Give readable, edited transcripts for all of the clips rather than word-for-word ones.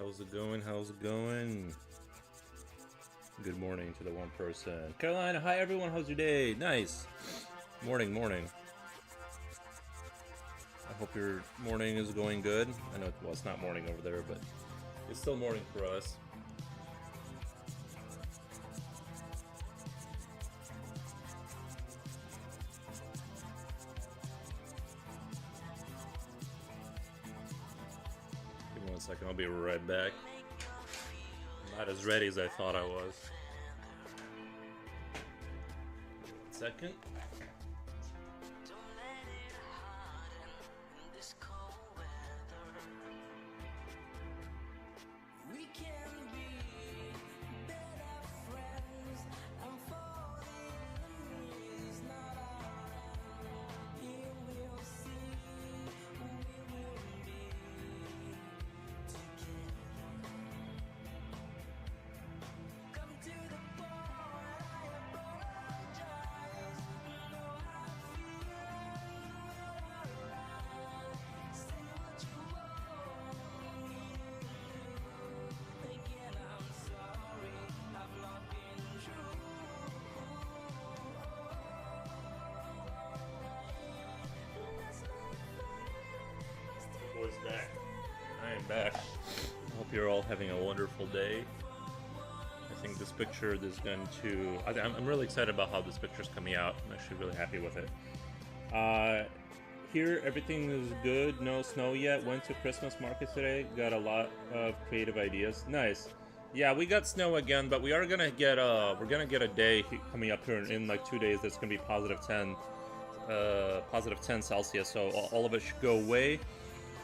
How's it going? How's it going? Good morning to the one person. Carolina, hi everyone. How's your day? Nice. Morning, morning. I hope your morning is going good. I know, well, it's not morning over there, but it's still morning for us. Give me 1 second. I'll be right back. I'm not as ready as I thought I was. 1 second. Boys back. I am back. I hope you're all having a wonderful day. I think this picture is going to... I'm really excited about how this picture is coming out. I'm actually really happy with it. Here, everything is good. No snow yet. Went to Christmas market today. Got a lot of creative ideas. Nice. Yeah, we got snow again, but we are gonna get we're gonna get a day coming up here in like 2 days that's gonna be positive 10 Celsius. So all of it should go away,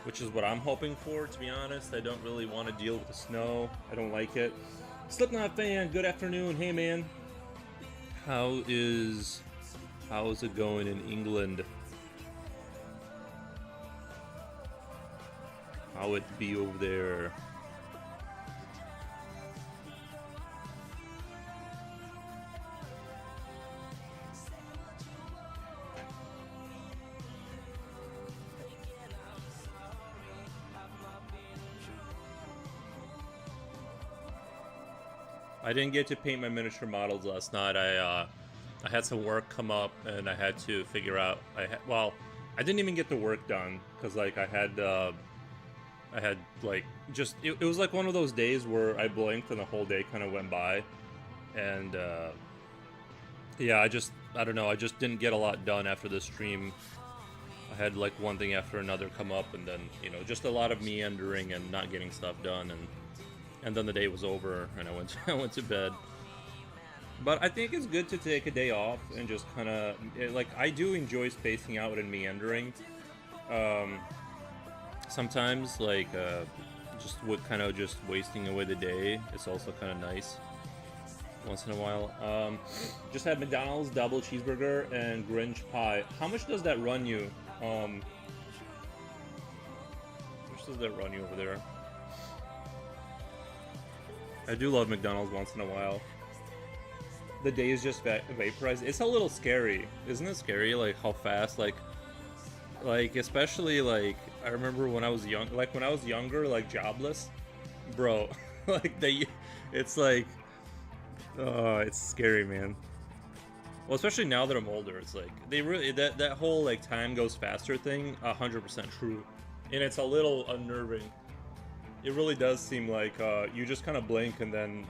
which is what I'm hoping for, to be honest. I don't really want to deal with the snow. I don't like it. Slipknot fan, good afternoon. Hey, man. How is it going in England? How it be over there? I didn't get to paint my miniature models last night. I had some work come up and I had to figure out. I didn't even get the work done because like I had like just it was like one of those days where I blinked and the whole day kind of went by, and yeah, I don't know. I just didn't get a lot done after the stream. I had like one thing after another come up, and then just a lot of meandering and not getting stuff done, and then the day was over and I went to bed. But I think it's good to take a day off and just kind of like I do enjoy spacing out and meandering. Sometimes like just with kind of just wasting away the day. It's also kind of nice once in a while. Just had McDonald's double cheeseburger and Grinch pie. How much does that run you? How much does that run you over there? I do love McDonald's once in a while. The day is just vaporized. It's a little scary. Isn't it scary, like, how fast, like, especially, like, I remember when I was young, like, when I was younger, like, jobless, bro, like, it's like, it's scary, man. Well, especially now that I'm older, it's like, they really, that whole, like, time goes faster thing, 100% true. And it's a little unnerving. It really does seem like you just kind of blink and then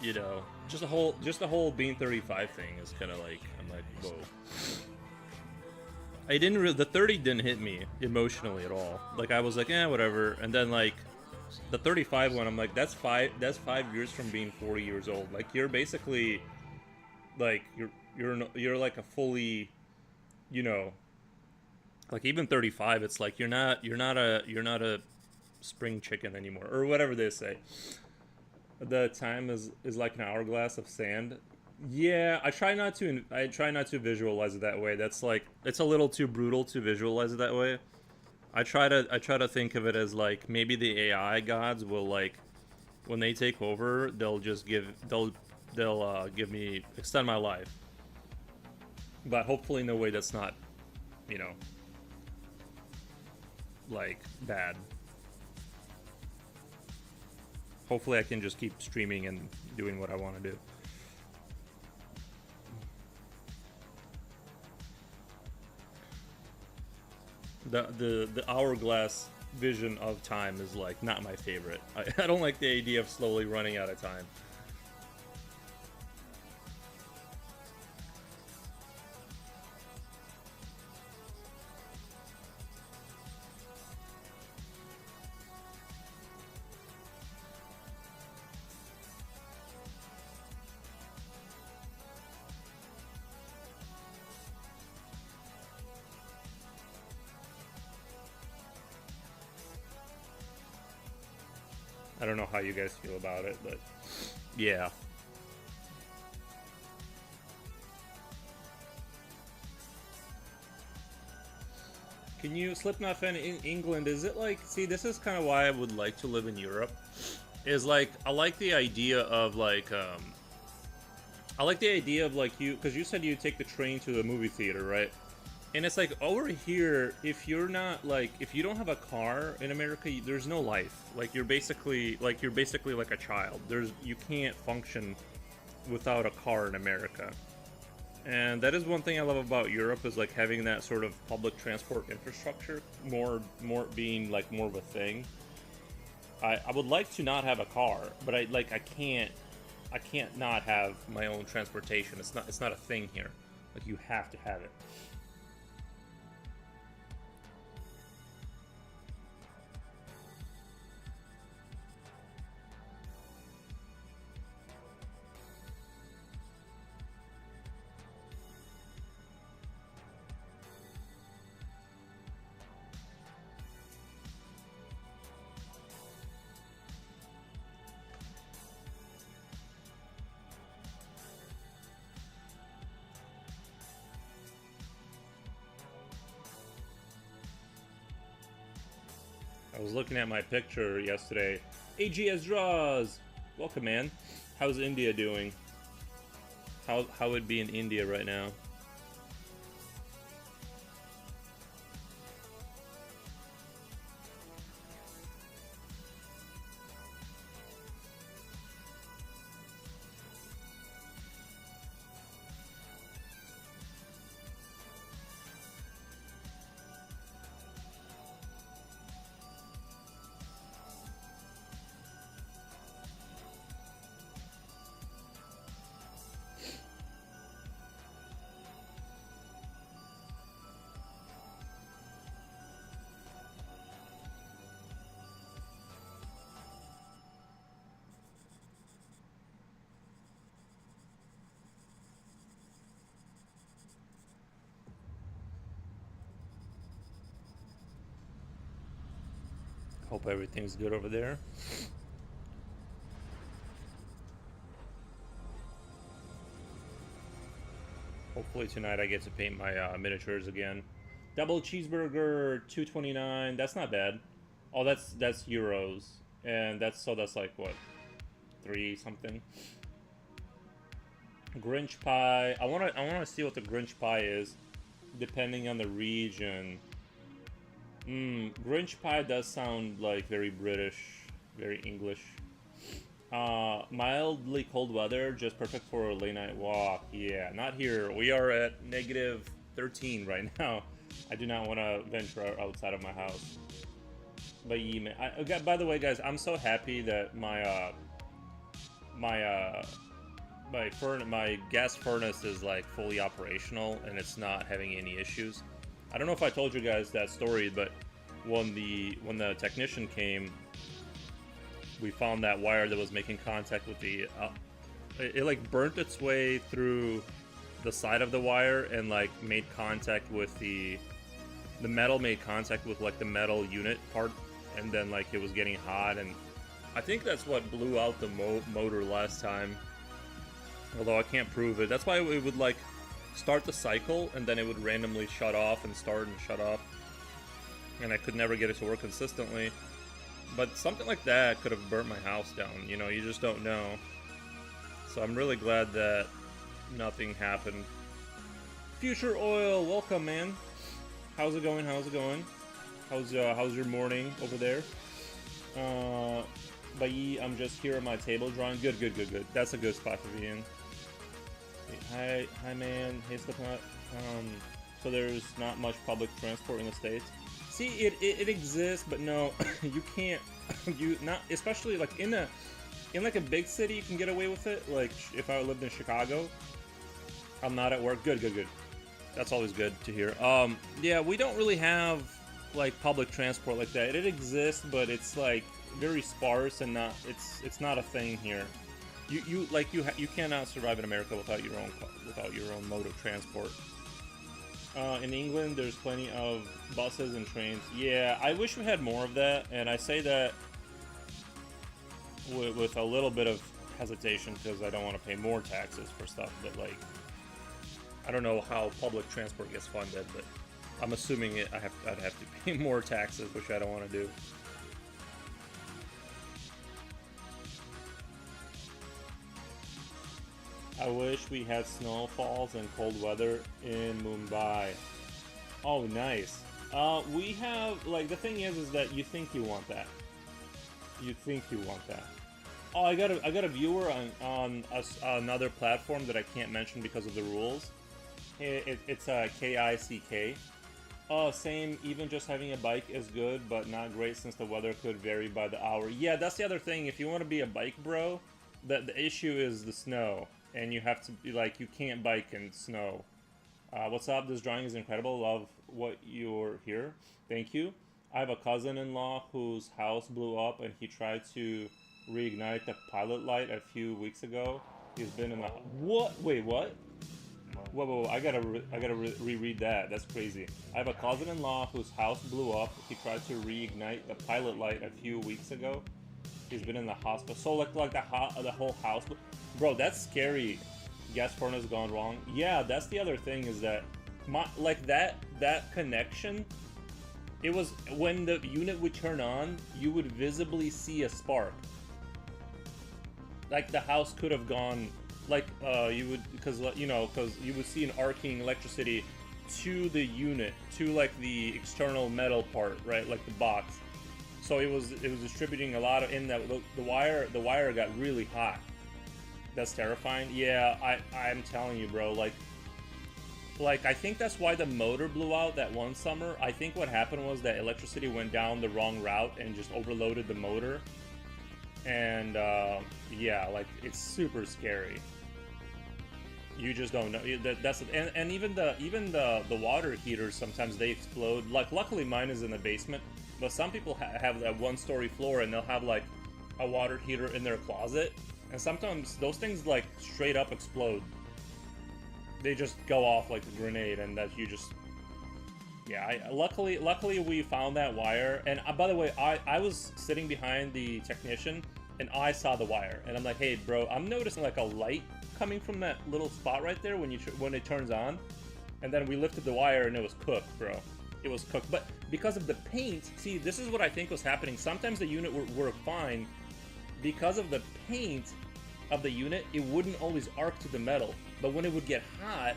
just the whole being 35 thing is kind of like, I'm like, whoa. The 30 didn't hit me emotionally at all. Like I was like, whatever. And then like the 35 one, I'm like, that's 5 years from being 40 years old. Like you're basically like you're like a fully, like even 35, it's like you're not a spring chicken anymore, or whatever they say. The time is like an hourglass of sand. Yeah, I try not to visualize it that way. That's like, it's a little too brutal to visualize it that way. I try to think of it as like maybe the AI gods will, like, when they take over, they'll give me, extend my life, but hopefully in a way that's not, like, bad. Hopefully I can just keep streaming and doing what I want to do. The hourglass vision of time is like not my favorite. I don't like the idea of slowly running out of time. I don't know how you guys feel about it, but yeah. Can you Slipknot fan in England? Is it like, see, this is kind of why I would like to live in Europe. Is like I like the idea of like I like the idea of like you, because you said you take the train to the movie theater, right? And it's like over here, if you're not like, if you don't have a car in America, there's no life. Like you're basically like a child. You can't function without a car in America. And that is one thing I love about Europe, is like having that sort of public transport infrastructure more being like more of a thing. I would like to not have a car, but I can't not have my own transportation. It's not a thing here. Like you have to have it. I was looking at my picture yesterday. AGS Draws! Welcome, man. How's India doing? How would be in India right now? Hope everything's good over there. Hopefully tonight I get to paint my miniatures again. Double cheeseburger, 229. That's not bad. Oh, that's euros, and that's like what, 3 something. Grinch pie. I wanna see what the Grinch pie is, depending on the region. Grinch pie does sound like very British, very English. Mildly cold weather, just perfect for a late night walk. Yeah, not here. We are at negative 13 right now. I do not want to venture outside of my house. But yeah, by the way, guys, I'm so happy that my gas furnace is like fully operational and it's not having any issues. I don't know if I told you guys that story, but when the technician came, we found that wire that was making contact with the it like burnt its way through the side of the wire and like made contact with the metal, made contact with like the metal unit part, and then like it was getting hot, and I think that's what blew out the motor last time, although I can't prove it. That's why it would like start the cycle and then it would randomly shut off and start and shut off, and I could never get it to work consistently. But something like that could have burnt my house down, you know, you just don't know. So I'm really glad that nothing happened. Future Oil, welcome, man. How's it going? How's it going? How's your morning over there? Bye, I'm just here at my table drawing. Good, good, good, good. That's a good spot to be in. Hi, man. Hey, Slipknot. So there's not much public transport in the States. See, it exists, but no, you can't. You not, especially like in like a big city, you can get away with it. Like if I lived in Chicago, I'm not at work. Good, good, good. That's always good to hear. Yeah, we don't really have like public transport like that. It exists, but it's like very sparse and not. It's not a thing here. You cannot survive in America without your own mode of transport. In England, there's plenty of buses and trains. Yeah, I wish we had more of that, and I say that with a little bit of hesitation because I don't want to pay more taxes for stuff. But like, I don't know how public transport gets funded, but I'm assuming I'd have to pay more taxes, which I don't want to do. I wish we had snowfalls and cold weather in Mumbai. Oh, nice. We have, like, the thing is that you think you want that. You think you want that. Oh, I got a viewer on another platform that I can't mention because of the rules. It's KICK. Oh, same. Even just having a bike is good, but not great since the weather could vary by the hour. Yeah, that's the other thing. If you want to be a bike bro, the issue is the snow. And you have to be like, you can't bike in snow. What's up? This drawing is incredible. Love what you're here. Thank you. I have a cousin-in-law whose house blew up and he tried to reignite the pilot light a few weeks ago. He's been in the... What? Wait, what? Whoa, I gotta reread that. That's crazy. I have a cousin-in-law whose house blew up. He tried to reignite the pilot light a few weeks ago. He's been in the hospital. So like the whole house... Bro, that's scary. Gas furnace gone wrong. Yeah, that's the other thing is that that connection, it was when the unit would turn on, you would visibly see a spark. Like the house could have gone, like you would, because you would see an arcing electricity to the unit, to like the external metal part, right, like the box. So it was distributing a lot of in that the wire got really hot. That's terrifying. Yeah, I'm telling you, bro. Like I think that's why the motor blew out that one summer. I think what happened was that electricity went down the wrong route and just overloaded the motor. And yeah, like it's super scary. You just don't know. That's and even the water heaters sometimes they explode. Like luckily mine is in the basement, but some people have that one-story floor and they'll have like a water heater in their closet. And sometimes those things like straight up explode. They just go off like a grenade, and that you just... Yeah, luckily we found that wire. And by the way, I was sitting behind the technician, and I saw the wire. And I'm like, hey, bro, I'm noticing like a light coming from that little spot right there when it turns on. And then we lifted the wire, and it was cooked, bro. It was cooked. But because of the paint, see, this is what I think was happening. Sometimes the unit would work fine. Because of the paint of the unit, it wouldn't always arc to the metal. But when it would get hot,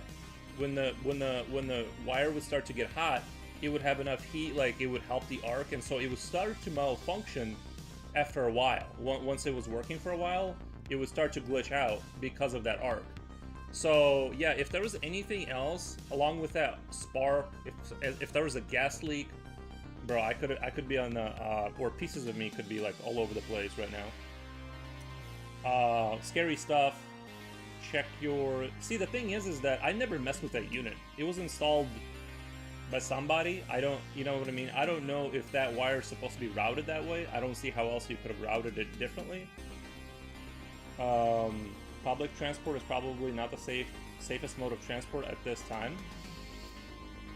when the wire would start to get hot, it would have enough heat, like it would help the arc, and so it would start to malfunction after a while. Once it was working for a while, it would start to glitch out because of that arc. So yeah, if there was anything else along with that spark, if there was a gas leak, bro, I could be on the or pieces of me could be like all over the place right now. Scary stuff. Check your... See, the thing is that I never messed with that unit. It was installed by somebody. I don't... You know what I mean? I don't know if that wire is supposed to be routed that way. I don't see how else you could have routed it differently. Public transport is probably not the safest mode of transport at this time.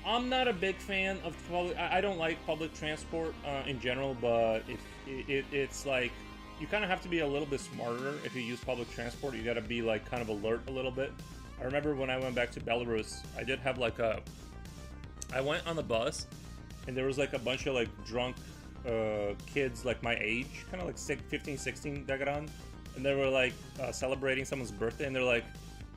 I'm not a big fan of public... I don't like public transport in general, but it's like... You kind of have to be a little bit smarter if you use public transport. You got to be like kind of alert a little bit. I remember when I went back to Belarus, I did have like I went on the bus and there was like a bunch of like drunk kids like my age, kind of like 15, 16 that got on. And they were like celebrating someone's birthday and they're like,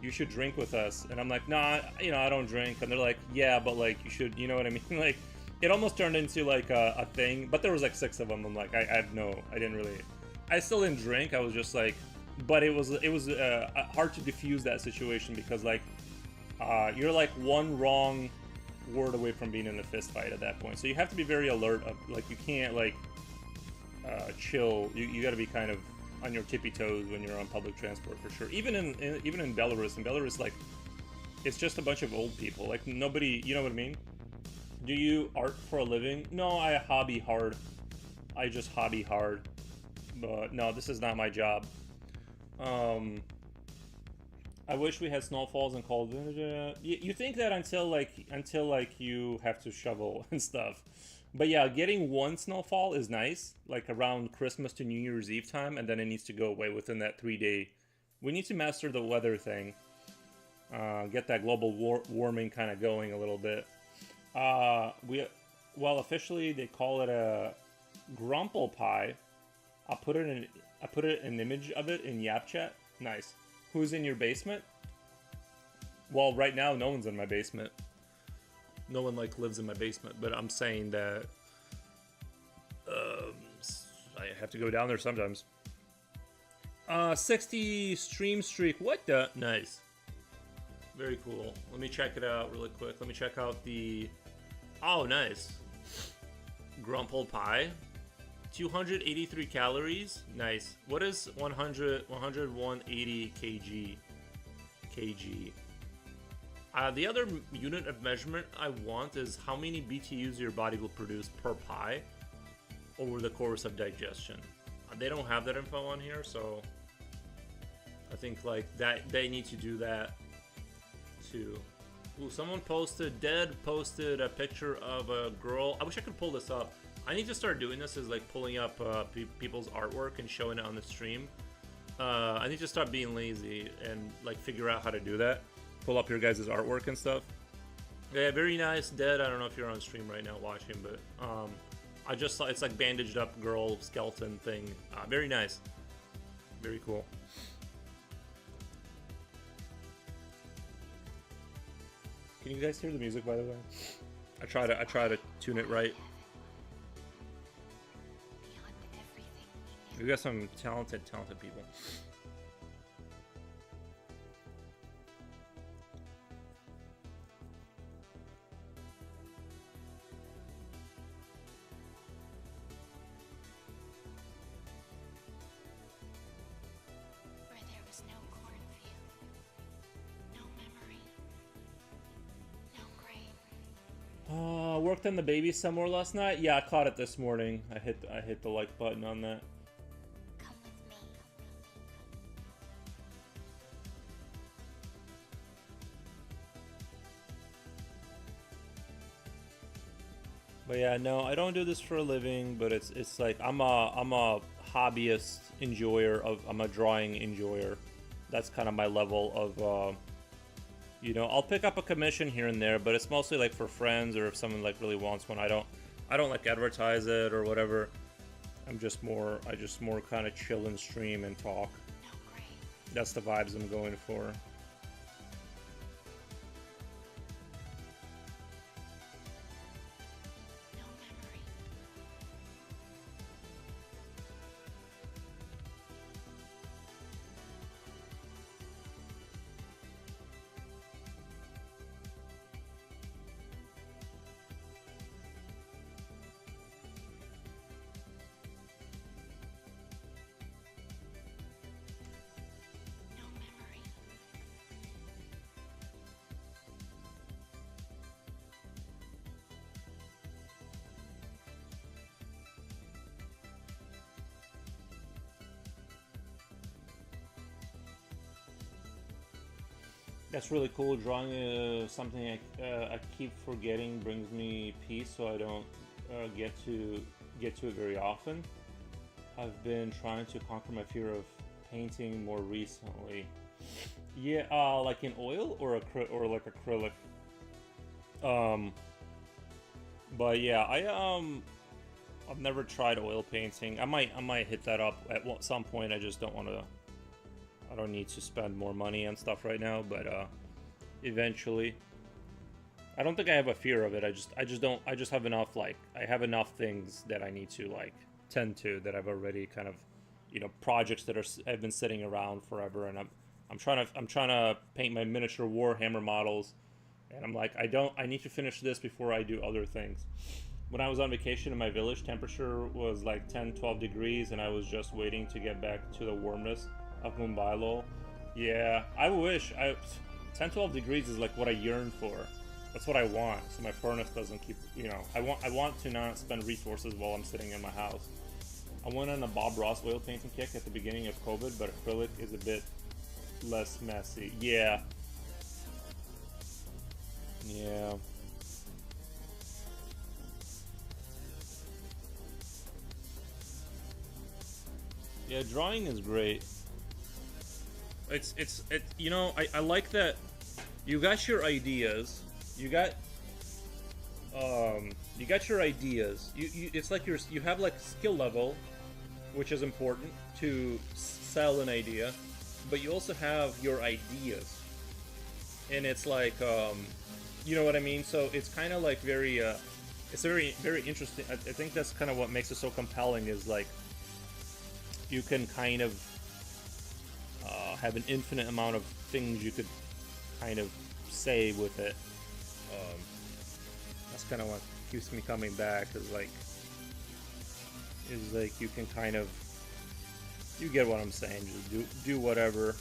you should drink with us. And I'm like, nah, I don't drink. And they're like, yeah, but like you should, you know what I mean? Like it almost turned into like a thing, but there was like 6 of them. I'm like, I didn't really I still didn't drink. I was just like, but it was hard to diffuse that situation because like you're like one wrong word away from being in a fist fight at that point. So you have to be very alert. Like you can't like chill. You got to be kind of on your tippy toes when you're on public transport for sure. Even in Belarus. In Belarus, like it's just a bunch of old people. Like nobody. You know what I mean? Do you art for a living? No, I hobby hard. I just hobby hard. But no, this is not my job. I wish we had snowfalls and cold. You think that until like you have to shovel and stuff. But yeah, getting one snowfall is nice, like around Christmas to New Year's Eve time, and then it needs to go away within that 3 day. We need to master the weather thing. Get that global warming kind of going a little bit. Well, officially they call it a grumple pie. I put an image of it in Yap Chat. Nice. Who's in your basement? Well, right now no one's in my basement. No one like lives in my basement, but I'm saying that I have to go down there sometimes. 60 stream streak. What the? Nice. Very cool. Let me check it out really quick. Let me check out the... Oh, nice. Grumple pie. 283 calories. Nice. What is 180 kg? The other unit of measurement I want is how many BTUs your body will produce per pie over the course of digestion. They don't have that info on here, so I think like that they need to do that too. Ooh, someone posted a picture of a girl. I wish I could pull this up. I need to start doing this, is like pulling up people's artwork and showing it on the stream. I need to stop being lazy and like figure out how to do that. Pull up your guys' artwork and stuff. Yeah, very nice. Dead. I don't know if you're on stream right now watching, but I just saw it's like bandaged up girl skeleton thing. Very nice. Very cool. Can you guys hear the music, by the way? I try to tune it right. We got some talented people. Where there was no cornfield, no memory, no grain. Worked on the baby some more last night. Yeah, I caught it this morning. I hit the like button on that. Come with me. But yeah, no, I don't do this for a living. But it's like I'm a hobbyist enjoyer of. I'm a drawing enjoyer. That's kind of my level of. You know, I'll pick up a commission here and there, but it's mostly like for friends or if someone like really wants one. I don't like advertise it or whatever. I just more kind of chill and stream and talk. No grain. That's the vibes I'm going for. No memory. No memory. That's really cool. Drawing something I keep forgetting brings me peace, so I don't get to it very often. I've been trying to conquer my fear of painting more recently. Yeah, like in oil or like acrylic. But yeah, I've never tried oil painting. I might hit that up at some point. I just don't want to. I don't need to spend more money on stuff right now, but eventually. I don't think I have a fear of it. I just have enough, like, I have enough things that I need to like tend to that I've already kind of projects that have been sitting around forever, and I'm trying to paint my miniature Warhammer models, and I'm like, I need to finish this before I do other things. When I was on vacation in my village, temperature was like 10, 12 degrees, and I was just waiting to get back to the warmness of Mumbai. Lol. Yeah, I wish. 10, 12 degrees is like what I yearn for. That's what I want, so my furnace doesn't keep, I want to not spend resources while I'm sitting in my house. I went on a Bob Ross oil painting kick at the beginning of COVID, but acrylic is a bit less messy. Yeah. Yeah. Yeah, drawing is great. I like that you got your ideas. You got your ideas. It's like you have like skill level, which is important to sell an idea, but you also have your ideas, and it's like, you know what I mean. So it's kind of like it's very very interesting. I think that's kind of what makes it so compelling. Is like you can kind of have an infinite amount of things you could kind of say with it. That's kind of what keeps me coming back. Is like you can kind of, you get what I'm saying. Just do whatever.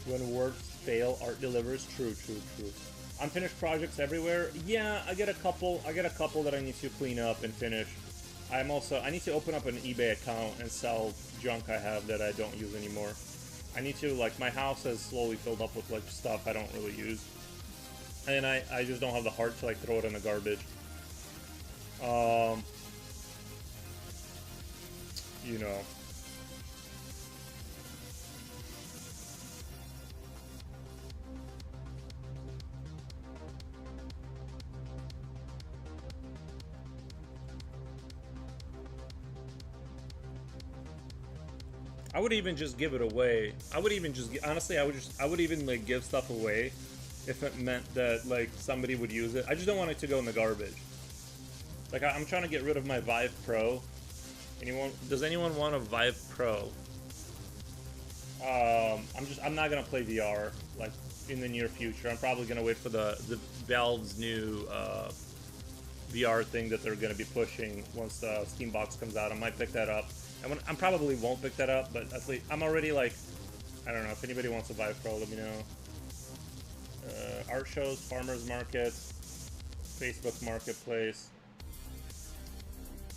When words fail, art delivers. True, true, true. Unfinished projects everywhere. Yeah, I get a couple that I need to clean up and finish. I need to open up an eBay account and sell junk I have that I don't use anymore. I need to, like, my house has slowly filled up with, like, stuff I don't really use. And I just don't have the heart to, like, throw it in the garbage. You know. I would even just give it away. I would even just, honestly, I would even like give stuff away if it meant that like somebody would use it. I just don't want it to go in the garbage. Like I'm trying to get rid of my Vive Pro. Does anyone want a Vive Pro? I'm not gonna play VR like in the near future. I'm probably gonna wait for the Valve's new VR thing that they're gonna be pushing once the Steam box comes out. I might pick that up. I probably won't pick that up, but at least I'm already like, I don't know, if anybody wants a Vive Pro, let me know. Art shows, farmers markets, Facebook Marketplace.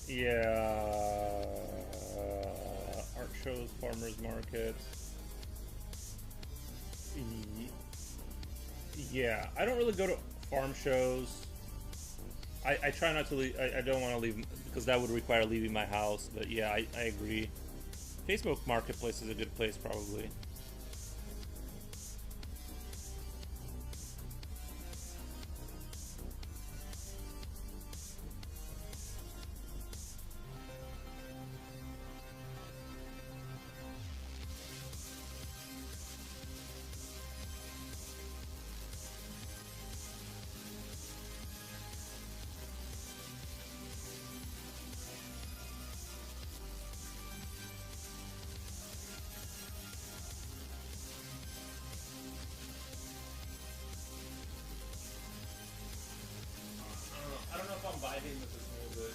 Yeah, art shows, farmers markets. Yeah, I don't really go to farm shows. I try not to leave. I don't want to leave because that would require leaving my house. But yeah, I agree. Facebook Marketplace is a good place, probably. I don't know if I'm vibing with this music.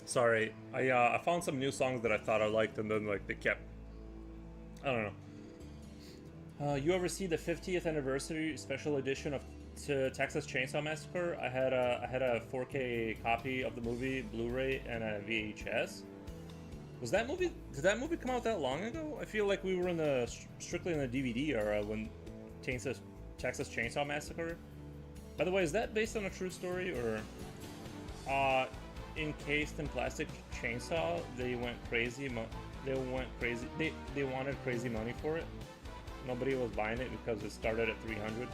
Sorry, I found some new songs that I thought I liked, and then like they kept. I don't know. You ever see the 50th anniversary special edition of Texas Chainsaw Massacre? I had a 4K copy of the movie, Blu-ray, and a VHS. Did that movie come out that long ago? I feel like we were strictly in the DVD era when Texas Chainsaw Massacre. By the way, is that based on a true story or encased in plastic chainsaw? They went crazy. They went crazy. They wanted crazy money for it. Nobody was buying it because it started at 300.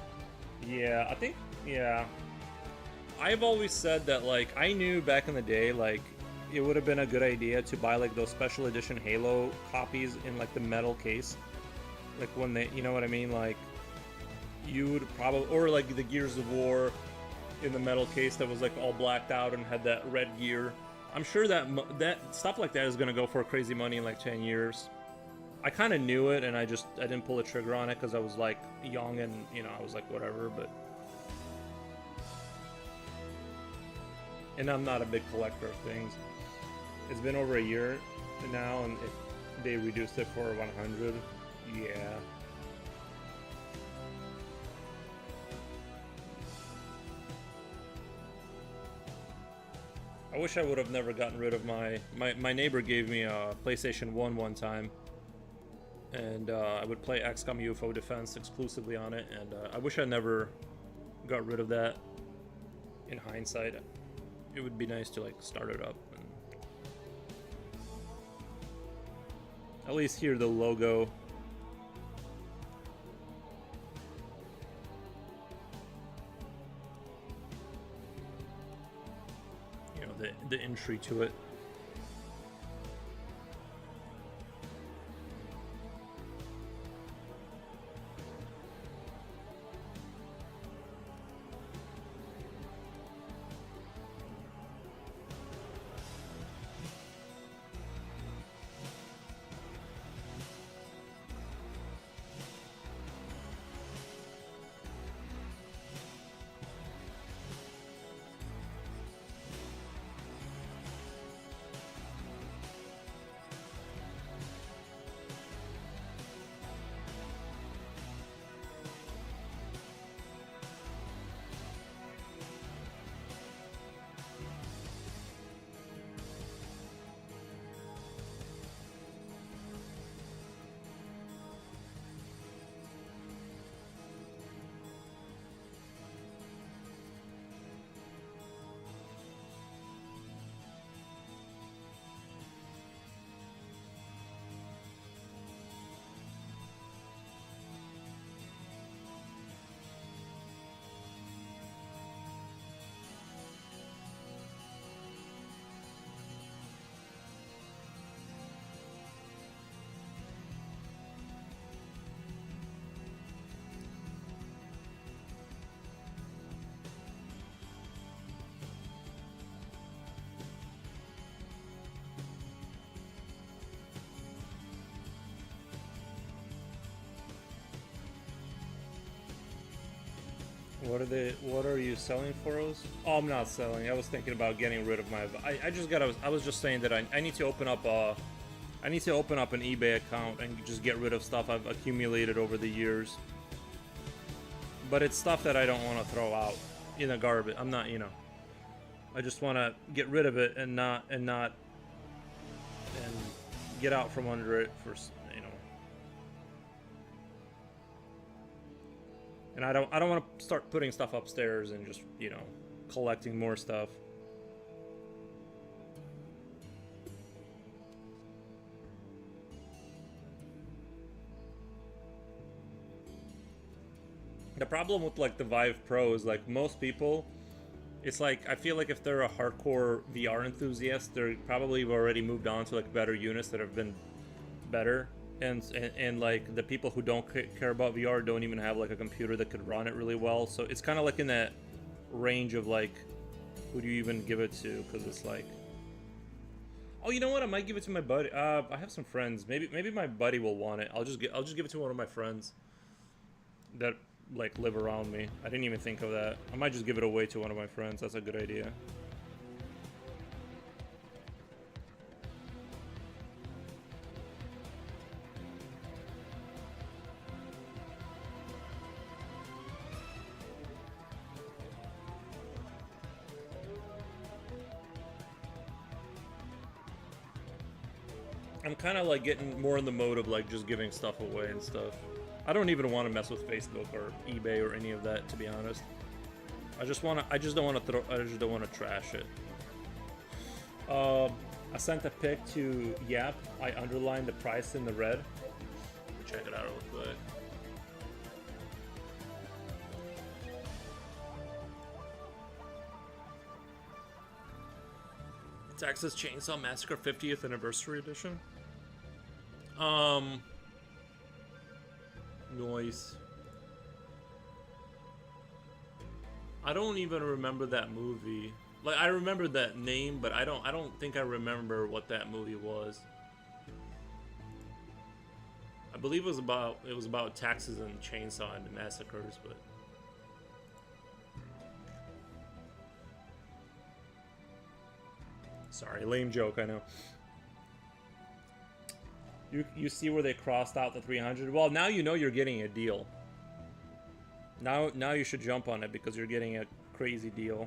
Yeah, I think. Yeah, I've always said that, like, I knew back in the day, like, it would have been a good idea to buy like those special edition Halo copies in like the metal case, like when they, you know what I mean, like you would probably, or like the Gears of War in the metal case that was like all blacked out and had that red gear. I'm sure that that stuff like that is gonna go for crazy money in like 10 years. I kind of knew it, and I didn't pull the trigger on it because I was like young and, you know, I was like whatever. But and I'm not a big collector of things. It's been over a year now, and they reduced it for 100. Yeah. I wish I would have never gotten rid of my neighbor gave me a PlayStation 1 one time, and I would play XCOM UFO Defense exclusively on it, and I wish I never got rid of that. In hindsight, it would be nice to like start it up and at least hear the logo. You know, the entry to it. What are you selling for us? Oh, I'm not selling. I was thinking about getting rid of my, I was just saying that I need to open up I need to open up an eBay account and just get rid of stuff I've accumulated over the years. But it's stuff that I don't want to throw out in the garbage. I'm not, you know, I just want to get rid of it and not and get out from under it for, you know. And I don't want to start putting stuff upstairs and just, you know, collecting more stuff. The problem with like the Vive Pro is like most people, it's like I feel like if they're a hardcore VR enthusiast, they're probably already moved on to like better units that have been better. And like the people who don't care about VR don't even have like a computer that could run it really well. So it's kind of like in that range of like, who do you even give it to? Because it's like, oh, you know what? I might give it to my buddy. I have some friends. Maybe my buddy will want it. I'll just give it to one of my friends that like live around me. I didn't even think of that. I might just give it away to one of my friends. That's a good idea. I'm kind of like getting more in the mode of like just giving stuff away and stuff. I don't even want to mess with Facebook or eBay or any of that, to be honest. I just don't want to trash it. I sent a pic to Yap. I underlined the price in the red. Check it out real quick. Texas Chainsaw Massacre 50th Anniversary Edition. Noise. I don't even remember that movie. Like, I remember that name, but I don't think I remember what that movie was. I believe it was about taxes and chainsaw and massacres, but sorry, lame joke, I know. You see where they crossed out the 300? Well, now you know you're getting a deal. Now you should jump on it because you're getting a crazy deal.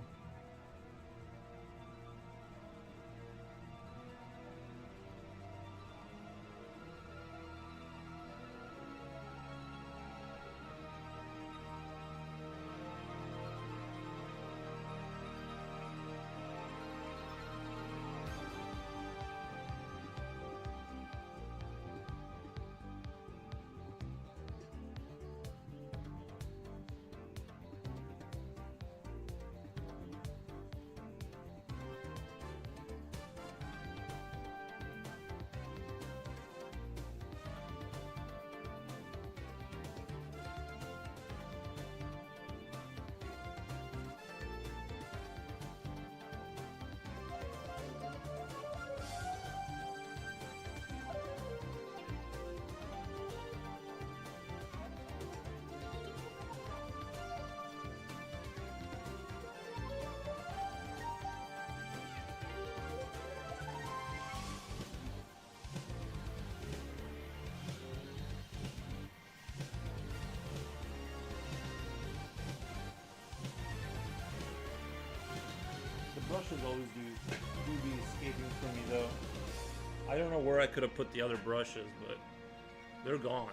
Brushes always do be escaping from me though. I don't know where I could have put the other brushes, but they're gone.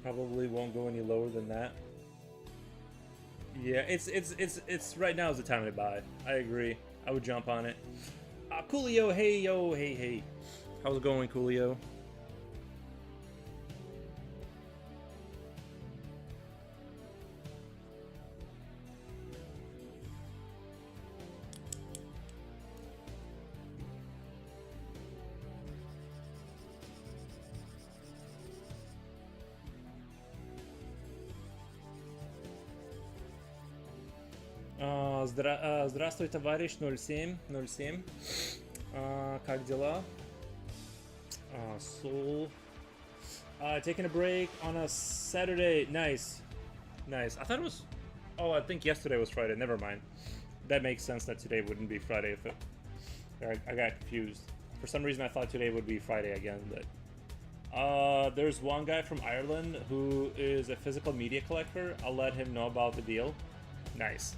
Probably won't go any lower than that. Yeah, it's right now is the time to buy. I agree. I would jump on it. Coolio, hey yo, hey. How's it going, Coolio? Здравствуй, товарищ 07. Как дела? Soul. Taking a break on a Saturday. Nice. I thought it was... Oh, I think yesterday was Friday. Never mind. That makes sense that today wouldn't be Friday if it... I got confused. For some reason I thought today would be Friday again, but... there's one guy from Ireland who is a physical media collector. I'll let him know about the deal. Nice.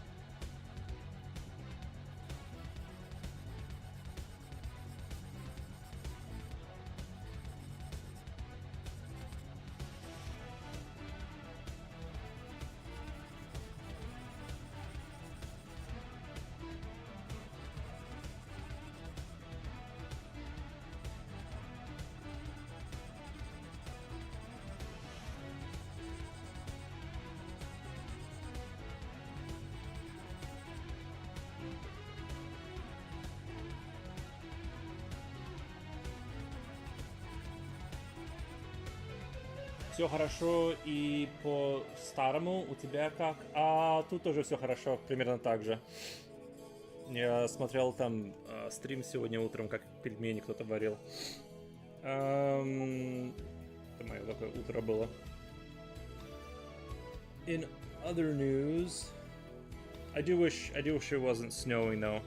Все хорошо и по-старому у тебя как? А тут тоже все хорошо, примерно так же. Я смотрел там стрим сегодня утром, как пельмени кто-то варил. Это мое такое утро было. In other news, I do wish it wasn't snowing though.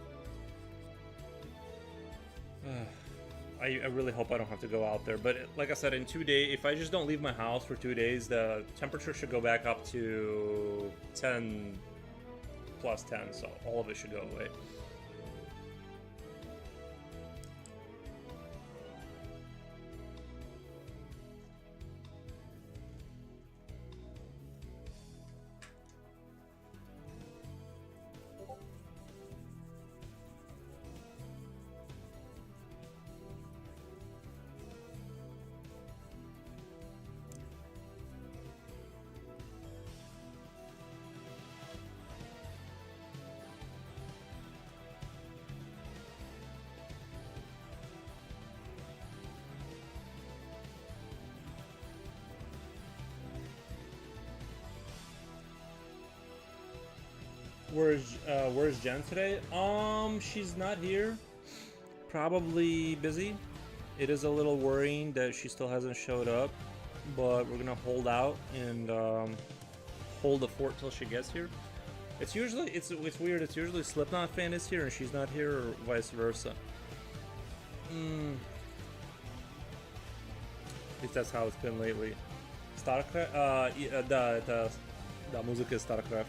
I really hope I don't have to go out there. But like I said, in 2 days, if I just don't leave my house for 2 days, the temperature should go back up to 10 plus 10, so all of it should go away. Where's Jen today? She's not here. Probably busy. It is a little worrying that she still hasn't showed up, but we're gonna hold out and hold the fort till she gets here. It's usually it's weird. It's usually Slipknot fan is here and she's not here, or vice versa. At least that's how it's been lately. Starcraft. Da música is Starcraft.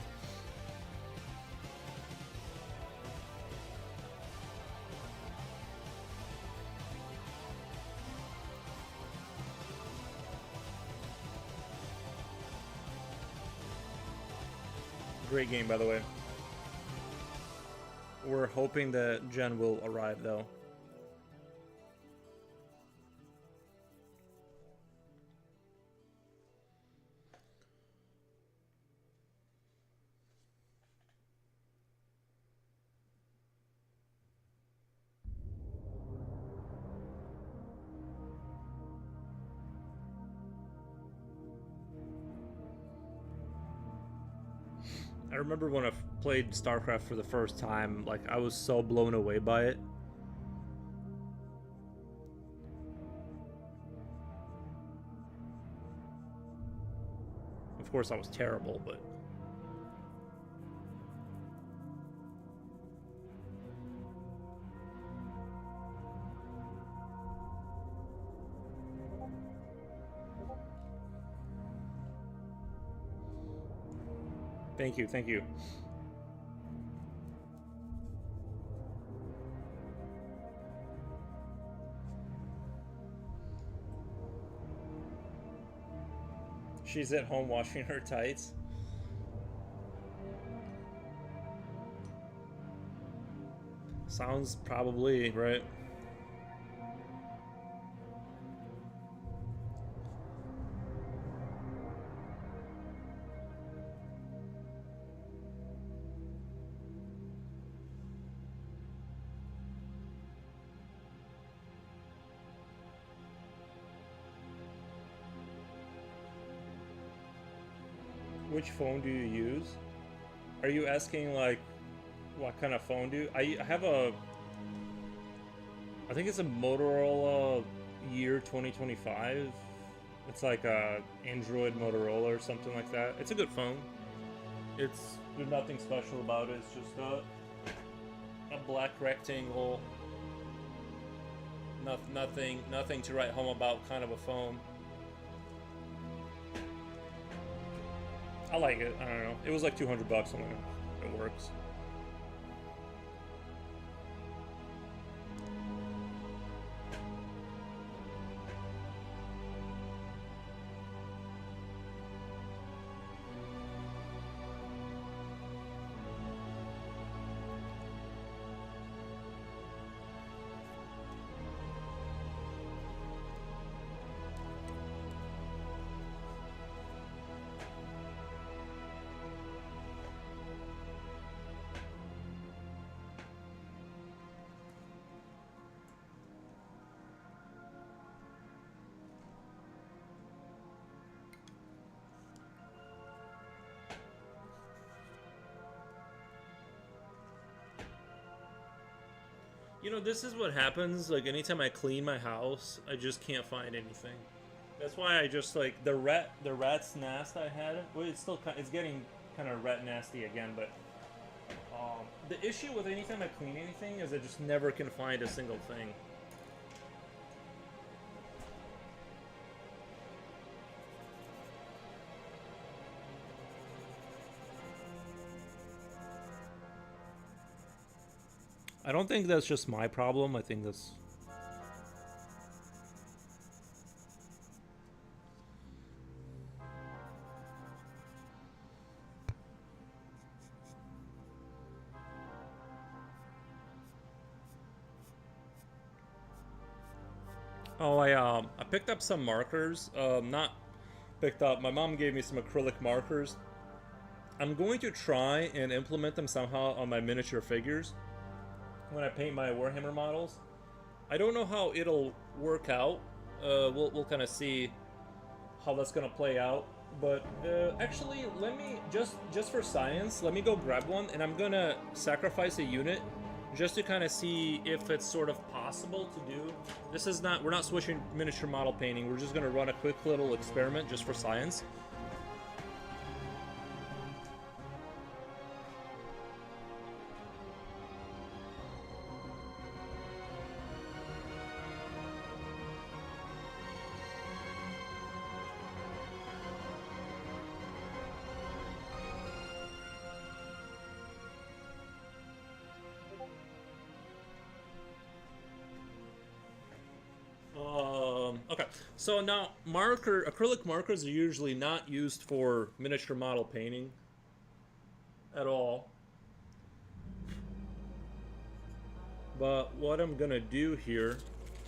Great game, by the way. We're hoping that Jen will arrive, though. I remember when I played StarCraft for the first time, like, I was so blown away by it. Of course, I was terrible, but... Thank you, thank you. She's at home washing her tights. Sounds probably right. Which phone do you use? Are you asking, like, what kind of phone do you... I have a... I think it's a Motorola year 2025. It's like a Android Motorola or something like that. It's a good phone. There's nothing special about it. It's just a black rectangle. Nothing to write home about kind of a phone. I like it. I don't know. It was like $200 on it. it works. You know, this is what happens, like, anytime I clean my house, I just can't find anything. That's why I just, like, the rat's nest I had, well, it's still, it's getting kind of rat nasty again, but, the issue with anytime I clean anything is I just never can find a single thing. I don't think that's just my problem. I think that's... Oh, I picked up some markers. Not picked up. My mom gave me some acrylic markers. I'm going to try and implement them somehow on my miniature figures when I paint my Warhammer models. I don't know how it'll work out. We'll kind of see how that's gonna play out. But actually, let me just for science, let me go grab one, and I'm gonna sacrifice a unit just to kind of see if it's sort of possible to do. This is not, we're not switching miniature model painting. We're just gonna run a quick little experiment just for science. Okay, so now acrylic markers are usually not used for miniature model painting at all. But what I'm gonna do here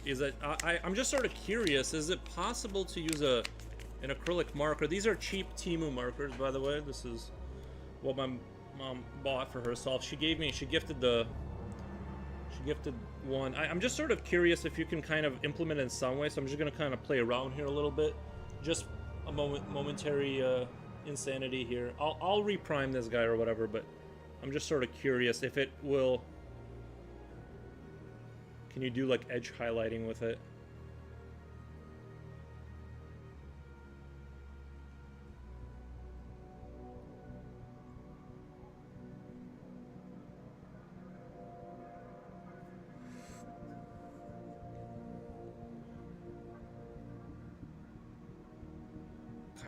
is that I'm just sort of curious, is it possible to use an acrylic marker? These are cheap Temu markers, by the way. This is what my mom bought for herself. She gifted one. I'm just sort of curious if you can kind of implement it in some way, so I'm just going to kind of play around here a little bit. Just a momentary insanity here. I'll reprime this guy or whatever, but I'm just sort of curious if it will... Can you do like edge highlighting with it?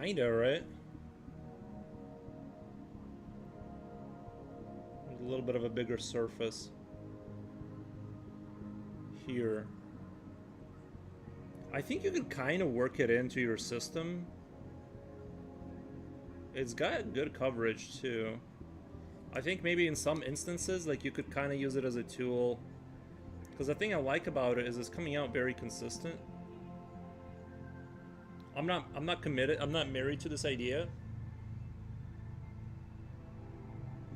Kinda, right? There's a little bit of a bigger surface here. I think you could kind of work it into your system. It's got good coverage too. I think maybe in some instances, like, you could kind of use it as a tool. Because the thing I like about it is it's coming out very consistent. I'm not committed. I'm not married to this idea.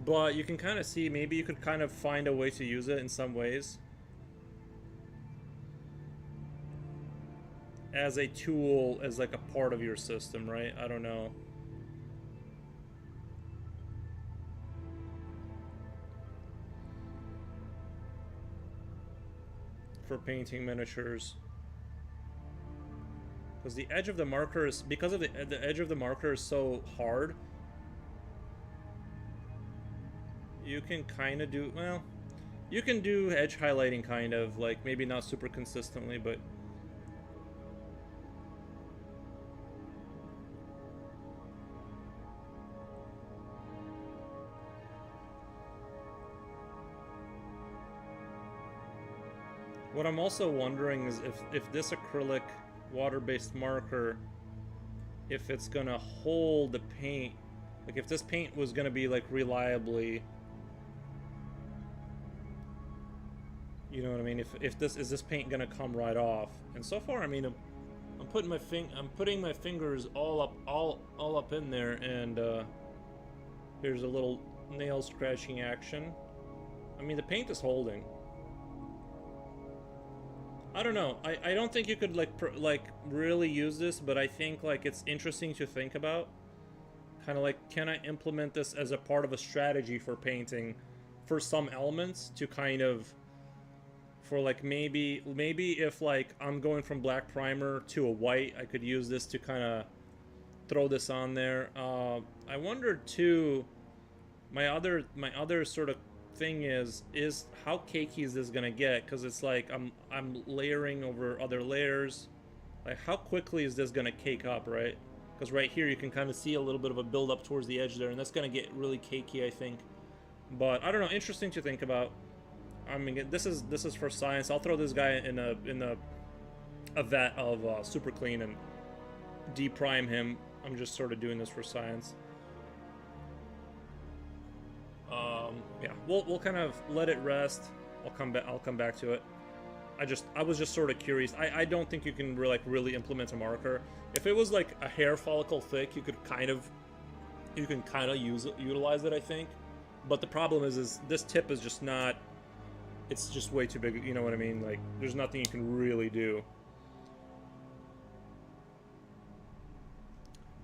But you can kind of see, maybe you could kind of find a way to use it in some ways. As a tool, as like a part of your system, right? I don't know. For painting miniatures. Because the edge of the marker is, because of the edge of the marker is so hard, you can kind of do, well, you can do edge highlighting kind of, like, maybe not super consistently, but What I'm also wondering is if this acrylic water-based marker, if it's gonna hold the paint, like if this paint was gonna be like reliably, you know what I mean? If this paint gonna come right off? And so far, I mean, I'm putting my fingers all up in there, and here's a little nail scratching action. I mean, the paint is holding. I don't know. I don't think you could like really use this, but I think like it's interesting to think about. Kind of like, can I implement this as a part of a strategy for painting, for some elements to kind of, for like maybe if like I'm going from black primer to a white, I could use this to kind of throw this on there. I wondered too. My other sort of thing is how cakey is this gonna get? Because it's like I'm layering over other layers. Like, how quickly is this gonna cake up, right? Because right here you can kind of see a little bit of a build up towards the edge there, and that's gonna get really cakey, I think. But I don't know. Interesting to think about. I mean, this is for science. I'll throw this guy in a vat of super clean and deprime him. I'm just sort of doing this for science. Yeah, we'll kind of let it rest. I'll come back to it. I was just sort of curious. I don't think you can really implement a marker. If it was like a hair follicle thick, you can kind of utilize it, I think. But the problem is this tip is just not. It's just way too big. You know what I mean? Like, there's nothing you can really do.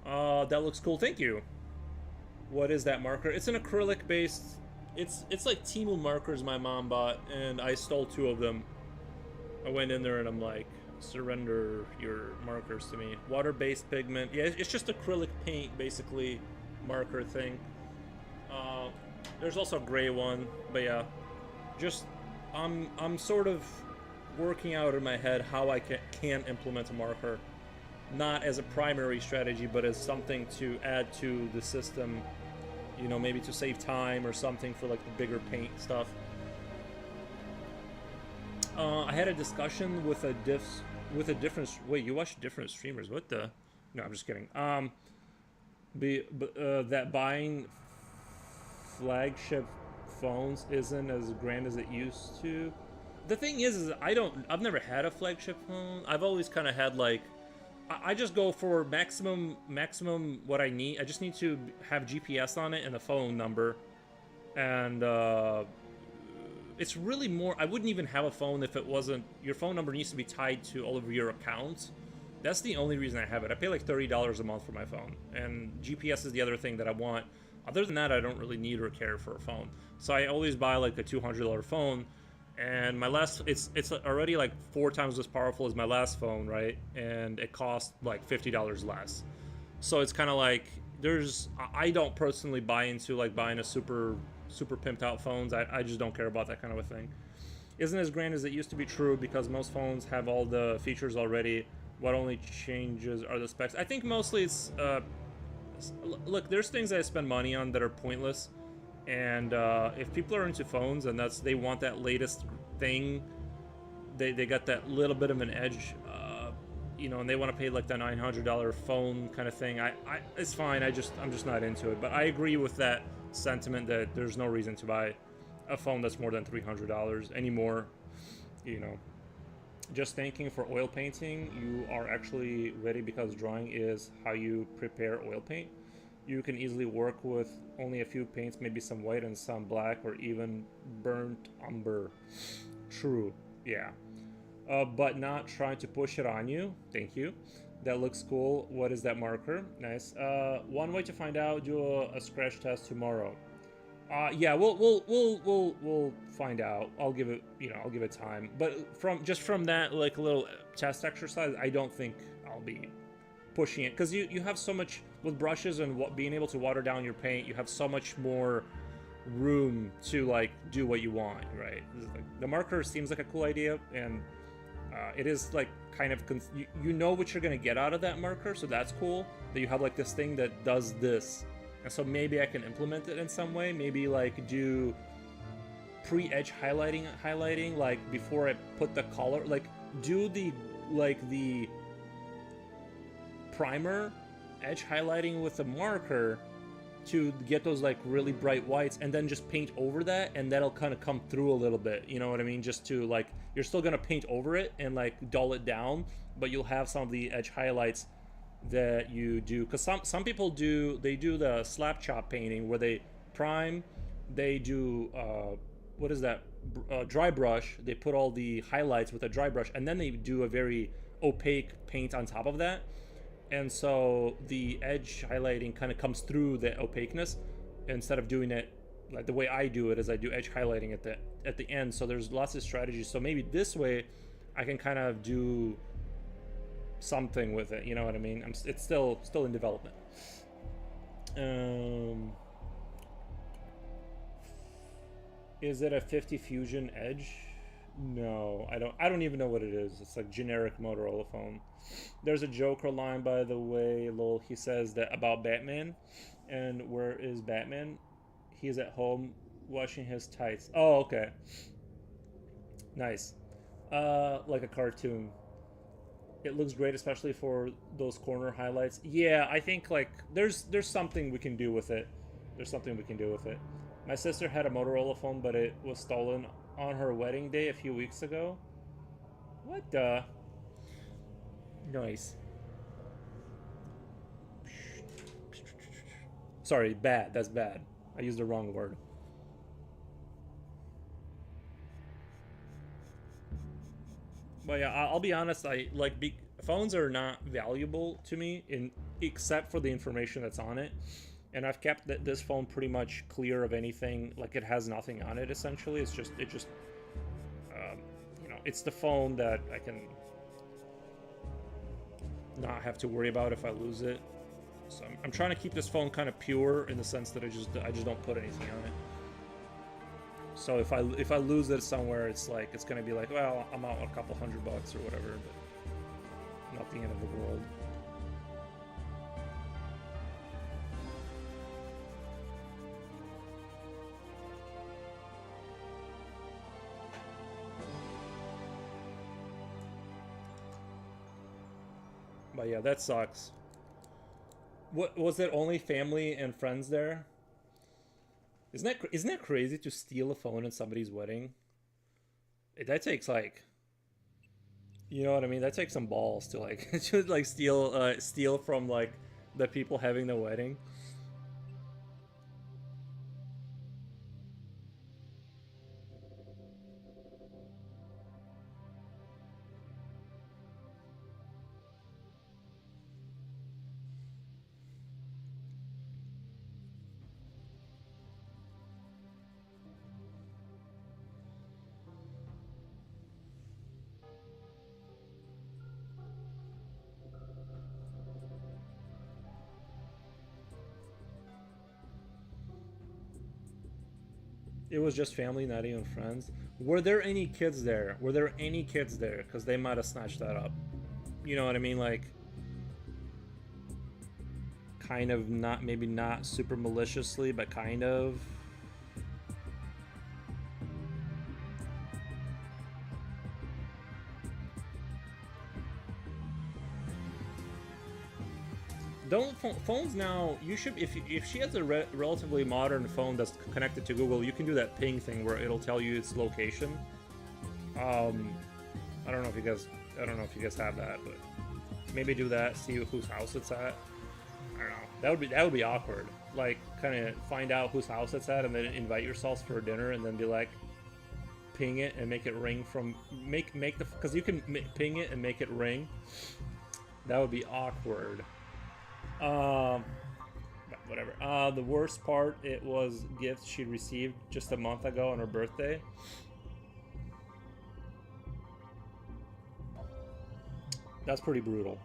That looks cool. Thank you. What is that marker? It's an acrylic based. It's like Temu markers my mom bought, and I stole 2 of them. I went in there and I'm like, surrender your markers to me. Water-based pigment. Yeah, it's just acrylic paint, basically, marker thing. There's also a gray one, but yeah, just I'm sort of working out in my head how I can implement a marker, not as a primary strategy, but as something to add to the system. You know, maybe to save time or something for like the bigger paint stuff. I had a discussion with a different. Wait, you watch different streamers? What the? No, I'm just kidding. That buying flagship phones isn't as grand as it used to. The thing is I've never had a flagship phone. I've always kind of had like. I just go for maximum what I need. I just need to have GPS on it and a phone number, and it's really more. I wouldn't even have a phone if it wasn't. Your phone number needs to be tied to all of your accounts. That's the only reason I have it. I pay like $30 a month for my phone, and GPS is the other thing that I want. Other than that, I don't really need or care for a phone. So I always buy like a $200 phone. And my last, it's already like 4 times as powerful as my last phone, right? And it cost like $50 less. So it's kind of like I don't personally buy into like buying a super pimped out phones. I just don't care about that kind of a thing. Isn't as grand as it used to be, true, because most phones have all the features already. What only changes are the specs. I think mostly it's look, there's things that I spend money on that are pointless. And if people are into phones and they want that latest thing, they got that little bit of an edge, you know, and they want to pay like the $900 phone kind of thing. It's fine. I'm just not into it. But I agree with that sentiment that there's no reason to buy a phone that's more than $300 anymore. You know, just thinking for oil painting, you are actually ready because drawing is how you prepare oil paint. You can easily work with only a few paints, maybe some white and some black, or even burnt umber. True, yeah. But not trying to push it on you. Thank you. That looks cool. What is that marker? Nice. One way to find out: do a scratch test tomorrow. Yeah, we'll find out. I'll give it time. But from that like little test exercise, I don't think I'll be pushing it, because you have so much with brushes and being able to water down your paint. You have so much more room to like do what you want, right? Like, the marker seems like a cool idea, and it is like kind of you know what you're gonna get out of that marker, so that's cool that you have like this thing that does this. And so maybe I can implement it in some way. Maybe like do pre-edge highlighting, like before I put the color, like do the primer edge highlighting with a marker to get those like really bright whites, and then just paint over that, and that'll kind of come through a little bit, you know what I mean? Just to like, you're still gonna paint over it and like dull it down, but you'll have some of the edge highlights that you do, because some people do, they do the slap chop painting where they prime, they do what is that, dry brush, they put all the highlights with a dry brush, and then they do a very opaque paint on top of that, and so the edge highlighting kind of comes through the opaqueness, instead of doing it like the way I do it, is I do edge highlighting at the end. So there's lots of strategies, so maybe this way I can kind of do something with it, you know what I mean? It's still in development. Is it a 50 Fusion Edge? No, I don't even know what it is. It's like generic Motorola phone. There's a Joker line, by the way, lol. He says that about Batman. And where is Batman? He's at home washing his tights. Oh, okay. Nice. Like a cartoon. It looks great, especially for those corner highlights. Yeah, I think like there's something we can do with it. There's something we can do with it. My sister had a Motorola phone, but it was stolen on her wedding day a few weeks ago. What the? Nice. Sorry, bad. That's bad. I used the wrong word. But yeah, I'll be honest. I like phones are not valuable to me in except for the information that's on it, and I've kept this phone pretty much clear of anything. Like it has nothing on it essentially. It's just you know, it's the phone that I can not have to worry about if I lose it. So I'm trying to keep this phone kind of pure in the sense that I just don't put anything on it. So if I lose it somewhere, it's like it's gonna be like, well, I'm out a couple $100 or whatever, but not the end of the world. But yeah, that sucks. What was it? Only family and friends there? Isn't that crazy to steal a phone at somebody's wedding? That takes like, you know what I mean? That takes some balls to like to like steal from like the people having the wedding. It was just family, not even friends. Were there any kids there? Were there any kids there? Because they might have snatched that up. You know what I mean? Like, kind of not, maybe not super maliciously, but kind of. Don't phones now? You should, if she has a relatively modern phone that's connected to Google, you can do that ping thing where it'll tell you its location. I don't know if you guys have that, but maybe do that. See whose house it's at. I don't know. That would be awkward. Like, kind of find out whose house it's at, and then invite yourselves for dinner, and then be like, ping it and make it ring from make the, because you can ping it and make it ring. That would be awkward. But whatever. The worst part, it was gifts she received just a month ago on her birthday. That's pretty brutal.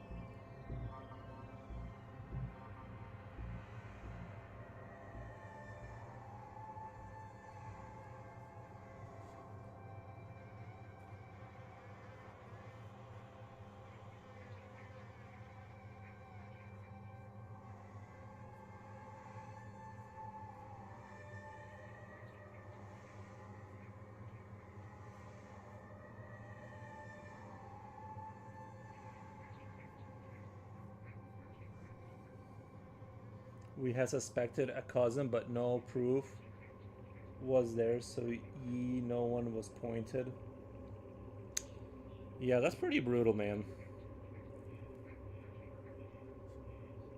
We had suspected a cousin, but no proof was there, so no one was pointed. Yeah, that's pretty brutal, man.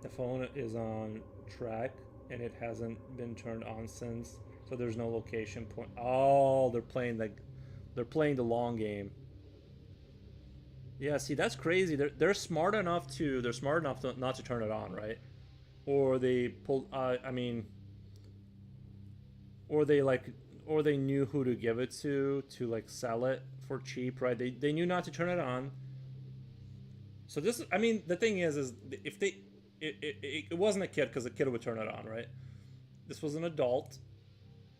The phone is on track and it hasn't been turned on since, so there's no location point. Oh, they're playing the long game. Yeah, see, that's crazy. They're smart enough not to turn it on, right? Or they pull. I mean, or they like, or they knew who to give it to like sell it for cheap, right? They knew not to turn it on. So this, I mean, the thing is if they, it wasn't a kid because the kid would turn it on, right? This was an adult.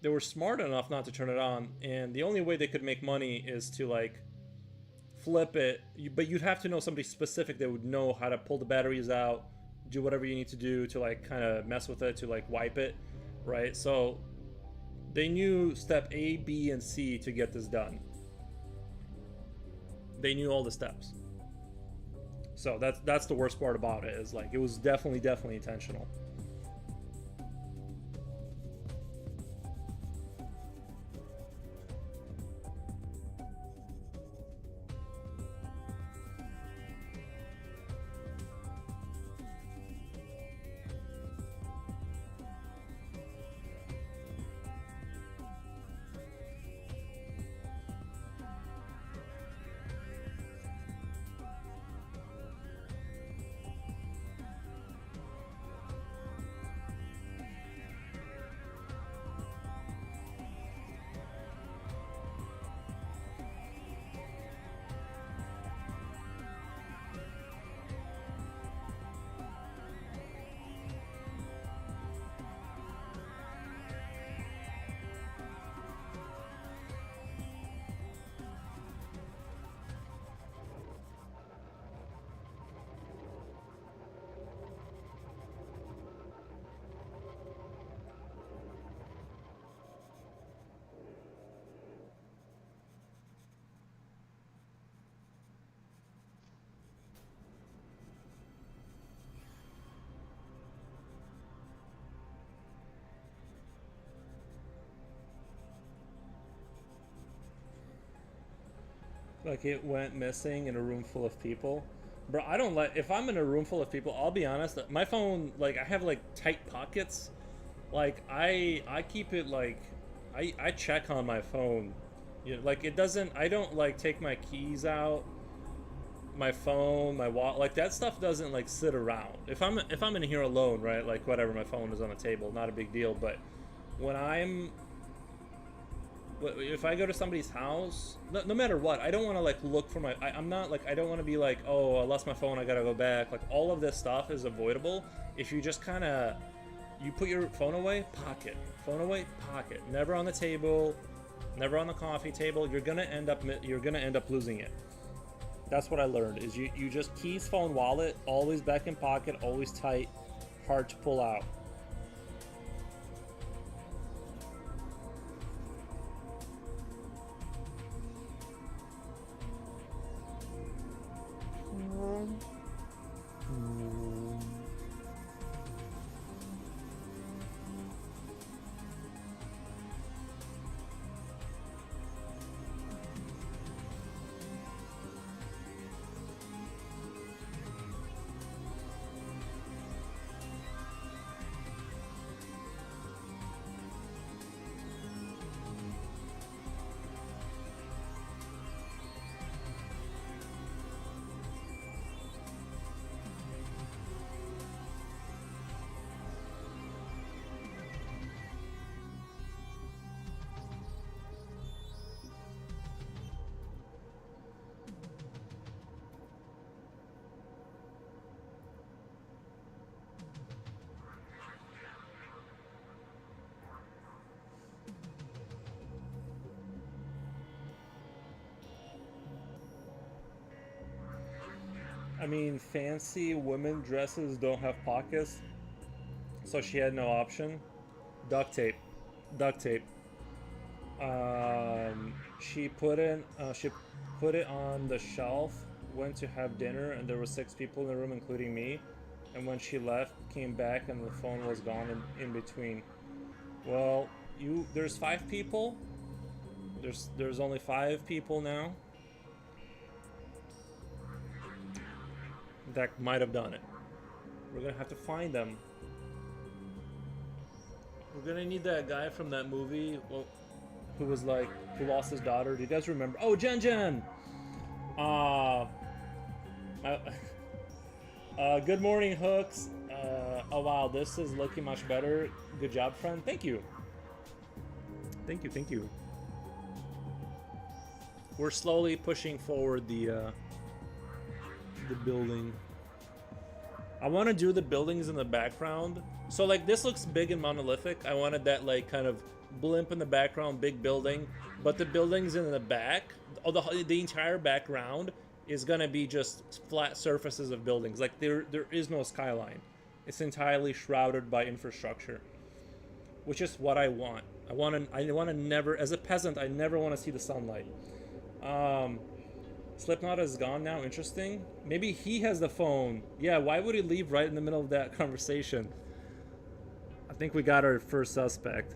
They were smart enough not to turn it on, and the only way they could make money is to like flip it. But you'd have to know somebody specific that would know how to pull the batteries out, do whatever you need to do to like kind of mess with it, to like wipe it, right? So they knew step A, B, and C to get this done. They knew all the steps. So that's the worst part about it, is like it was definitely intentional. Like it went missing in a room full of people. Bro, I don't let, if I'm in a room full of people, I'll be honest, my phone, like I have like tight pockets. Like I keep it like, I check on my phone. You know, like it doesn't, I don't like take my keys out, my phone, my wallet, like that stuff doesn't like sit around. If I'm in here alone, right? Like whatever, my phone is on the table, not a big deal, but when I'm, if I go to somebody's house, no matter what, I don't want to like look for my. I'm not like, I don't want to be like, oh, I lost my phone, I gotta go back. Like all of this stuff is avoidable if you just kind of, you put your phone away, pocket, phone away, pocket, never on the table, never on the coffee table. You're gonna end up losing it. That's what I learned. Is you just keys, phone, wallet, always back in pocket, always tight, hard to pull out. I mean, fancy women dresses don't have pockets, so she had no option. Duct tape, duct tape. She put it on the shelf. Went to have dinner, and there were 6 people in the room, including me. and when she left, came back, and the phone was gone in between. Well, there's 5 people. There's only 5 people now that might have done it. We're gonna have to find them. We're gonna need that guy from that movie, well, who was like, who lost his daughter. Do you guys remember? Oh, Jen. Uh, good morning, Hooks. Oh wow, this is looking much better. Good job, friend. Thank you. Thank you. We're slowly pushing forward the building. I want to do the buildings in the background. So like this looks big and monolithic. I wanted that like kind of blimp in the background, big building, but the buildings in the back, oh, the entire background is gonna be just flat surfaces of buildings. Like there is no skyline. It's entirely shrouded by infrastructure, which is what I want. I want to never, as a peasant, I never want to see the sunlight. Slipknot is gone now. Interesting. Maybe he has the phone. Yeah, why would he leave right in the middle of that conversation? I think we got our first suspect.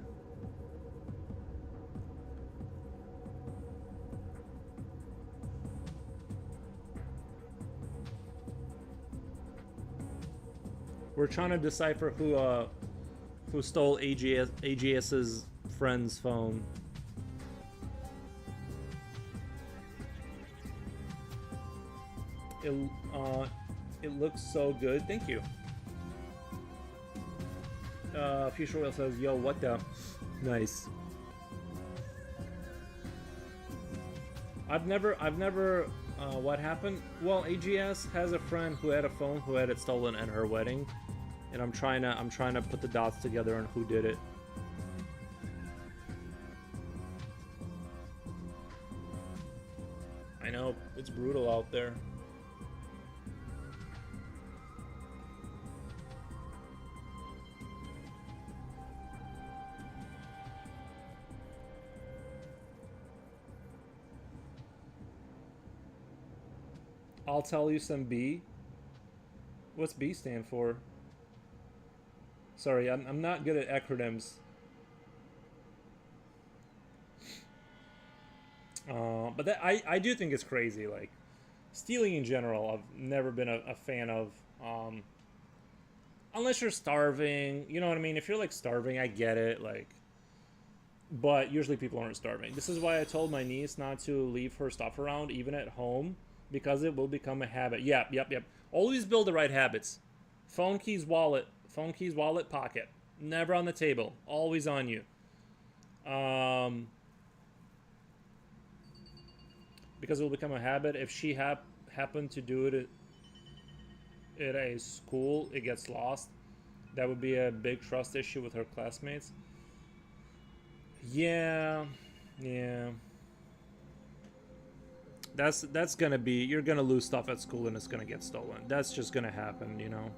We're trying to decipher who stole AGS's friend's phone. It looks so good. Thank you. Future Whale says, "Yo, what the?" Nice. I've never. What happened? Well, AGS has a friend who had a phone who had it stolen at her wedding, and I'm trying to put the dots together on who did it. I know it's brutal out there. I'll tell you some B. What's B stand for? Sorry, I'm not good at acronyms. But that I do think it's crazy. Like, stealing in general, I've never been a fan of. Unless you're starving, you know what I mean? If you're like starving, I get it. Like, but usually people aren't starving. This is why I told my niece not to leave her stuff around, even at home, because it will become a habit. Yep. Always build the right habits. Phone keys, wallet, pocket. Never on the table. Always on you. Because it will become a habit. If she happened to do it at a school, it gets lost. That would be a big trust issue with her classmates. Yeah. That's gonna be, you're gonna lose stuff at school and it's gonna get stolen. That's just gonna happen, you know.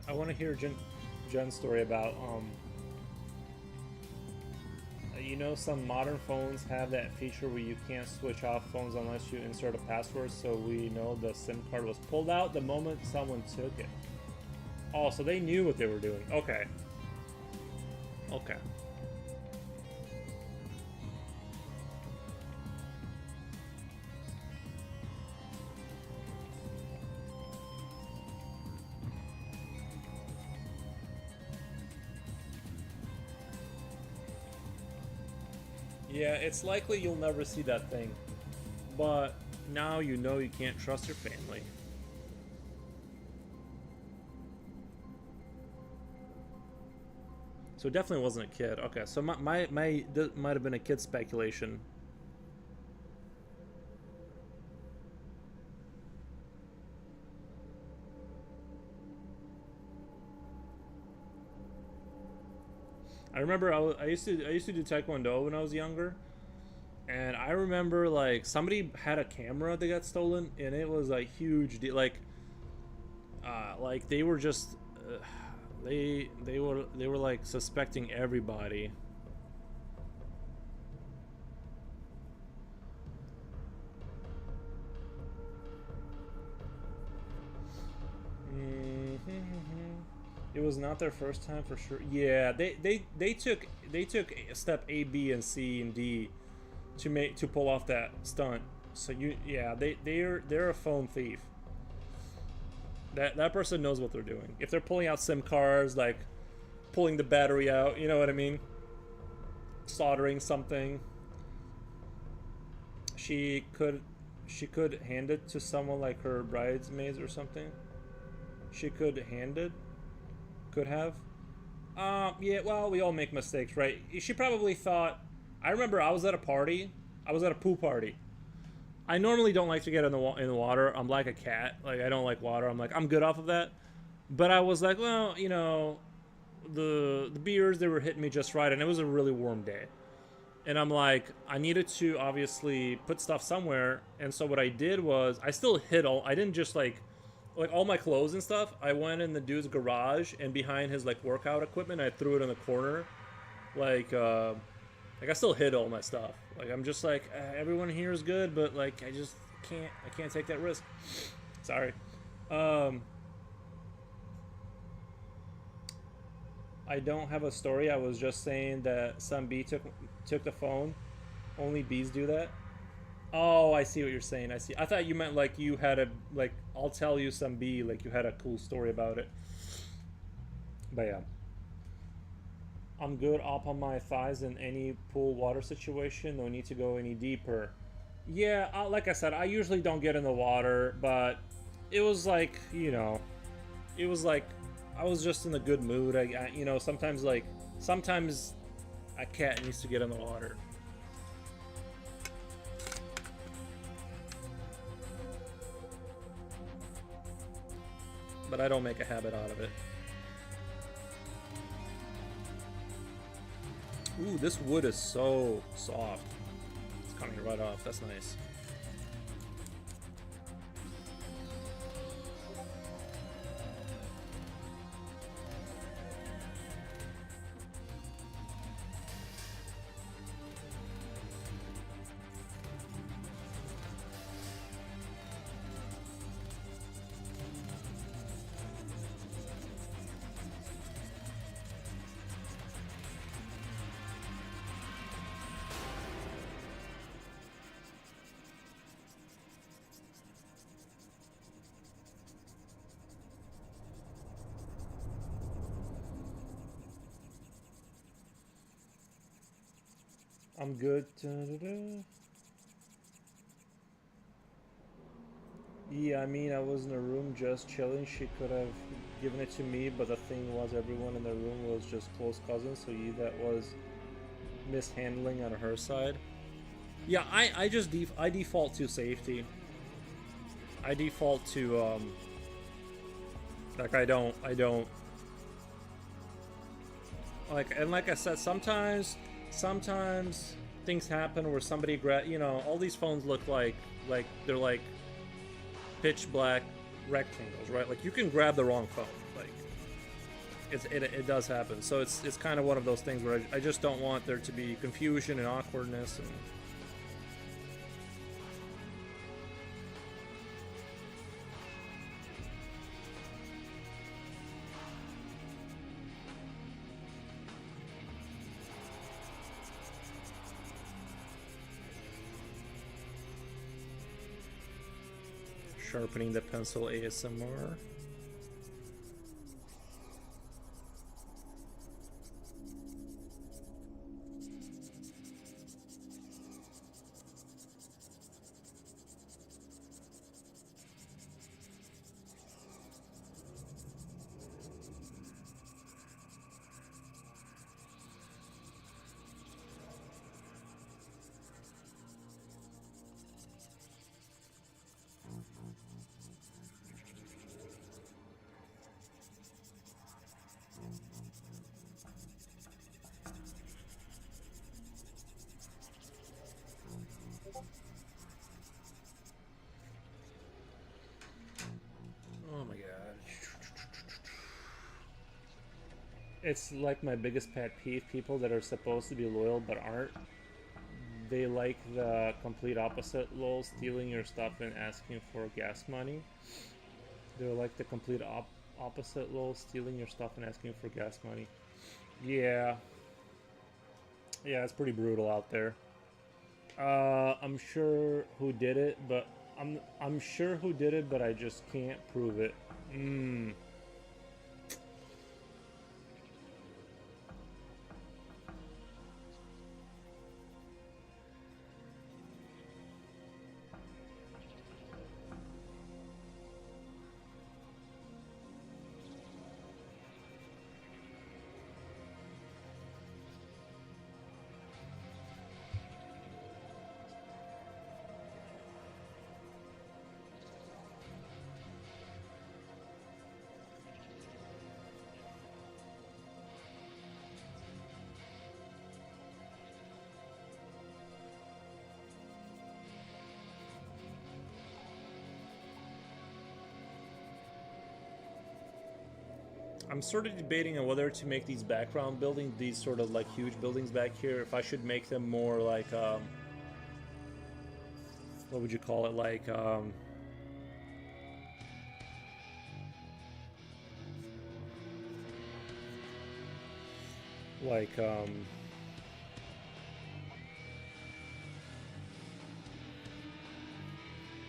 I want to hear Jen's story about you know, some modern phones have that feature where you can't switch off phones unless you insert a password, so we know the SIM card was pulled out the moment someone took it. Oh, so they knew what they were doing. Okay. Yeah, it's likely you'll never see that thing, but now you know you can't trust your family. So it definitely wasn't a kid. Okay, so my that might have been a kid speculation. I remember I used to do taekwondo when I was younger, and I remember like somebody had a camera that got stolen, and it was like huge deal. Like they were just they were like suspecting everybody. It was not their first time for sure. Yeah, they took step A, B, and C and D to pull off that stunt. So yeah, they're a phone thief. That person knows what they're doing. If they're pulling out SIM cards, like pulling the battery out, you know what I mean? Soldering something. She could hand it to someone like her bridesmaids or something. She could hand it. Could have. Yeah, well, we all make mistakes, right? She probably thought. I remember I was at a party. I was at a pool party. I normally don't like to get in the water. I'm like a cat. Like, I don't like water. I'm good off of that. But I was like, well, you know, the beers, they were hitting me just right, and it was a really warm day. And I'm like, I needed to obviously put stuff somewhere. And so what I did was I still hid all. I didn't just like all my clothes and stuff. I went in the dude's garage, and behind his like workout equipment, I threw it in the corner. Like I still hid all my stuff. Like I'm just like everyone here is good, but like I can't take that risk. Sorry. I don't have a story. I was just saying that some bee took the phone. Only bees do that. Oh, I see what you're saying. I see. I thought you meant like you had a like. I'll tell you some bee like you had a cool story about it. But yeah, I'm good up on my thighs in any pool water situation. No need to go any deeper. Yeah, like I said, I usually don't get in the water, but it was like it was like I was just in a good mood. Sometimes a cat needs to get in the water. But I don't make a habit out of it. Ooh, this wood is so soft. It's coming right off. That's nice. I'm good. Da-da-da. Yeah, I mean, I was in a room just chilling. She could have given it to me, but the thing was, everyone in the room was just close cousins, so that was mishandling on her side. Yeah, I default to safety. I default to like I don't like, and like I said, sometimes things happen where somebody all these phones look like they're like pitch black rectangles, right? Like you can grab the wrong phone. Like it does happen. So it's kind of one of those things where I just don't want there to be confusion and awkwardness and sharpening the pencil ASMR. It's like my biggest pet peeve, people that are supposed to be loyal but aren't. They like the complete opposite, lol, stealing your stuff and asking for gas money. They're like the complete opposite, lol, stealing your stuff and asking for gas money. Yeah. Yeah, it's pretty brutal out there. I'm sure who did it, but I'm sure who did it, but I just can't prove it. Mmm. I'm sort of debating on whether to make these background buildings, these sort of like huge buildings back here, if I should make them more like, what would you call it? Like,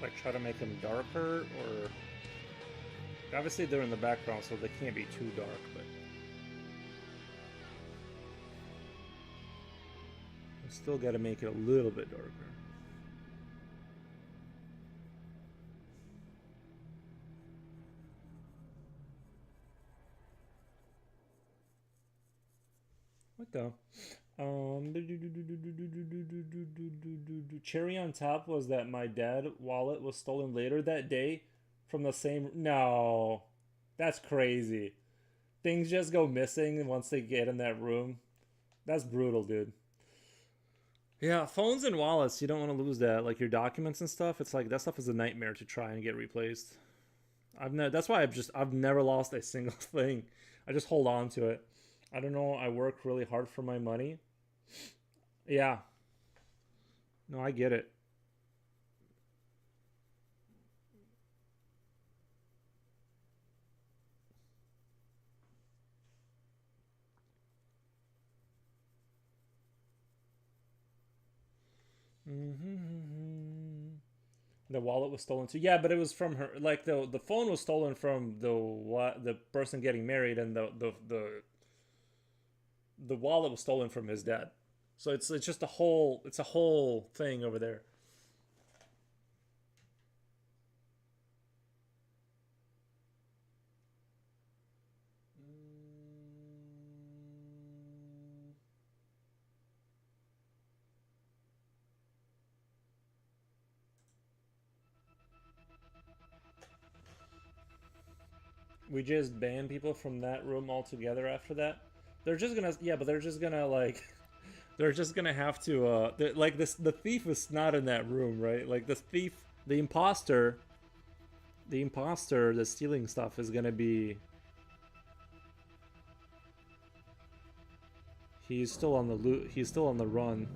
like try to make them darker, or obviously they're in the background, so they can't be too dark, but I still got to make it a little bit darker. What the? Cherry on top was that my dad wallet was stolen later that day from the same. No, that's crazy. Things just go missing once they get in that room. That's brutal, dude. Yeah, phones and wallets, you don't want to lose that. Like your documents and stuff, it's like that stuff is a nightmare to try and get replaced. That's why I've never lost a single thing. I just hold on to it. I don't know. I work really hard for my money. Yeah. No, I get it. Mm-hmm. The wallet was stolen too. Yeah, but it was from her. Like the phone was stolen from the person getting married, and the wallet was stolen from his dad. So it's just a whole thing over there. We just ban people from that room altogether after that. They're just gonna, yeah, but they're just gonna like they're just gonna have to like this, the thief is not in that room, right? Like the thief, the imposter, the stealing stuff is gonna be, he's still on the loot, he's still on the run.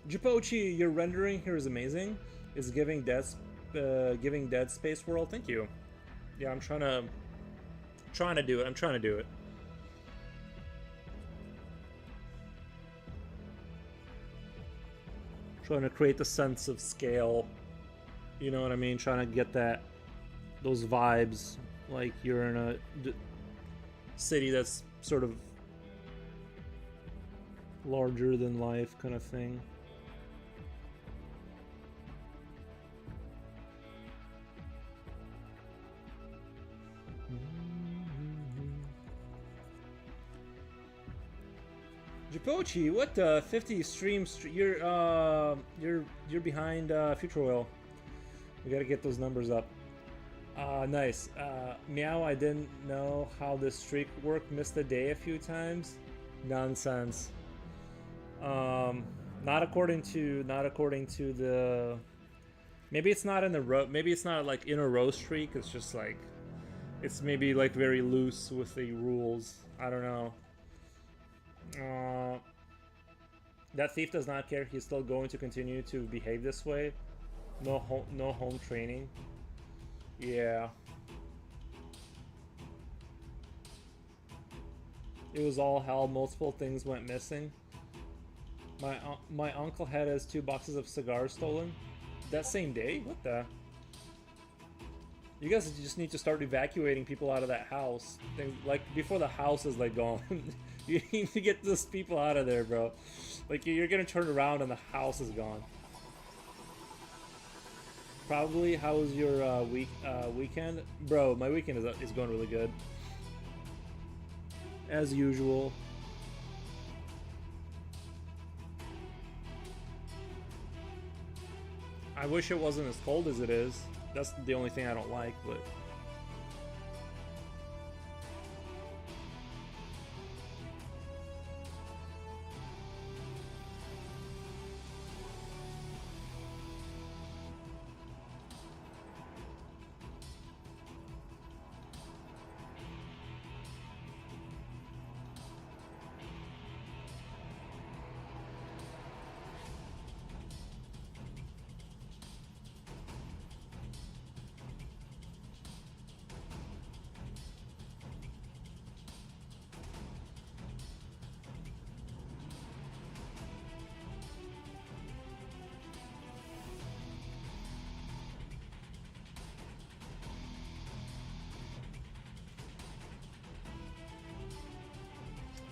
Jipochi, your rendering here is amazing. Is giving Dead Space World. Thank you. Yeah, I'm trying to do it. I'm trying to do it. Trying to create the sense of scale. You know what I mean? Trying to get those vibes, like you're in a city that's sort of larger than life kind of thing. Jipochi, what the 50 streams? You're behind Future Oil. We gotta get those numbers up. Nice. Meow, I didn't know how this streak worked. Missed a day a few times. Nonsense. Not according to the. Maybe it's not in the row. Maybe it's not like in a row streak. It's just like, it's maybe like very loose with the rules. I don't know. That thief does not care. He's still going to continue to behave this way. No home training. Yeah. It was all hell. Multiple things went missing. My uncle had his 2 boxes of cigars stolen. That same day? What the? You guys just need to start evacuating people out of that house. Like, before the house is, like, gone. You need to get those people out of there, bro. Like, you're gonna turn around and the house is gone. Probably. How was your weekend? Bro, my weekend is going really good. As usual. I wish it wasn't as cold as it is. That's the only thing I don't like, but...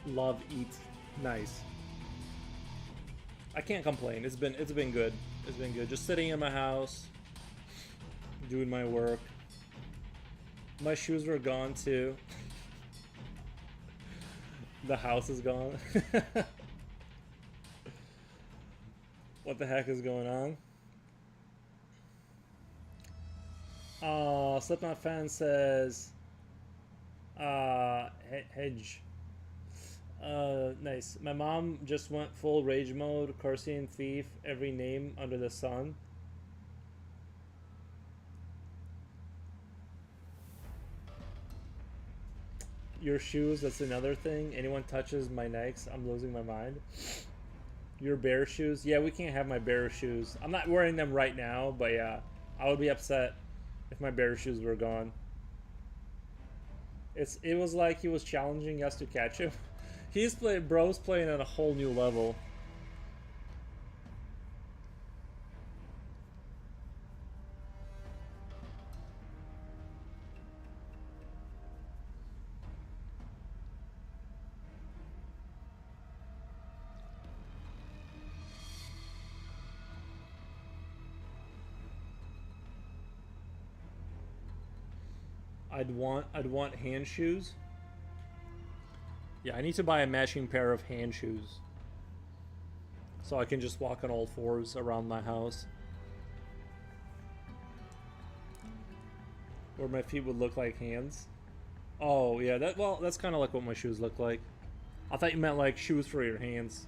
Love, eat, nice. I can't complain. It's been good. It's been good. Just sitting in my house, doing my work. My shoes were gone too. The house is gone. What the heck is going on? Slipknot fan says, hedge. Nice. My mom just went full rage mode, cursing thief, every name under the sun. Your shoes, that's another thing. Anyone touches my Nikes, I'm losing my mind. Your bear shoes? Yeah, we can't have my bear shoes. I'm not wearing them right now, but yeah, I would be upset if my bear shoes were gone. It was like he was challenging us to catch him. Bro's playing at a whole new level. I'd want hand shoes. Yeah, I need to buy a matching pair of hand shoes, so I can just walk on all fours around my house, where my feet would look like hands. Oh yeah, that's kind of like what my shoes look like. I thought you meant like shoes for your hands.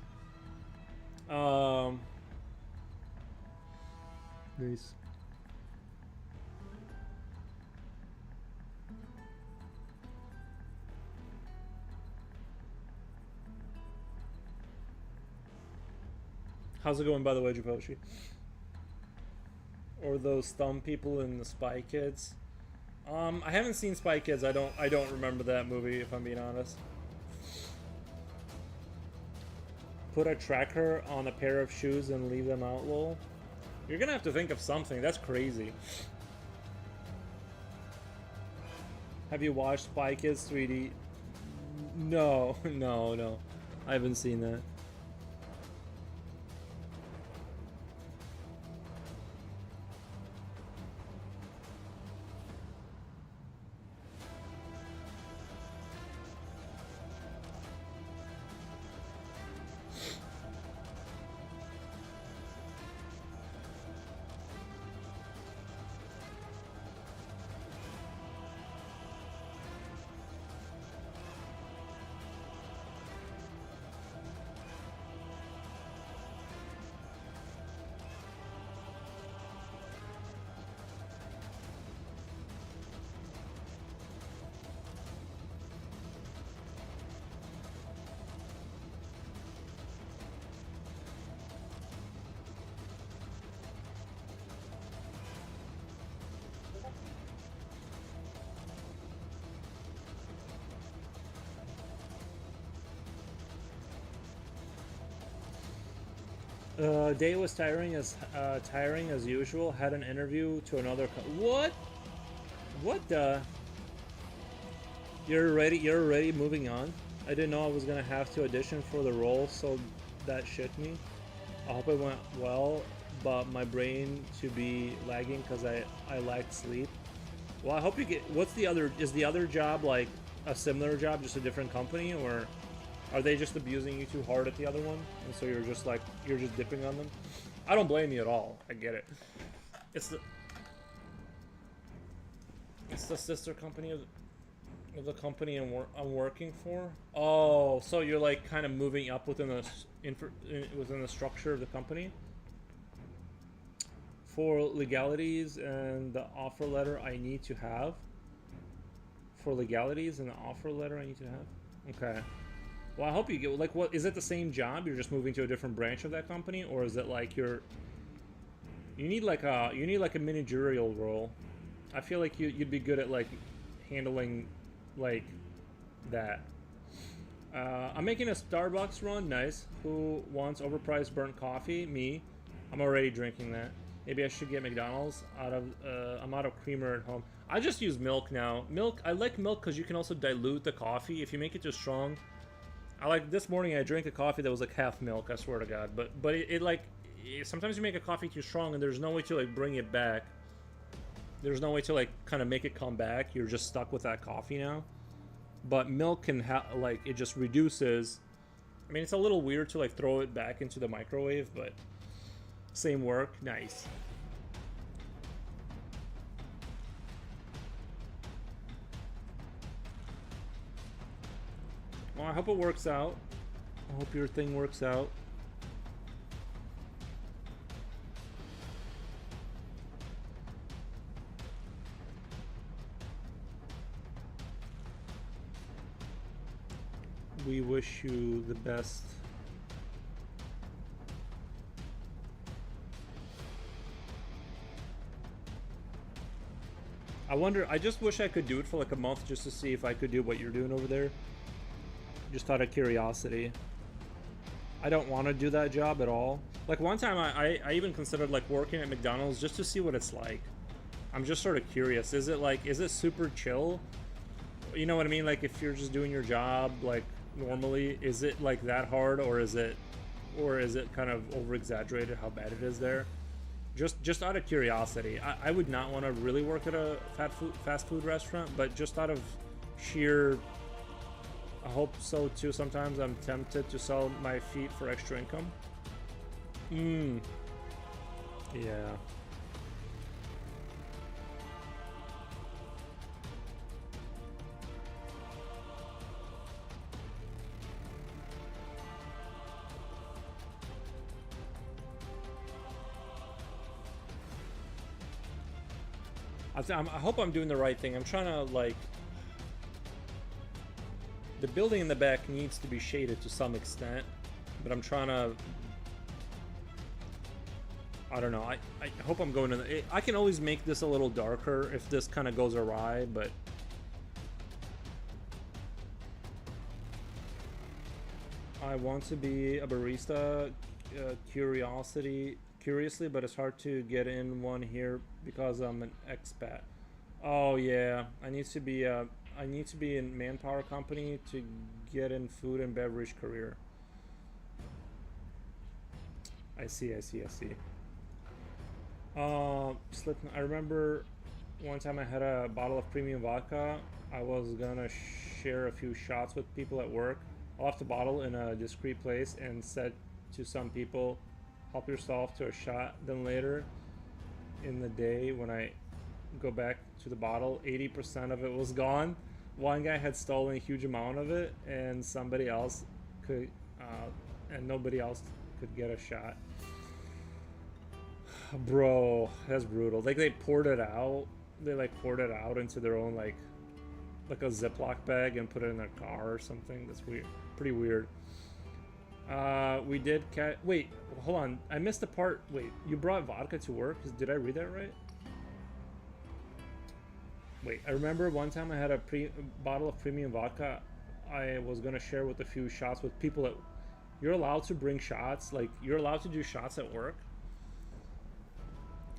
Nice. How's it going, by the way, Japoshi? Or those thumb people in the Spy Kids? I haven't seen Spy Kids. I don't remember that movie, if I'm being honest. Put a tracker on a pair of shoes and leave them out, lol. You're gonna have to think of something. That's crazy. Have you watched Spy Kids 3D? No, no. I haven't seen that. Day was tiring as usual. Had an interview to another. What? What the? You're already moving on. I didn't know I was gonna have to audition for the role, so that shit me. I hope it went well, but my brain to be lagging because I lacked sleep. Well, I hope you get. What's the other? Is the other job like a similar job, just a different company, or are they just abusing you too hard at the other one, and so you're just like you're just dipping on them? I don't blame you at all. I get it. It's the sister company of the company I'm working for. Oh, so you're like kind of moving up within the structure of the company. For legalities and the offer letter I need to have. For legalities and the offer letter I need to have. Okay. Well, I hope you get like what is it the same job? You're just moving to a different branch of that company, or is it like you need like a managerial role? I feel like you'd be good at like handling like that. I'm making a Starbucks run. Nice. Who wants overpriced burnt coffee? Me. I'm already drinking that. Maybe I should get McDonald's. I'm out of creamer at home. I just use milk now. I like milk because you can also dilute the coffee if you make it too strong. This morning I drank a coffee that was like half milk. I swear to God. But sometimes you make a coffee too strong and there's no way to like bring it back. There's no way to like kind of make it come back. You're just stuck with that coffee now. But milk can like it just reduces. I mean, it's a little weird to like throw it back into the microwave, but same work. Nice. Well, I hope it works out. I hope your thing works out. We wish you the best. I just wish I could do it for like a month just to see if I could do what you're doing over there. Just out of curiosity. I don't want to do that job at all. Like one time I even considered like working at McDonald's just to see what it's like. I'm just sort of curious. Is it super chill? You know what I mean? Like if you're just doing your job like normally, is it like that hard, or is it kind of over exaggerated how bad it is there? Just out of curiosity. I would not want to really work at a fast food restaurant, but just out of sheer, I hope so too. Sometimes I'm tempted to sell my feet for extra income. Yeah. I hope I'm doing the right thing. I'm trying to like. The building in the back needs to be shaded to some extent, but I'm trying to. I don't know. I hope I'm going to. I can always make this a little darker if this kind of goes awry, but. I want to be a barista. Curiously, but it's hard to get in one here because I'm an expat. Oh yeah, I need to be in manpower company to get in food and beverage career. I see. I remember one time I had a bottle of premium vodka. I was gonna share a few shots with people at work. I left the bottle in a discreet place and said to some people, help yourself to a shot. Then later in the day when I go back to the bottle, 80% of it was gone. One guy had stolen a huge amount of it and somebody else could and nobody else could get a shot. Bro, that's brutal. Like they poured it out into their own like a Ziploc bag and put it in their car or something. That's weird. Pretty weird. We did wait, hold on. I missed the part. Wait, you brought vodka to work? Did I read that right? Wait, I remember one time I had a bottle of premium vodka I was gonna share with a few shots with people You're allowed to bring shots. Like, you're allowed to do shots at work.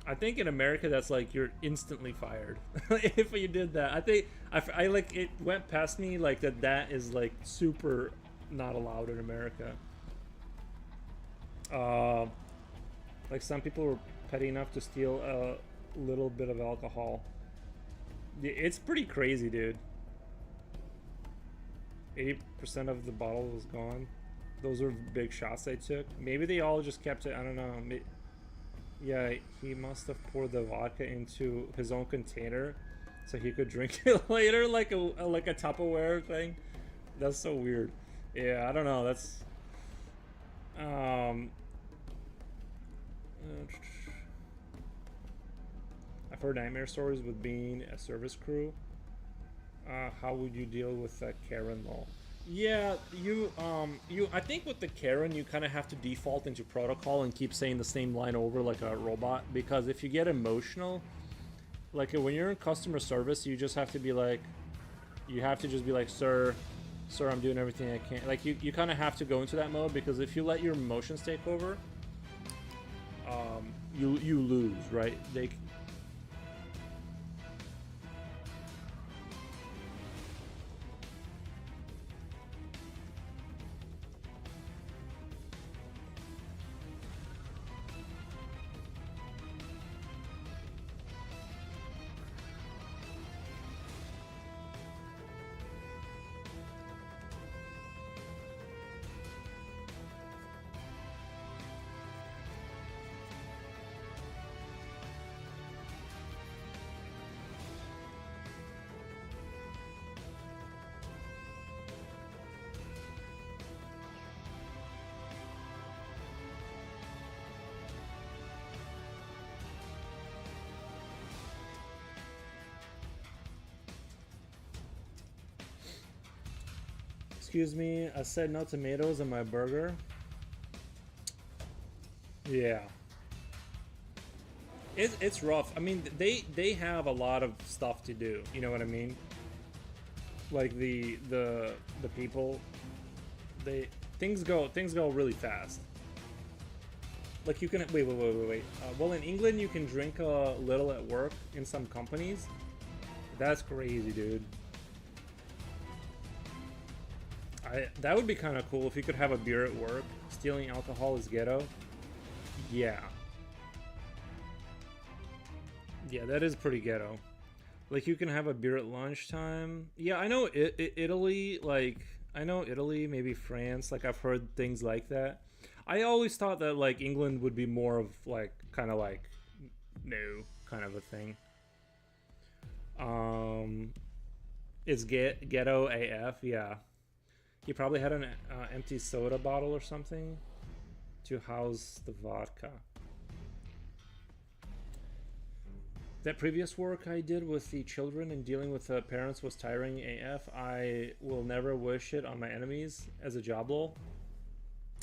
I think in America that's like you're instantly fired if you did that. I think I like it went past me like that is like super not allowed in America. Uh, like some people were petty enough to steal a little bit of alcohol. It's pretty crazy, dude. 80% of the bottle was gone. Those were big shots they took. Maybe they all just kept it. I don't know. Yeah, he must have poured the vodka into his own container so he could drink it later, like a Tupperware thing. That's so weird. Yeah, I don't know. That's I've heard nightmare stories with being a service crew. How would you deal with that Karen law? Yeah, I think with the Karen, you kind of have to default into protocol and keep saying the same line over like a robot, because if you get emotional, like when you're in customer service, you just have to be like, you have to just be like, sir, I'm doing everything I can. Like you kind of have to go into that mode, because if you let your emotions take over, you lose, right? Excuse me, I said no tomatoes in my burger. Yeah. It's rough. I mean, they have a lot of stuff to do. You know what I mean? Like the people, they things go really fast. Like you can wait. Well, in England you can drink a little at work in some companies. That's crazy, dude. That would be kind of cool if you could have a beer at work. Stealing alcohol is ghetto. Yeah. Yeah, that is pretty ghetto. Like you can have a beer at lunchtime. Yeah, I know Italy, like I know Italy, maybe France, like I've heard things like that. I always thought that like England would be more of like kind of like no kind of a thing. Um it's ghetto AF, yeah. He probably had an empty soda bottle or something to house the vodka. That previous work I did with the children and dealing with the parents was tiring AF. I will never wish it on my enemies as a job lol.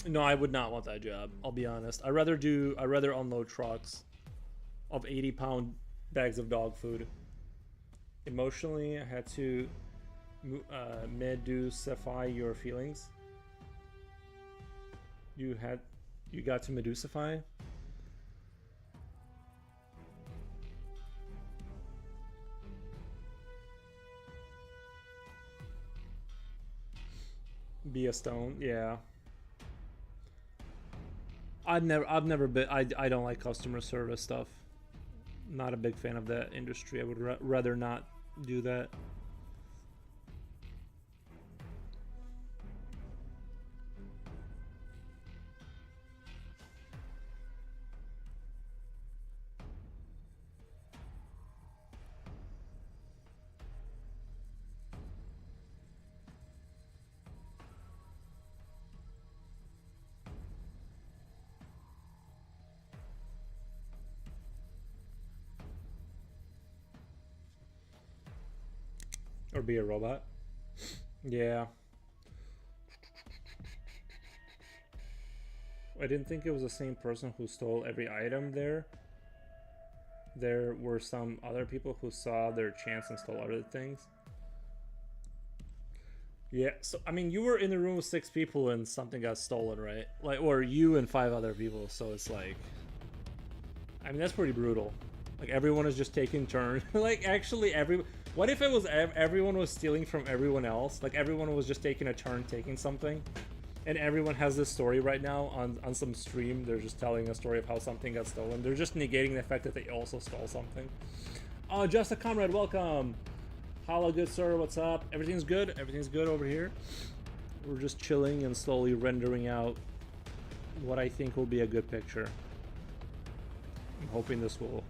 No, I would not want that job. I'll be honest. I rather unload trucks of 80-pound bags of dog food. Emotionally, I had to medusify your feelings. You got to medusify. Be a stone, yeah. I've never been. I don't like customer service stuff. Not a big fan of that industry. I would rather not do that. Or be a robot. Yeah. I didn't think it was the same person who stole every item there. There were some other people who saw their chance and stole other things. Yeah, so I mean, you were in the room with 6 people and something got stolen, right? Like, or you and 5 other people. So it's like, I mean, that's pretty brutal. Like everyone is just taking turns. Like actually, what if it was everyone was stealing from everyone else? Like everyone was just taking a turn taking something, and everyone has this story right now on some stream. They're just telling a story of how something got stolen. They're just negating the fact that they also stole something. Oh, just a comrade, welcome. Hello, good sir. What's up? Everything's good. Everything's good over here. We're just chilling and slowly rendering out what I think will be a good picture. I'm hoping this will.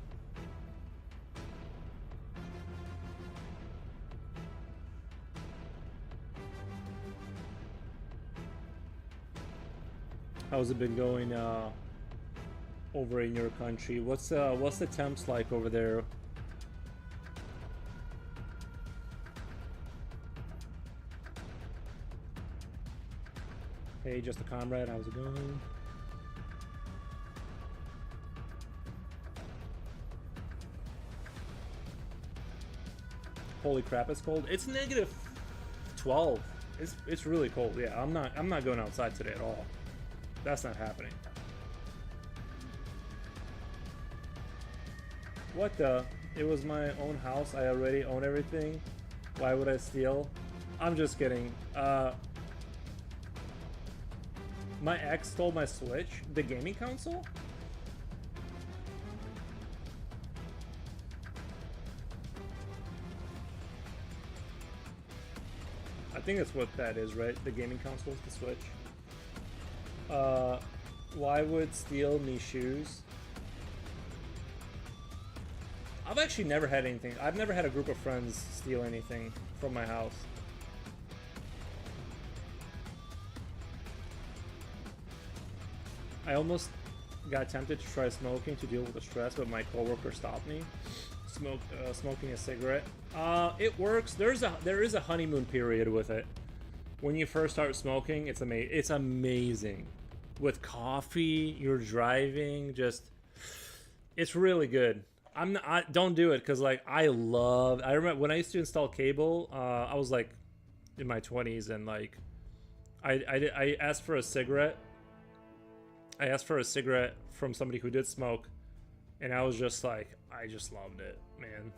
How's it been going over in your country? What's the temps like over there? Hey, just a comrade. How's it going? Holy crap, it's cold. It's negative 12. It's really cold. Yeah, I'm not going outside today at all. That's not happening. What the? It was my own house. I already own everything. Why would I steal? I'm just kidding. My ex stole my Switch, the gaming console? I think that's what that is, right? The gaming console, the Switch. Why would steal me shoes? I've actually never had anything. I've never had a group of friends steal anything from my house. I almost got tempted to try smoking to deal with the stress, but my coworker stopped me. Smoking a cigarette. It works. There is a honeymoon period with it. When you first start smoking, it's amazing. With coffee, you're driving, it's really good. Don't do it because like I remember when I used to install cable. I was like in my 20s and like I asked for a cigarette. I asked for a cigarette from somebody who did smoke, and I was just like, I just loved it, man.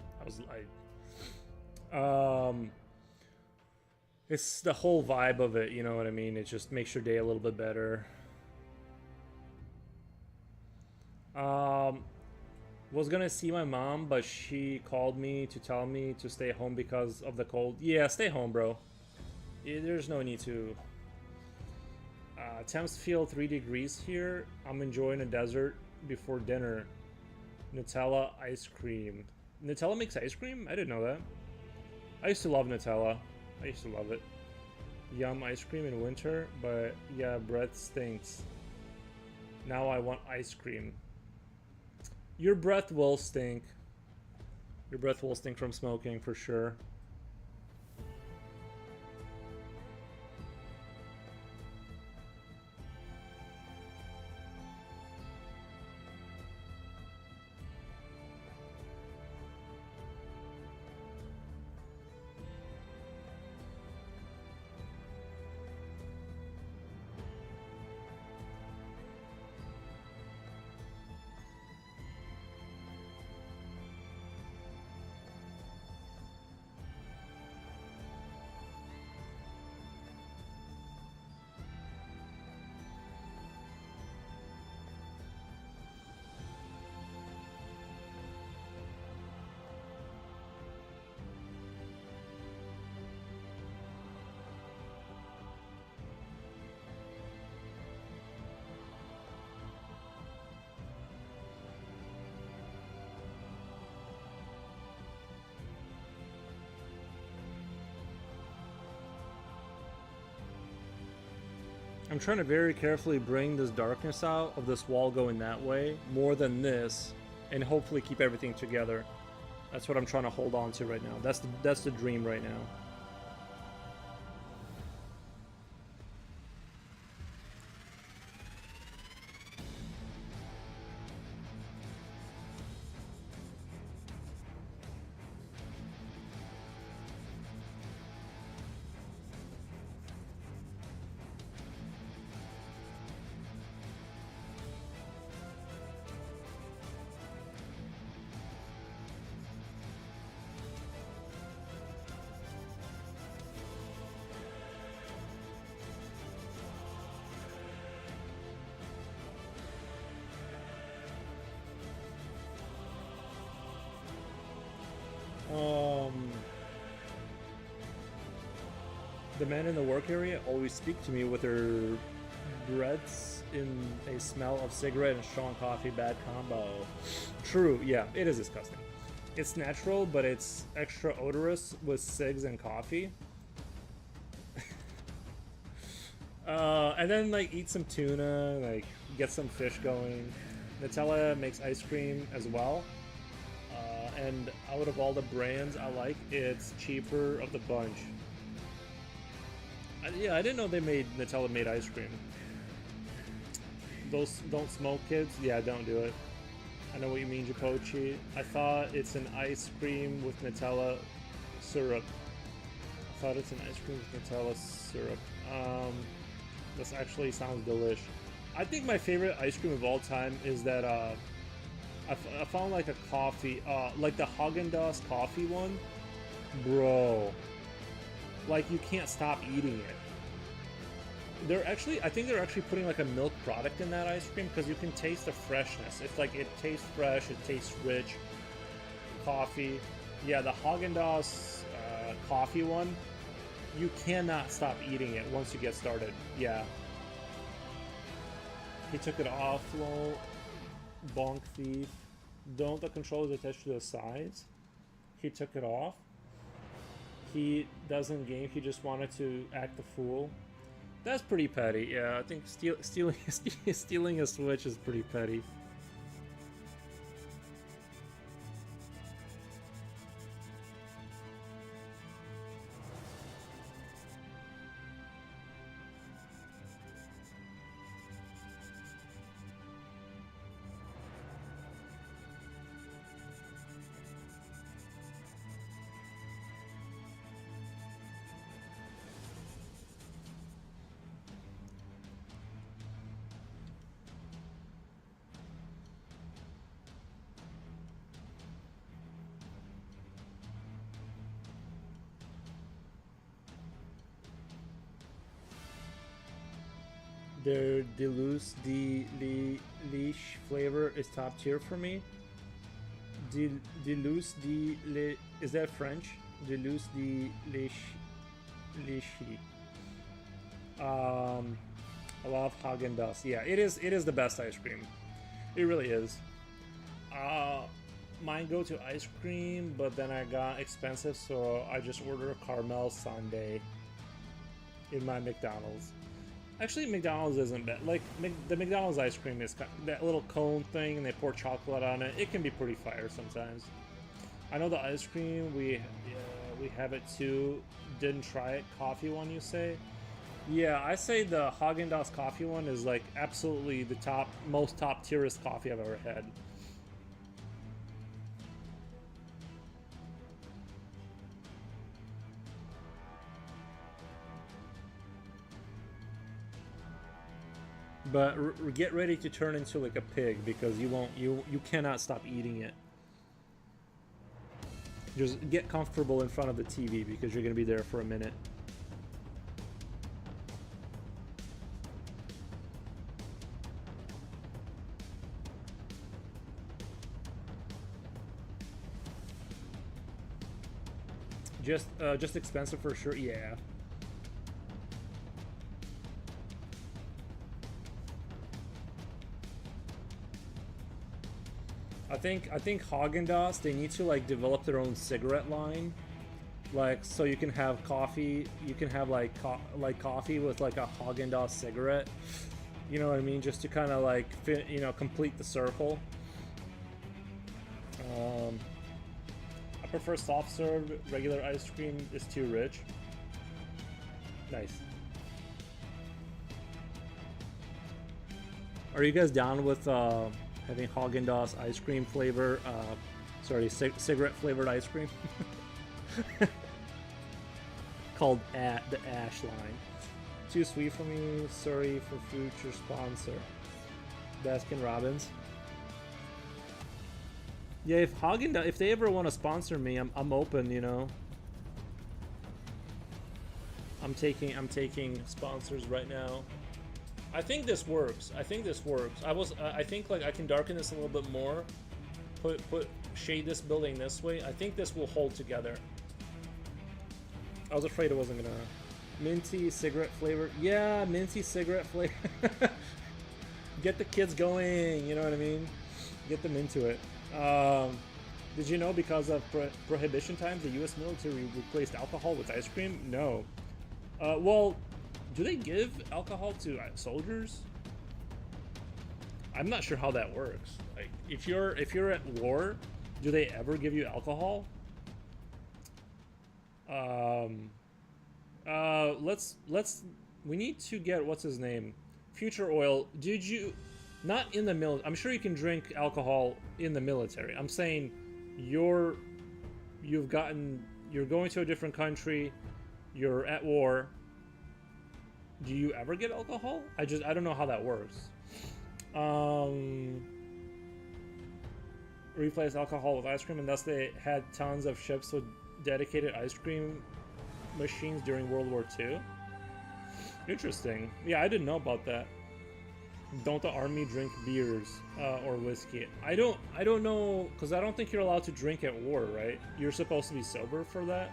It's the whole vibe of it, you know what I mean? It just makes your day a little bit better. Was gonna see my mom, but she called me to tell me to stay home because of the cold. Yeah, stay home, bro. Yeah, there's no need to. Temps feel 3 degrees here. I'm enjoying a desert before dinner. Nutella ice cream. Nutella makes ice cream? I didn't know that. I used to love Nutella. I used to love it. Yum ice cream in winter, but yeah, breath stinks. Now I want ice cream. Your breath will stink. Your breath will stink from smoking for sure. I'm trying to very carefully bring this darkness out of this wall going that way more than this, and hopefully keep everything together. That's what I'm trying to hold on to right now. That's the dream right now. Um, the men in the work area always speak to me with their breaths in a smell of cigarette and strong coffee. Bad combo. True, yeah, it is disgusting. It's natural, but it's extra odorous with cigs and coffee. And then like eat some tuna, like get some fish going. Nutella makes ice cream as well. And out of all the brands I like, it's cheaper of the bunch. Yeah, I didn't know they made Nutella made ice cream. Those don't smoke, kids. Yeah, don't do it. I know what you mean, Japochi. I thought it's an ice cream with Nutella syrup. I thought it's an ice cream with Nutella syrup. This actually sounds delish. I think my favorite ice cream of all time is that I found like a coffee, like the Haagen-Dazs coffee one. Bro, like you can't stop eating it. I think they're actually putting like a milk product in that ice cream because you can taste the freshness. It's like it tastes fresh, it tastes rich. Coffee, yeah, the Haagen-Dazs coffee one. You cannot stop eating it once you get started. Yeah. He took it off, lol. Bonk thief. Don't the controllers attach to the sides? He took it off. He doesn't game, he just wanted to act the fool. That's pretty petty, yeah. I think stealing a Switch is pretty petty. Their Deleuze Leash flavor is top tier for me. Deleuze is that French? Deleuze Leachy. I love Haagen-Dazs. Yeah, it is the best ice cream. It really is. Mine go to ice cream, but then I got expensive, so I just order a caramel sundae in my McDonald's. Actually, McDonald's isn't bad. Like, the McDonald's ice cream is that little cone thing, and they pour chocolate on it. It can be pretty fire sometimes. I know the ice cream, we have it too. Didn't try it. Coffee one, you say? Yeah, I say the Haagen-Dazs coffee one is like absolutely the most top tierest coffee I've ever had. But get ready to turn into like a pig because you cannot stop eating it. Just get comfortable in front of the TV because you're gonna be there for a minute. Just expensive for sure. Yeah. I think Haagen-Dazs, they need to like develop their own cigarette line, like so you can have coffee. You can have like coffee with like a Haagen-Dazs cigarette. You know what I mean? Just to kind of like fit, complete the circle. I prefer soft serve. Regular ice cream is too rich. Nice. Are you guys down with having Haagen-Dazs ice cream flavor? Cigarette flavored ice cream called the Ash line. Too sweet for me. Sorry for future sponsor. Baskin Robbins. Yeah, if Haagen-Dazs, if they ever want to sponsor me, I'm open. I'm taking sponsors right now. I think this works. I think like I can darken this a little bit more. Put shade this building this way. I think this will hold together. I was afraid it wasn't gonna. Minty cigarette flavor. Yeah, minty cigarette flavor. Get the kids going, you know what I mean? Get them into it. Did you know because of prohibition times, the U.S. military replaced alcohol with ice cream? No. Well, do they give alcohol to soldiers? I'm not sure how that works. Like, if you're at war, do they ever give you alcohol? We need to get, what's his name? Future Oil. Did you, not in the I'm sure you can drink alcohol in the military. I'm saying you're going to a different country, you're at war. Do you ever get alcohol? I don't know how that works. Replace alcohol with ice cream, and thus they had tons of ships with dedicated ice cream machines during World War II. Interesting. Yeah, I didn't know about that. Don't the army drink beers or whiskey? I don't know, because I don't think you're allowed to drink at war, right? You're supposed to be sober for that.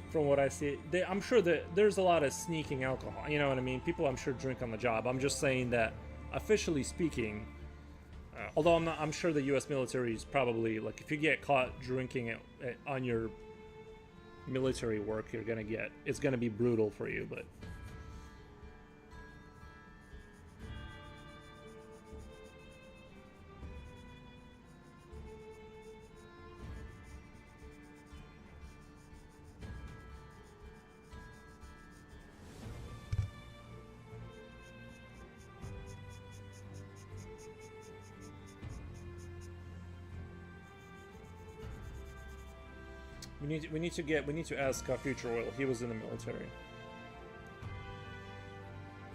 From what I see, I'm sure that there's a lot of sneaking alcohol. You know what I mean? People, I'm sure, drink on the job. I'm just saying that, officially speaking, although I'm sure the U.S. military is probably, like, if you get caught drinking on your military work, it's gonna be brutal for you. But we need to ask Future Oil. He was in the military.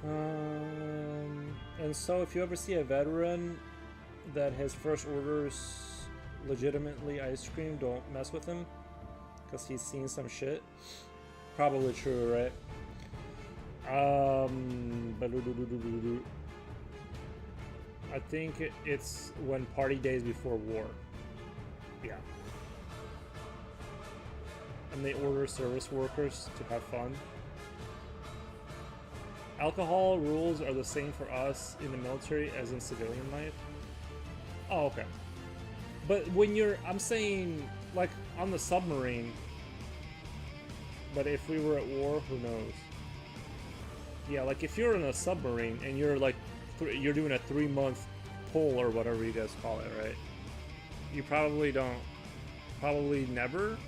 And so if you ever see a veteran that his first orders legitimately ice cream, don't mess with him, because he's seen some shit. Probably true, right? I think it's when party days before war. Yeah. And they order service workers to have fun. Alcohol rules are the same for us in the military as in civilian life. Oh, okay. But when I'm saying, like, on the submarine, but if we were at war, who knows? Yeah, like, if you're in a submarine and you're, like, you're doing a 3-month pull or whatever you guys call it, right? You probably don't. Probably never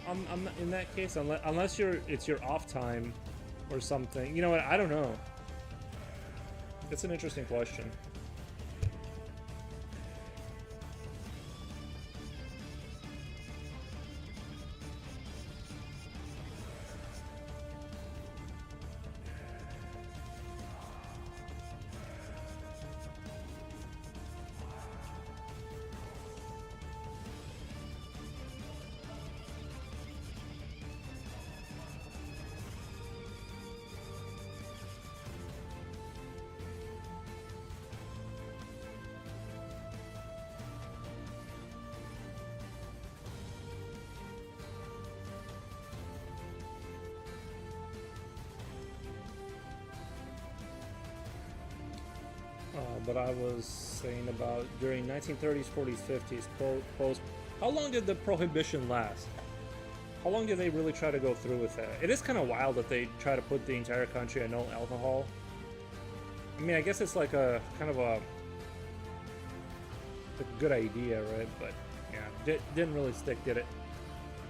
in that case, unless it's your off time or something. You know what? I don't know. It's an interesting question. But I was saying about during 1930s, 40s, 50s, how long did the prohibition last? How long did they really try to go through with that? It is kind of wild that they try to put the entire country on no alcohol. I mean, I guess it's like a kind of a good idea, right? But yeah, didn't really stick, did it?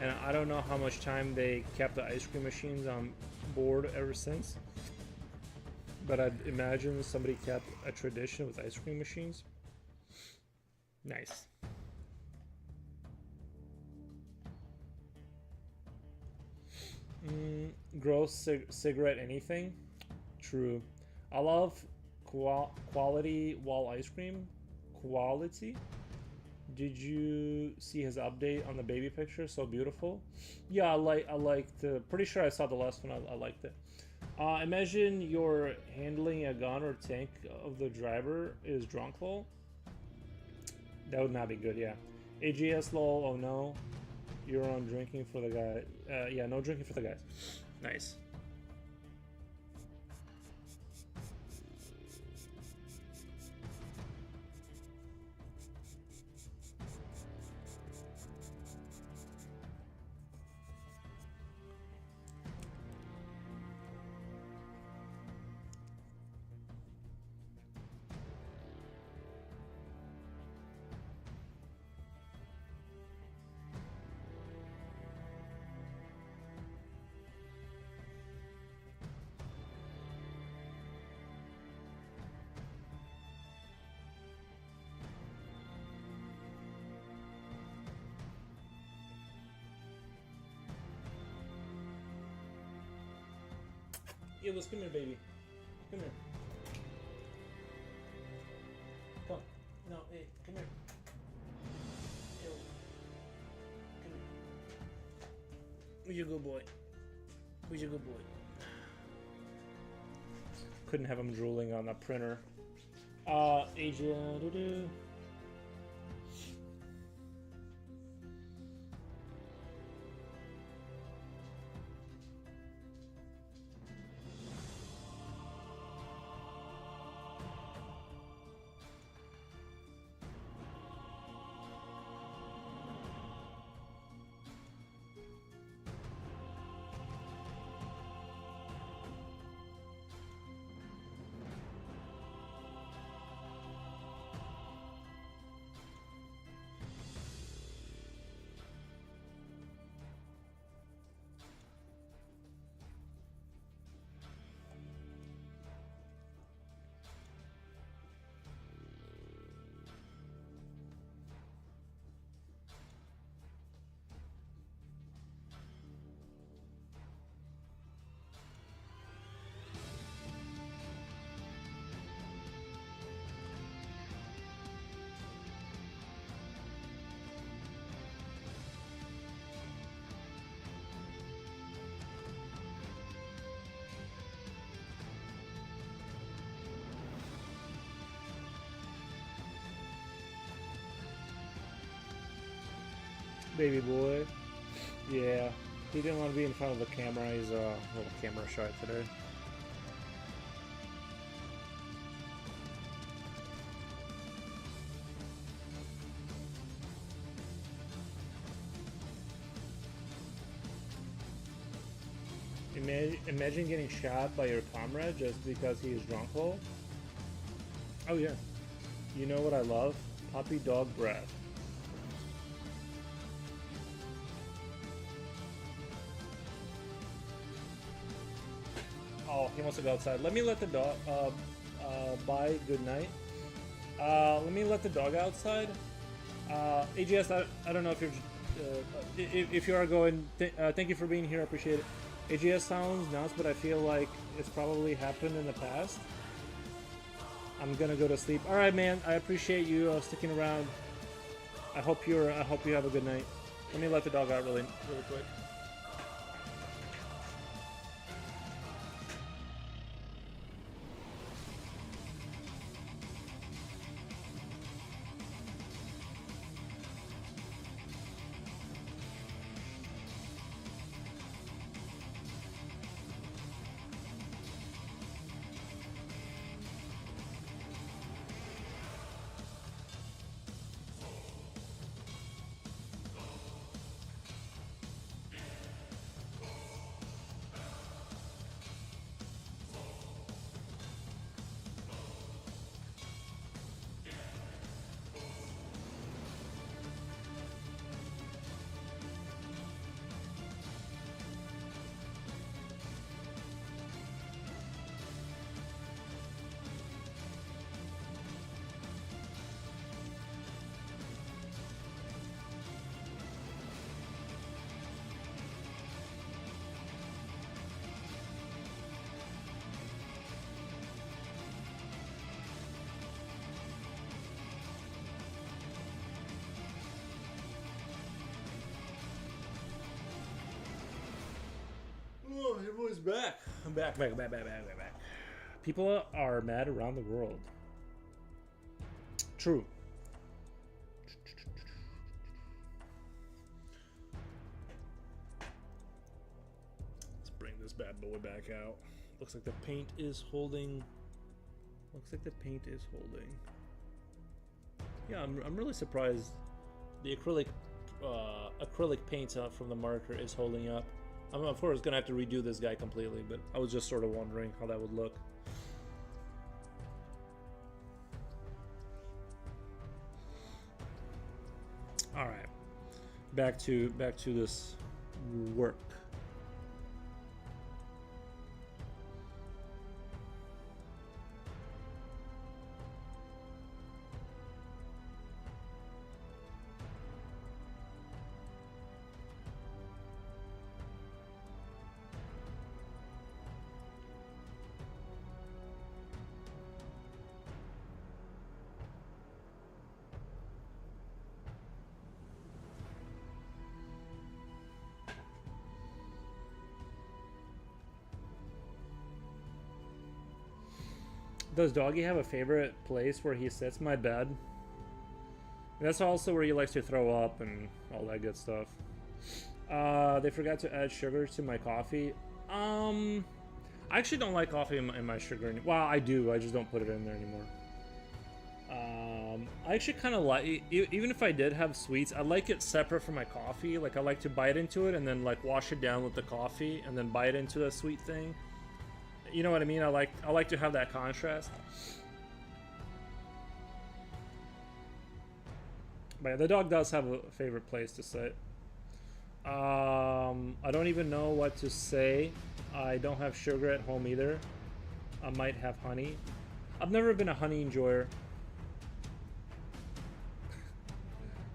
And I don't know how much time they kept the ice cream machines on board ever since. But I'd imagine somebody kept a tradition with ice cream machines. Nice. Gross cigarette anything? True. I love quality wall ice cream. Quality? Did you see his update on the baby picture? So beautiful. Yeah, I liked. Pretty sure I saw the last one. I liked it. Imagine you're handling a gun or tank of the driver is drunk, lol. That would not be good, yeah. AGS lol. Oh no, you're on drinking for the guy. Yeah, no drinking for the guys. Nice. Elis, come here, baby. Come here. Come. No, hey, come here. Elis. Come here. Who's your good boy? Who's your good boy? Couldn't have him drooling on a printer. Asia, doo-doo. Baby boy. Yeah. He didn't want to be in front of the camera. He's a little camera shy today. Imagine getting shot by your comrade just because he is drunk. Hole. Oh yeah. You know what I love? Puppy dog breath. Oh, he wants to go outside. Let me let the dog. Bye. Good night. Let me let the dog outside. AGS, I don't know if you're. If you are going, thank you for being here. I appreciate it. AGS sounds nuts, but I feel like it's probably happened in the past. I'm gonna go to sleep. All right, man. I appreciate you sticking around. I hope you have a good night. Let me let the dog out really quick. Oh, everyone's back. I'm back. People are mad around the world. True. bad boy back out. Looks like the paint is holding. Looks like the paint is holding. Yeah, I'm really surprised the acrylic paint from the marker is holding up. I'm of course gonna have to redo this guy completely, but I was just sort of wondering how that would look. All right, back to this work. Does Doggy have a favorite place where he sits? My bed. That's also where he likes to throw up and all that good stuff. They forgot to add sugar to my coffee. I actually don't like coffee in my sugar. Well, I do. I just don't put it in there anymore. I actually kind of like, even if I did have sweets, I like it separate from my coffee. Like I like to bite into it and then like wash it down with the coffee and then bite into the sweet thing. You know what I mean? I like to have that contrast. But yeah, the dog does have a favorite place to sit. I don't even know what to say. I don't have sugar at home either. I might have honey. I've never been a honey enjoyer.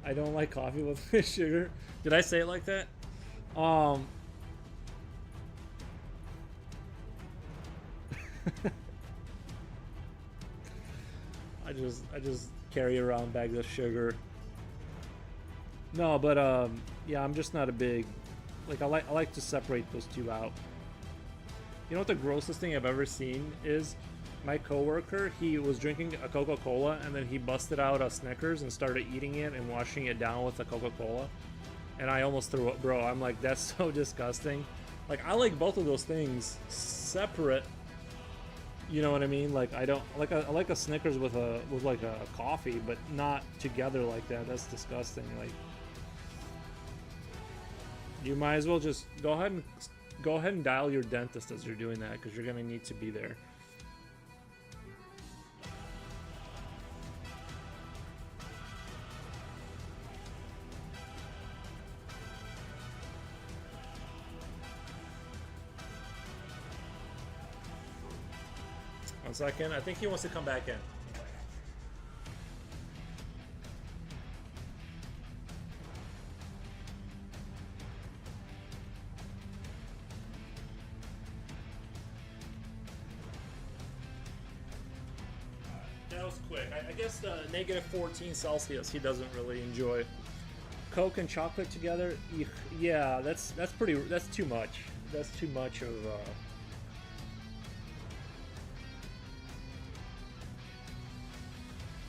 I don't like coffee with sugar. Did I say it like that? I just carry around bags of sugar. No, but yeah, I'm just not a big, like I like to separate those two out. You know what the grossest thing I've ever seen is? My coworker, he was drinking a Coca-Cola and then he busted out a Snickers and started eating it and washing it down with a Coca-Cola. And I almost threw up, bro. I'm like, that's so disgusting. Like, I like both of those things separate. You know what I mean? Like, I don't like I like a Snickers with like a coffee, but not together like that. That's disgusting. Like, you might as well just go ahead and dial your dentist as you're doing that, because you're gonna need to be there. One second. I think he wants to come back in. That was quick. I guess the negative 14 Celsius he doesn't really enjoy. Coke and chocolate together? Yeah, that's too much. That's too much of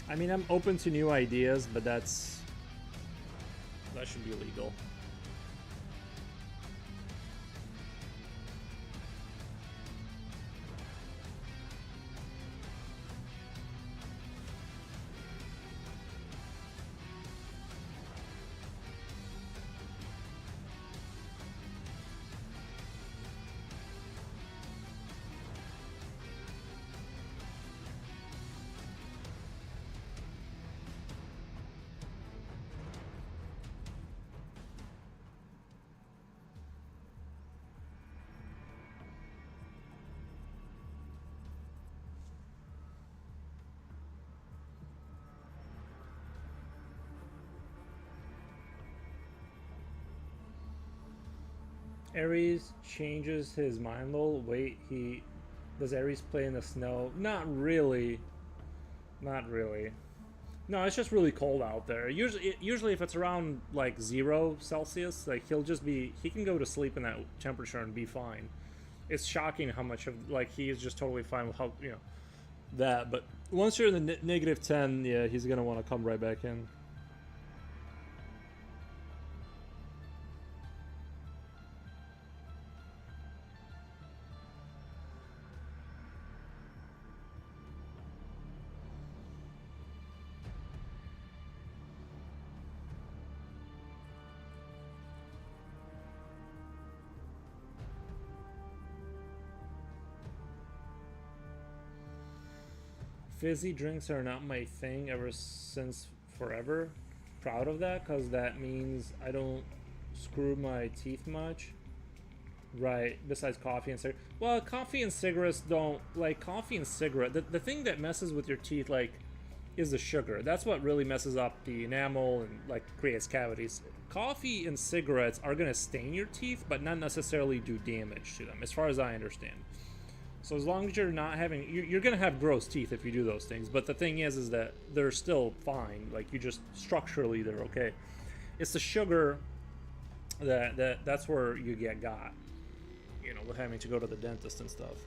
I mean, I'm open to new ideas, but that should be illegal. Aries changes his mind, lol. Wait, does Aries play in the snow? Not really. Not really. No, it's just really cold out there. Usually if it's around like 0 Celsius, like he can go to sleep in that temperature and be fine. It's shocking how much of, like, he is just totally fine with how, you know, that. But once you're in the negative 10, yeah, he's gonna want to come right back in. fizzy drinks are not my thing ever since forever. Proud of that because that means I don't screw my teeth much. Right, besides coffee and cigarettes. Well, coffee and cigarettes don't, like, coffee and cigarette, the thing that messes with your teeth, like, is the sugar. That's what really messes up the enamel and, like, creates cavities. Coffee and cigarettes are gonna stain your teeth, but not necessarily do damage to them, as far as I understand. So as long as you're not having, you're gonna have gross teeth if you do those things, but the thing is that they're still fine. Like, you just, structurally, they're okay. It's the sugar that's where you get got. You know, with having to go to the dentist and stuff.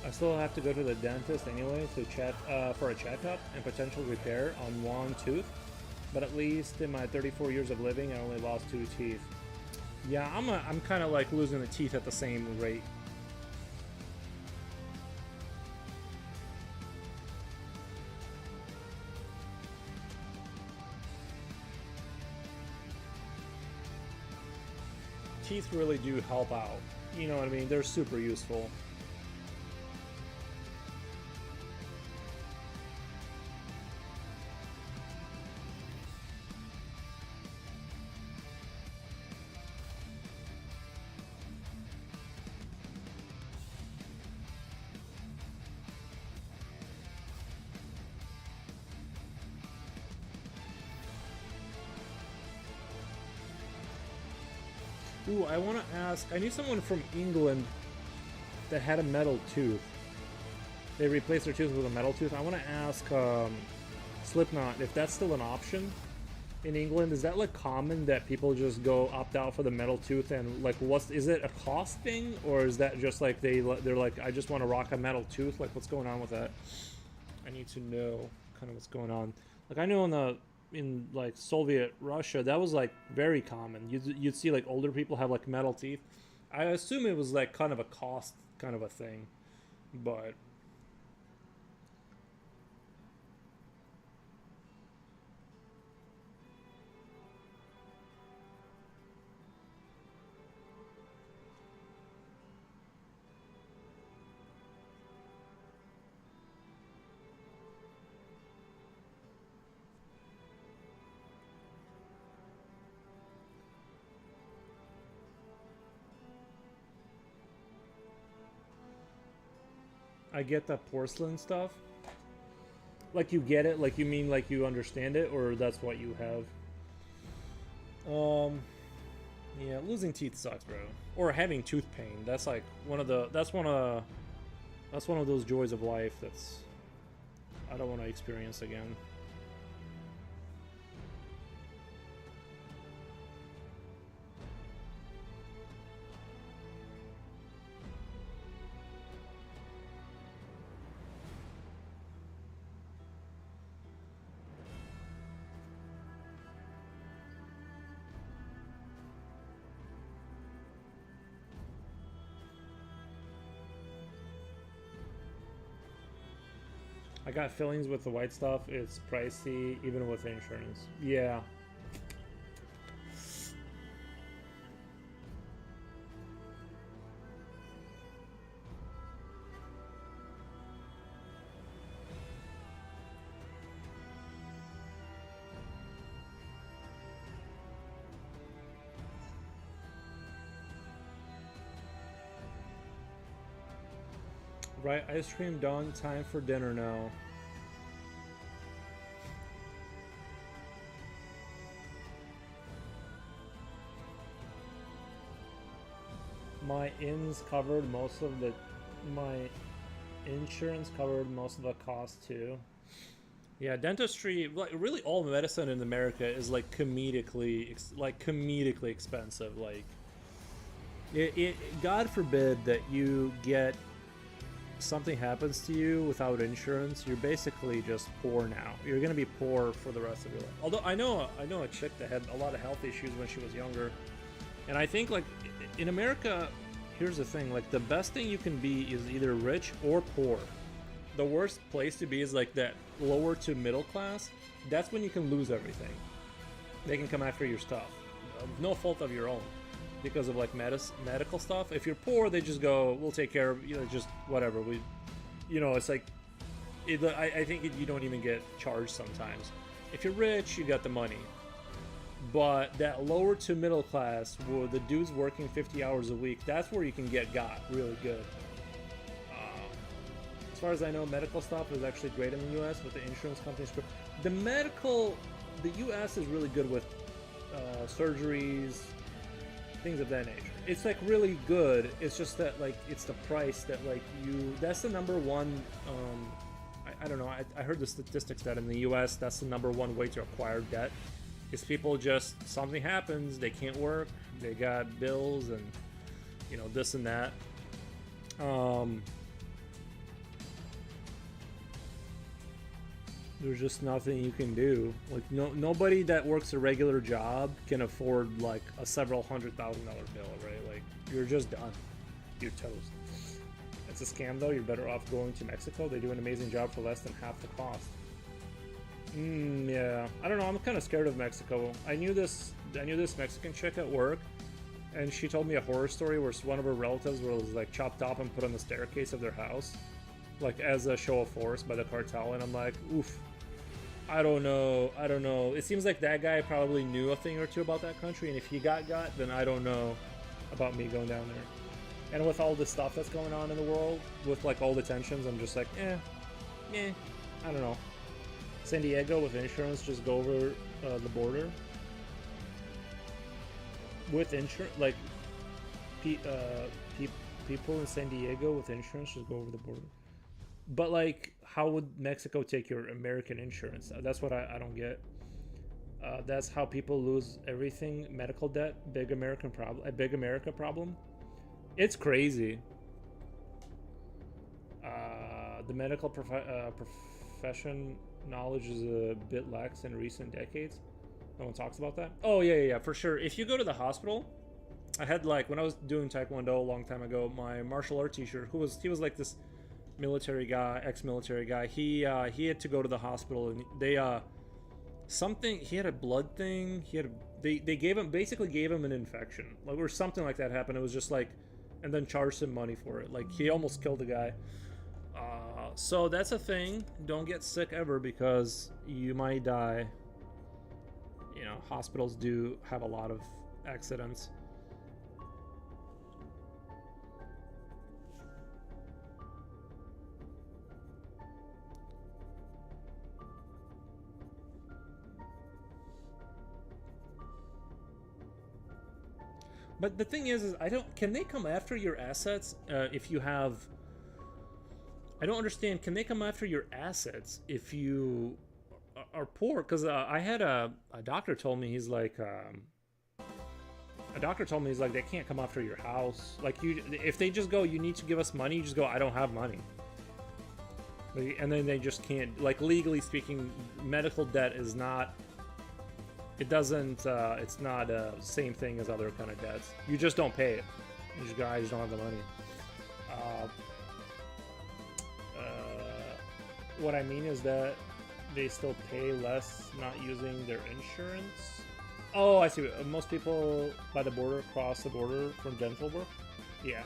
I still have to go to the dentist anyway to chat for a checkup and potential repair on one tooth. But at least in my 34 years of living, I only lost 2 teeth. Yeah, I'm kind of like losing the teeth at the same rate. Teeth really do help out. You know what I mean? They're super useful. Ooh, I want to ask, I knew someone from England that had a metal tooth. They replaced their tooth with a metal tooth. I want to ask Slipknot if that's still an option in England. Is that like common that people just go opt out for the metal tooth, and like is it a cost thing, or is that just like they're like, I just want to rock a metal tooth? Like, what's going on with that? I need to know kind of what's going on. Like, I know in like Soviet Russia, that was like very common. You'd see like older people have like metal teeth. I assume it was like kind of a cost kind of a thing, but I get the porcelain stuff. Like, you get it, like you mean like you understand it, or that's what you have. Yeah, losing teeth sucks, bro. Or having tooth pain. That's like that's one of those joys of life that's I don't want to experience again. I got fillings with the white stuff. It's pricey, even with insurance. Yeah. Right, ice cream done. Time for dinner now. My ins covered most of the... My insurance covered most of the cost too. Yeah, dentistry, like really all medicine in America is like comedically expensive. Like, God forbid that you get something happens to you without insurance, you're basically just poor now. You're gonna be poor for the rest of your life. Although I know a chick that had a lot of health issues when she was younger, and I think like in America, here's the thing: like the best thing you can be is either rich or poor. The worst place to be is like that lower to middle class. That's when you can lose everything. They can come after your stuff, no fault of your own, because of like medical stuff. If you're poor, they just go, we'll take care of, you know, just whatever. We, you know, it's like, I think you don't even get charged sometimes. If you're rich, you got the money. But that lower to middle class, where the dude's working 50 hours a week, that's where you can got really good. As far as I know, medical stuff is actually great in the U.S. with the insurance companies. The U.S. is really good with surgeries, things of that nature. It's like really good. It's just that like it's the price that like that's the number one. I don't know. I heard the statistics that in the U.S. that's the number one way to acquire debt. Is people just something happens, they can't work, they got bills and you know this and that. There's just nothing you can do. Like nobody that works a regular job can afford like a several $100,000 bill, right? Like you're just done. You're toast. It's a scam though. You're better off going to Mexico. They do an amazing job for less than half the cost. Yeah. I don't know. I'm kind of scared of Mexico. I knew this Mexican chick at work, and she told me a horror story where one of her relatives was like chopped up and put on the staircase of their house, like as a show of force by the cartel. And I'm like, oof. I don't know. It seems like that guy probably knew a thing or two about that country, and if he got, then I don't know about me going down there. And with all this stuff that's going on in the world, with like all the tensions, I'm just like, I don't know. San Diego with insurance, just go over the border. With insurance, like people in San Diego with insurance just go over the border. But like, how would Mexico take your American insurance? That's what I don't get. That's how people lose everything. Medical debt, big American problem, a big America problem. It's crazy. The medical profession knowledge is a bit lax in recent decades. No one talks about that. Oh yeah, for sure. If you go to the hospital, I had like when I was doing Taekwondo a long time ago, my martial art teacher, he was like this military guy, ex-military guy. He had to go to the hospital, and they he had a blood thing. They basically gave him an infection, like, or something like that happened. It was just like, and then charged him money for it. Like he almost killed the guy. So that's a thing. Don't get sick ever, because you might die. You know, hospitals do have a lot of accidents. But the thing is can they come after your assets if you have... I don't understand. Can they come after your assets if you are poor? Because I had a doctor told me, he's like... they can't come after your house. Like, if they just go, you need to give us money, you just go, I don't have money. And then they just can't... Like, legally speaking, medical debt is not... It doesn't, it's not the same thing as other kind of debts. You just don't pay it. You just go, I just don't have the money. What I mean is that they still pay less not using their insurance. Oh, I see. Most people by the border cross the border from dental work. Yeah,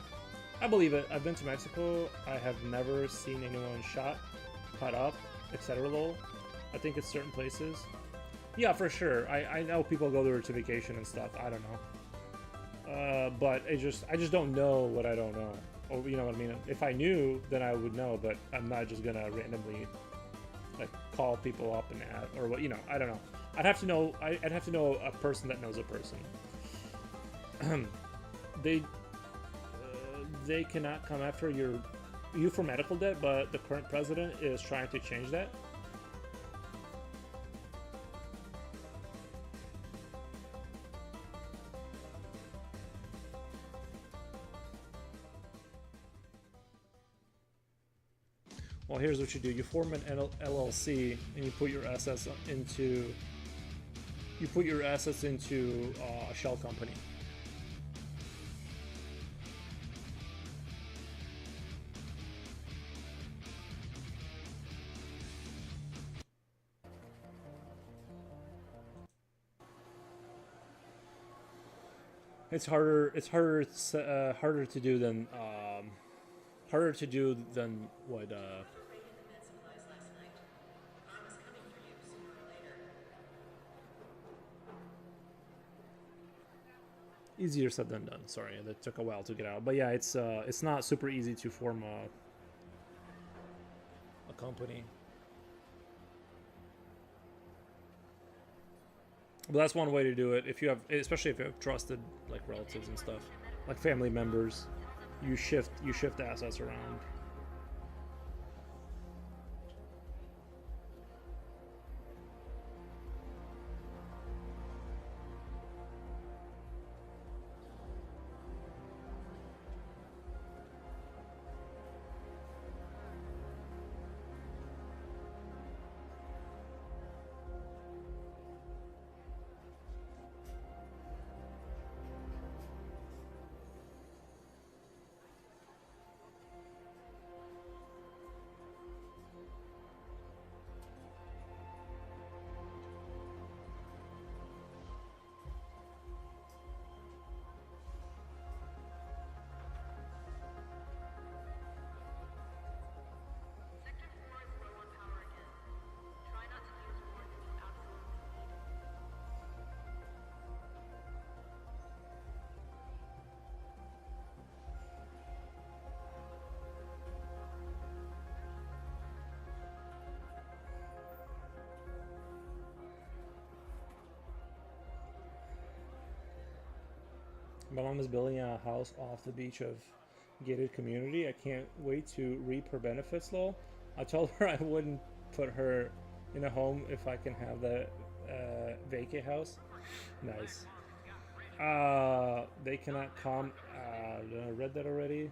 I believe it. I've been to Mexico. I have never seen anyone shot, cut up, etc. Lol. I think it's certain places. Yeah, for sure. I know people go there to vacation and stuff. I don't know. But I just don't know what I don't know. Or you know what I mean? If I knew, then I would know, but I'm not just gonna randomly like call people up and add, or what, you know, I don't know. I'd have to know. I'd have to know a person that knows a person. they they cannot come after you for medical debt, but the current president is trying to change that. Well, here's what you do: you form an LLC and you put your assets into a shell company. It's harder. It's harder. Harder to do than harder to do than what. Easier said than done. Sorry, that took a while to get out. But yeah, it's not super easy to form a company. But that's one way to do it. If you have, especially if you have trusted like relatives and stuff, like family members, you shift assets around. My mom is building a house off the beach of gated community. I can't wait to reap her benefits, lol. I told her I wouldn't put her in a home if I can have the vacate house. Nice. They cannot come. I read that already.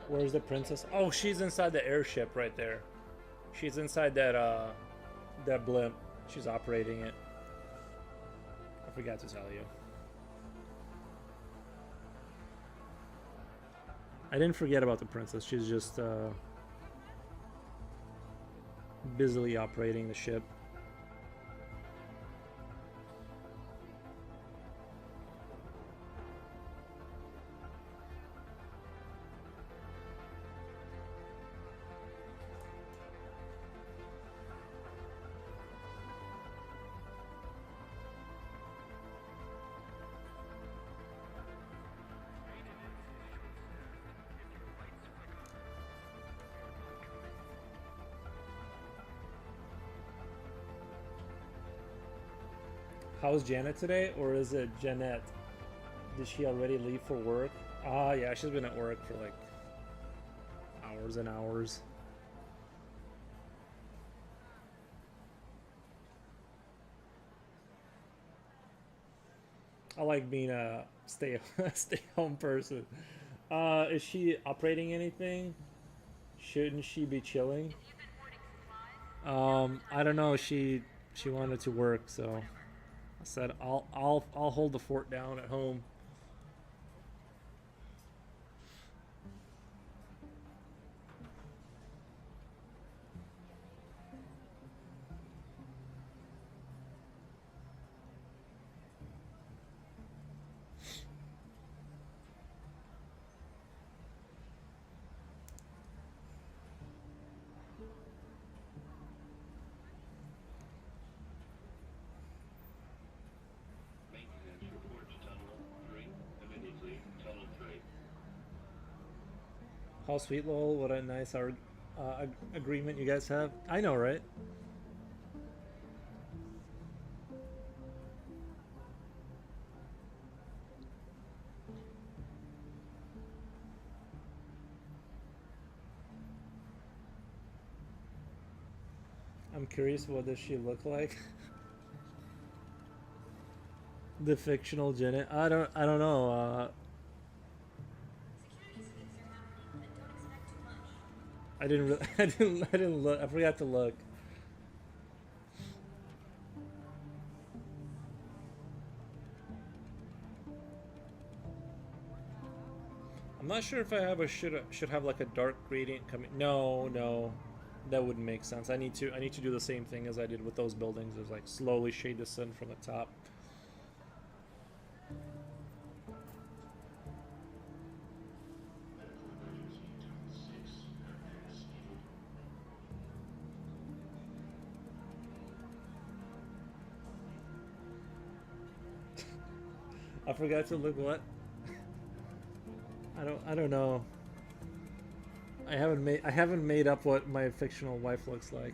Where's the princess? Oh, she's inside the airship right there. She's inside that blimp. She's operating it. I forgot to tell you. I didn't forget about the princess. She's just busily operating the ship. How's Janet today, or is it Jeanette? Did she already leave for work? Ah, yeah, she's been at work for like hours and hours. I like being a stay home person. Is she operating anything? Shouldn't she be chilling? I don't know. She wanted to work, so I said I'll hold the fort down at home. Maintenance report to tunnel 3. Immediately, tunnel 3. How sweet, lol. What a nice agreement you guys have. I know, right? I'm curious, what does she look like? The fictional Janet. I don't know. I didn't really, I didn't look. I forgot to look. I'm not sure if I have a should have like a dark gradient coming. No, no, that wouldn't make sense. I need to do the same thing as I did with those buildings. Is like slowly shade the sun from the top. I forgot to look what. I don't know. I haven't made up what my fictional wife looks like.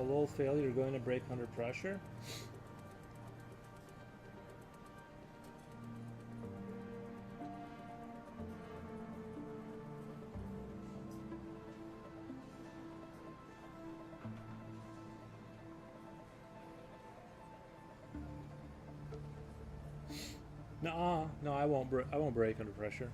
Low fail. You're going to break under pressure. No, no, I won't. I won't break under pressure.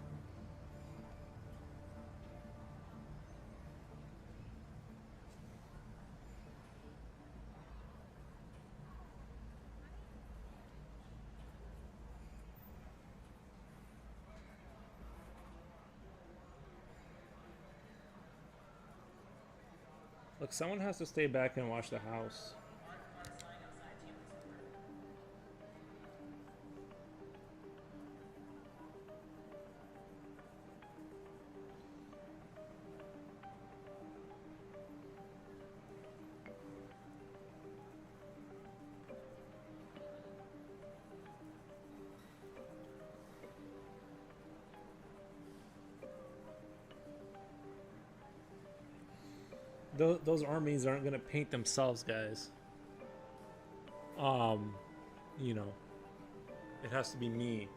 Look, someone has to stay back and watch the house. those armies aren't gonna paint themselves, guys. You know, it has to be me.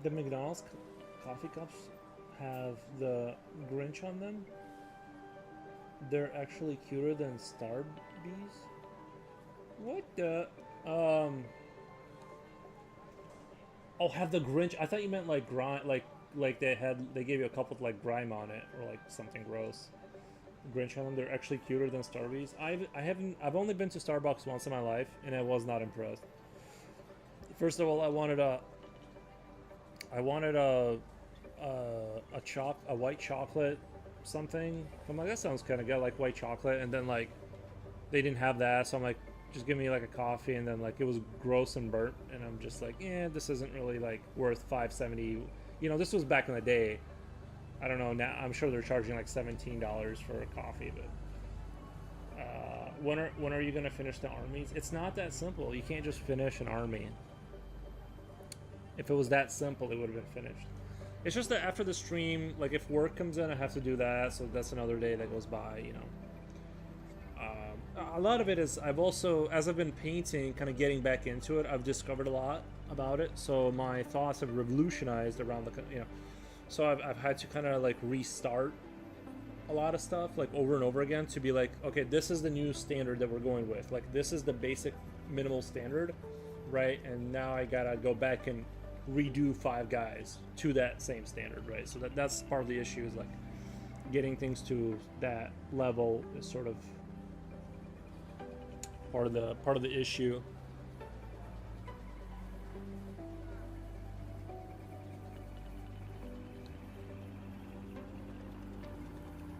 The McDonald's coffee cups have the Grinch on them. They're actually cuter than Starbucks. What the? Oh, have the Grinch? I thought you meant like grime, like they gave you a cup with like grime on it or like something gross. Grinch on them. They're actually cuter than Starbucks. I've only been to Starbucks once in my life, and I was not impressed. First of all, I wanted a white chocolate something. I'm like, that sounds kind of good, like white chocolate, and then like they didn't have that, so I'm like, just give me like a coffee, and then like it was gross and burnt, and I'm just like, yeah, this isn't really like worth $5.70. You know, this was back in the day. I don't know now. I'm sure they're charging like $17 for a coffee, but when are you gonna finish the armies? It's not that simple. You can't just finish an army. If it was that simple, it would have been finished. It's just that after the stream, like if work comes in, I have to do that, so that's another day that goes by, you know. A lot of it is, I've also, as I've been painting, kind of getting back into it, I've discovered a lot about it, so my thoughts have revolutionized around the, you know. So I've had to kind of like restart a lot of stuff, like over and over again, to be like, okay, this is the new standard that we're going with. Like, this is the basic minimal standard, right? And now I gotta go back and redo 5 guys to that same standard, right? So that's part of the issue, is like getting things to that level is sort of part of the issue.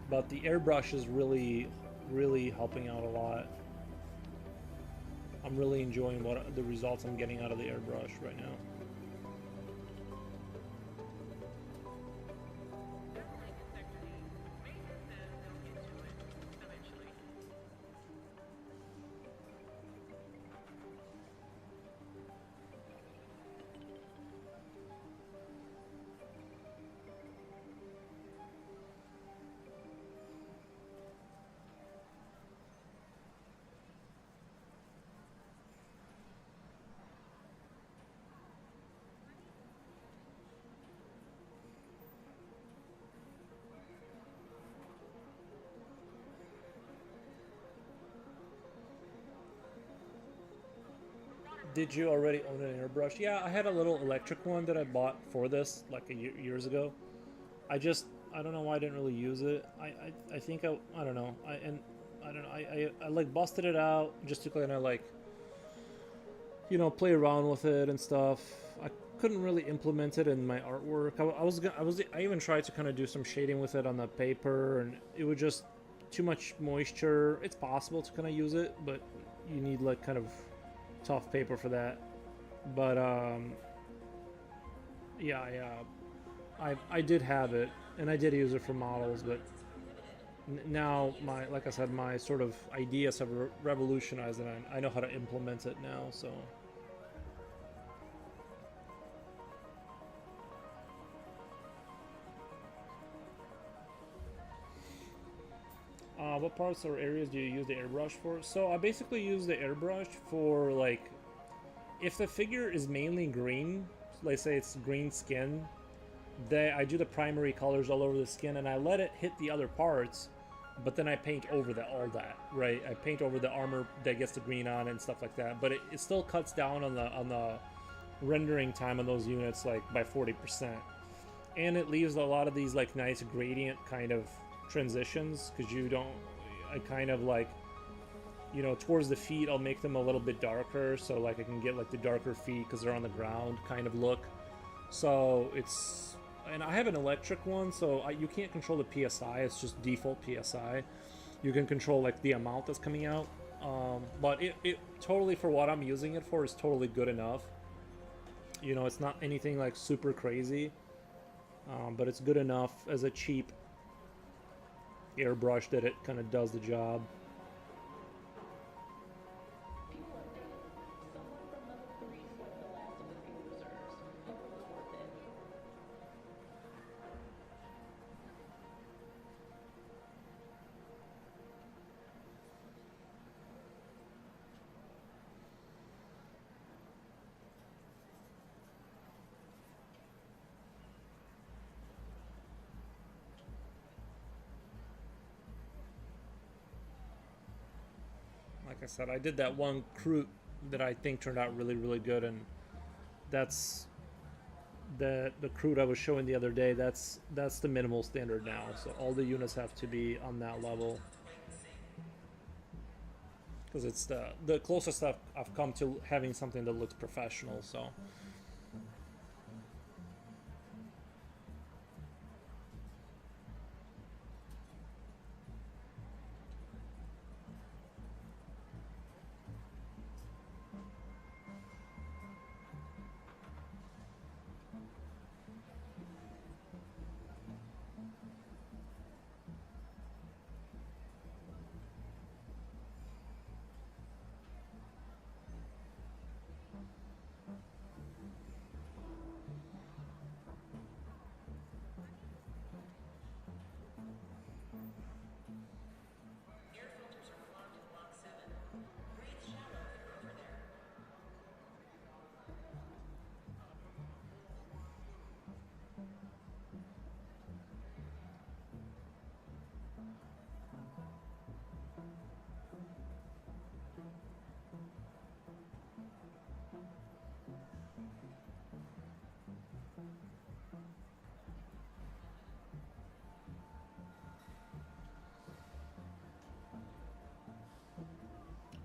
But the airbrush is really helping out a lot. I'm really enjoying the results I'm getting out of the airbrush right now. Did you already own an airbrush? Yeah, I had a little electric one that I bought for this like years ago. I don't know why I didn't really use it. I think I don't know. I don't know. I like busted it out just to kind of like, you know, play around with it and stuff. I couldn't really implement it in my artwork. I even tried to kind of do some shading with it on the paper, and it was just too much moisture. It's possible to kind of use it, but you need like kind of tough paper for that. But yeah, I did have it, and I did use it for models, but now like I said, my sort of ideas have revolutionized, and I know how to implement it now. So what parts or areas do you use the airbrush for? So I basically use the airbrush for like, if the figure is mainly green, let's say it's green skin, I do the primary colors all over the skin, and I let it hit the other parts, but then I paint over all that, right? I paint over the armor that gets the green on and stuff like that, but it still cuts down on the rendering time on those units like by 40%, and it leaves a lot of these like nice gradient kind of transitions, because I kind of like, you know, towards the feet I'll make them a little bit darker, so like I can get like the darker feet because they're on the ground kind of look. So it's, and I have an electric one, so you can't control the PSI, it's just default PSI. You can control like the amount that's coming out, but it totally, for what I'm using it for, is totally good enough. You know, it's not anything like super crazy, but it's good enough as a cheap airbrush that it kind of does the job. Fuel update. Someone from level 3 swept the last of the fuel reserves. Hope it was worth it. Like I said, I did that one crew that I think turned out really, really good, and that's the crude I was showing the other day. That's the minimal standard now. So all the units have to be on that level, because it's the closest I've come to having something that looks professional. So.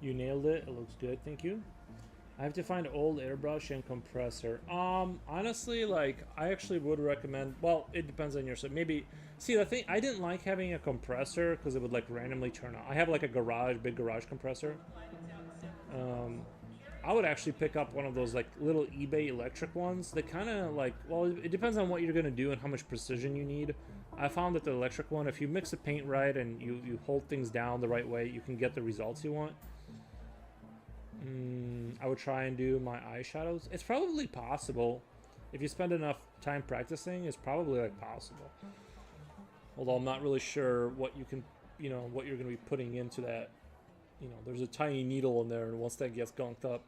You nailed it. It looks good. Thank you. I have to find old airbrush and compressor. Honestly, like, I actually would recommend. Well, it depends on your set. Maybe. See, the thing, I didn't like having a compressor because it would like randomly turn on. I have like a big garage compressor. I would actually pick up one of those like little eBay electric ones. They kind of like, well, it depends on what you're gonna do and how much precision you need. I found that the electric one, if you mix the paint right and you hold things down the right way, you can get the results you want. I would try and do my eyeshadows. It's probably possible. If you spend enough time practicing, it's probably like possible. Although I'm not really sure what you can, what you're going to be putting into that. There's a tiny needle in there, and once that gets gunked up,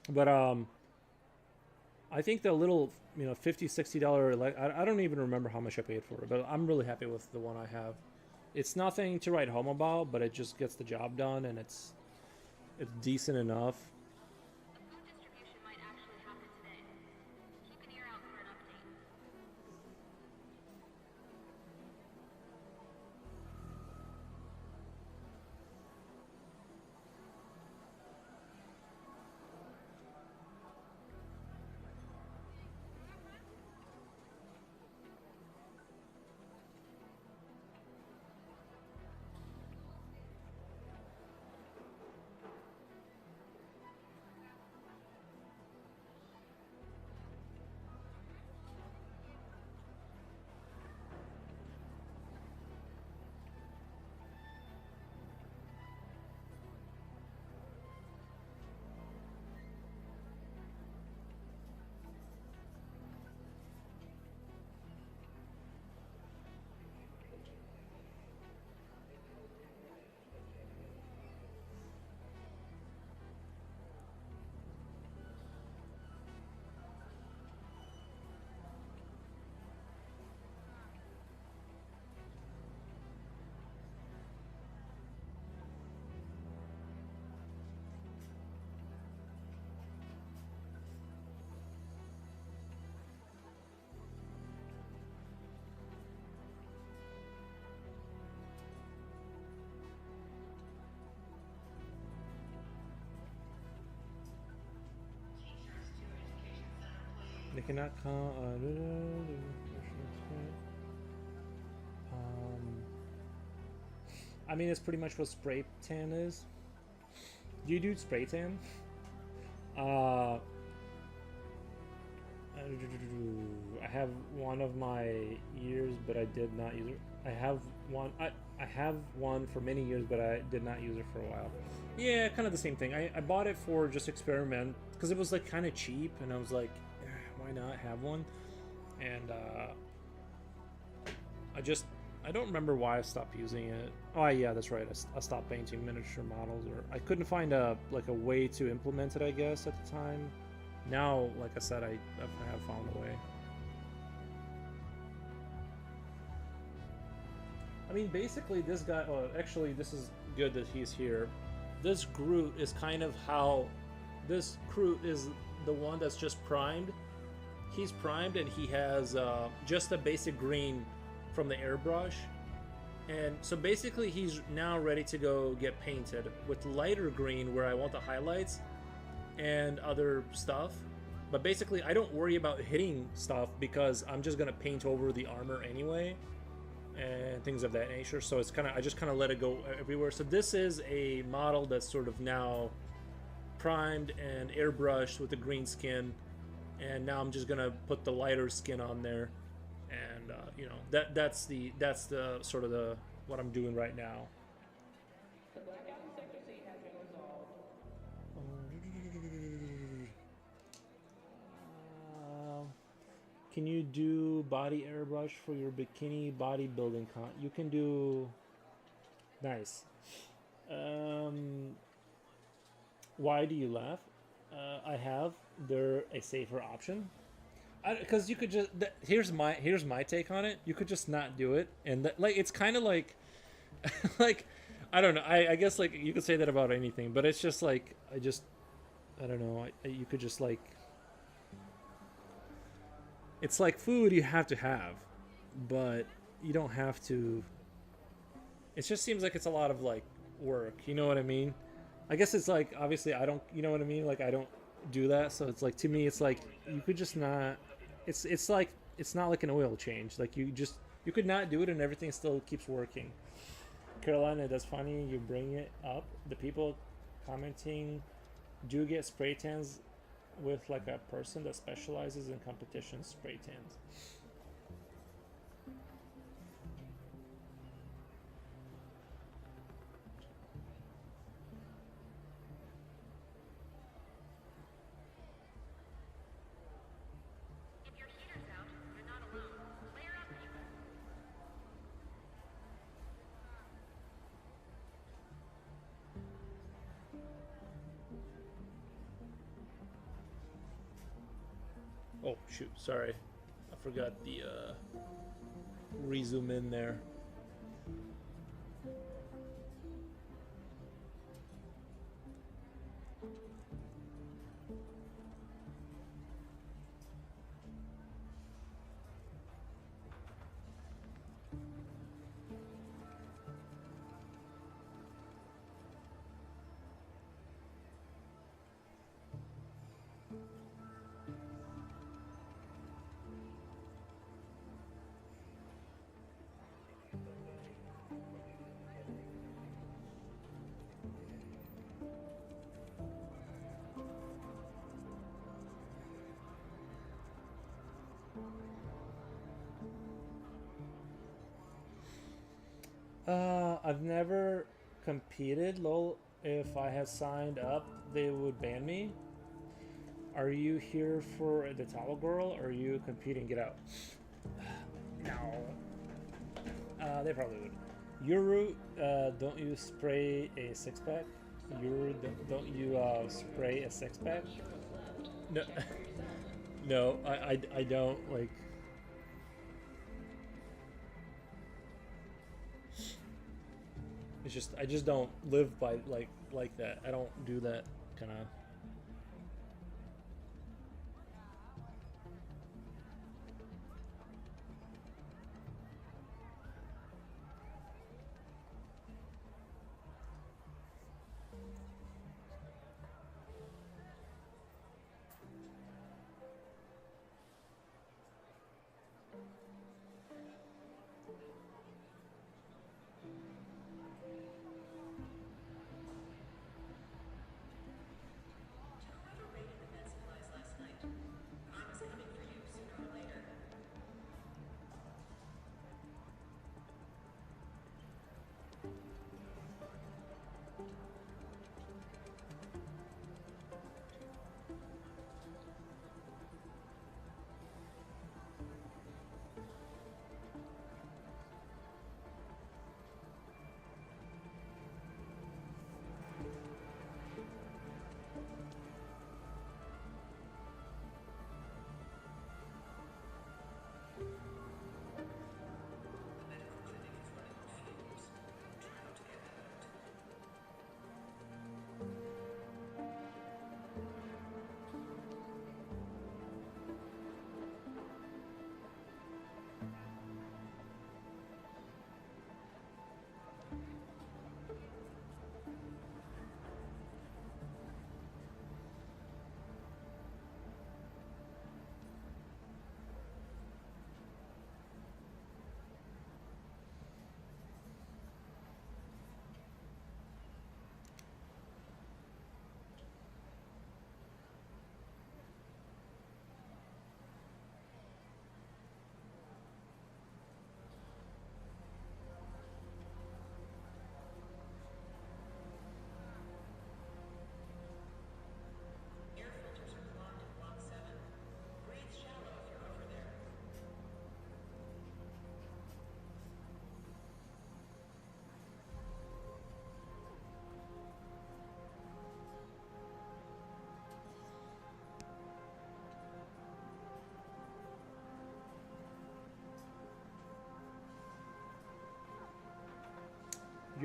But I think the little, $50, $60, I don't even remember how much I paid for it, but I'm really happy with the one I have. It's nothing to write home about, but it just gets the job done, and it's decent enough. Food distribution might actually happen today. Keep an ear out for an update. They cannot I mean, it's pretty much what spray tan is. Do you do spray tan? I have one of my years, but I did not use it. I have one. I have one for many years, but I did not use it for a while. Yeah, kind of the same thing. I bought it for just experiment because it was like kind of cheap, and I was like, why not have one? And I don't remember why I stopped using it. Oh yeah, that's right. I stopped painting miniature models, or I couldn't find a way to implement it, I guess, at the time. Now, like I said, I have found a way. I mean, basically, this guy. Oh, actually, this is good that he's here. This Groot is kind of how this Groot is the one that's just primed. He's primed and he has just a basic green from the airbrush, and so basically he's now ready to go get painted with lighter green where I want the highlights and other stuff. But basically I don't worry about hitting stuff because I'm just gonna paint over the armor anyway and things of that nature. So it's kind of, I just kind of let it go everywhere. So this is a model that's sort of now primed and airbrushed with the green skin, and now I'm just gonna put the lighter skin on there, and you know, that's the sort of the what I'm doing right now. The blackout in Sector C has been resolved. Can you do body airbrush for your bikini bodybuilding con? You can do. Nice. Why do you laugh? I have. They're a safer option. Because you could just. Here's my take on it. You could just not do it, and like it's kind of like, like, I don't know. I guess like you could say that about anything, but it's just like I don't know. You could just like. It's like food you have to have, but you don't have to. It just seems like it's a lot of like work. You know what I mean? I guess it's like obviously I don't. You know what I mean? Like I don't do that, so it's like to me it's like you could just not. It's like it's not like an oil change. Like you could not do it and everything still keeps working. Carolina, that's funny. You bring it up. The people commenting do get spray tans with like a person that specializes in competition spray tans. If your heater's out, you're not alone. Layer up, people. Oh shoot, sorry. I forgot the rezoom in there. I've never competed. Lol, if I had signed up, they would ban me. Are you here for the towel girl? Or are you competing? Get out. No. They probably would. Yuru, don't you spray a six pack? Yuru, don't you spray a six pack? No, no, I don't like. It's just I just don't live by like that. I don't do that kind of.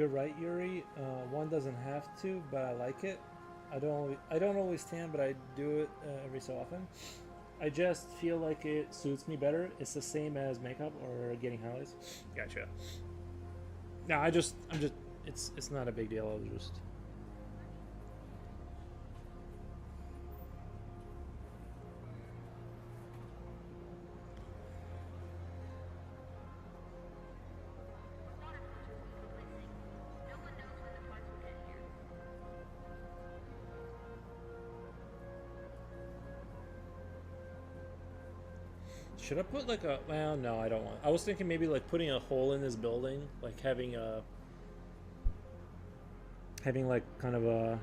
You're right, Yuri. One doesn't have to, but I like it. I don't always tan, but I do it every so often. I just feel like it suits me better. It's the same as makeup or getting highlights. Gotcha. No, I'm just. It's not a big deal. I was just. Water filters need replacing. No one knows when the parts will get here. Should I put like a? Well, no, I don't want. I was thinking maybe like putting a hole in this building, like having like kind of a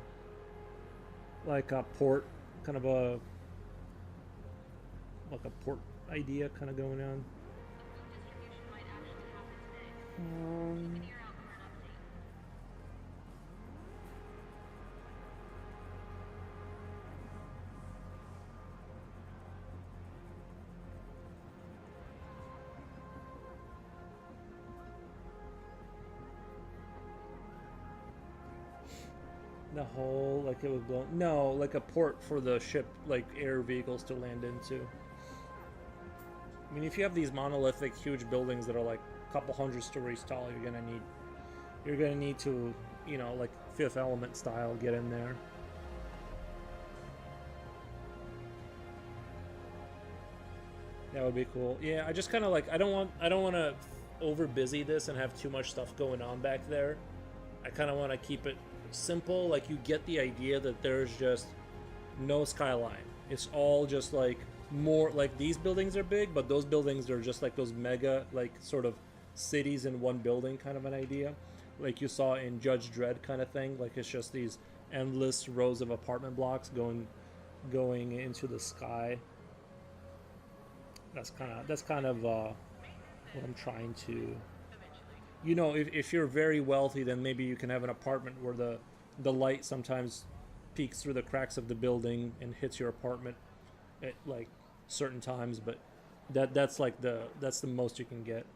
like a port, kind of a like a port idea kind of going on. The food distribution might actually happen today. Keep Um, an ear out for an update. the hole, like it would blow. No, like a port for the ship, like air vehicles to land into. I mean, if you have these monolithic, huge buildings that are like a couple hundred stories tall, you're gonna need to, you know, like Fifth Element style, get in there. That would be cool. Yeah, I just kind of like I don't want to over busy this and have too much stuff going on back there. I kind of want to keep it simple. Like you get the idea that there's just no skyline. It's all just like more like these buildings are big, but those buildings are just like those mega like sort of cities in one building kind of an idea. Like you saw in Judge Dredd kind of thing. Like it's just these endless rows of apartment blocks going into the sky. That's kind of what I'm trying to. You know, if you're very wealthy, then maybe you can have an apartment where the light sometimes peeks through the cracks of the building and hits your apartment at like certain times. But that's like that's the most you can get.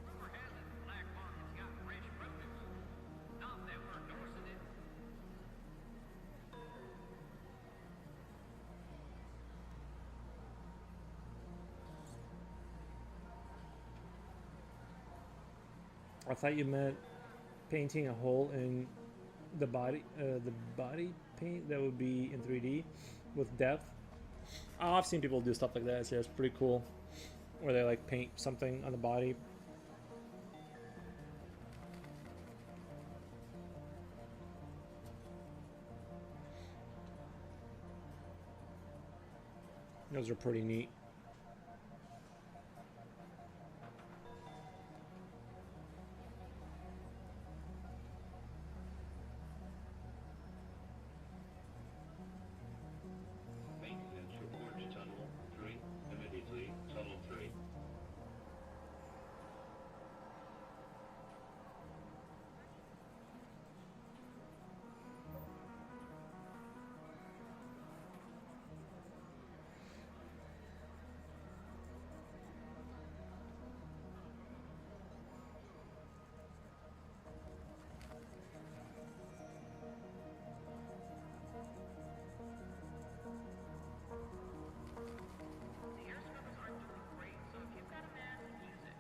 Rumor has it the black market's got rich produce. Not that we're endorsing it. I thought you meant painting a hole in the body paint that would be in 3D with depth. Oh, I've seen people do stuff like that. So it's pretty cool, where they like paint something on the body. Those are pretty neat. Maintenance report to Tunnel 3. Immediately, Tunnel 3. The air scrubbers aren't doing great, so if you've got a mask, use it.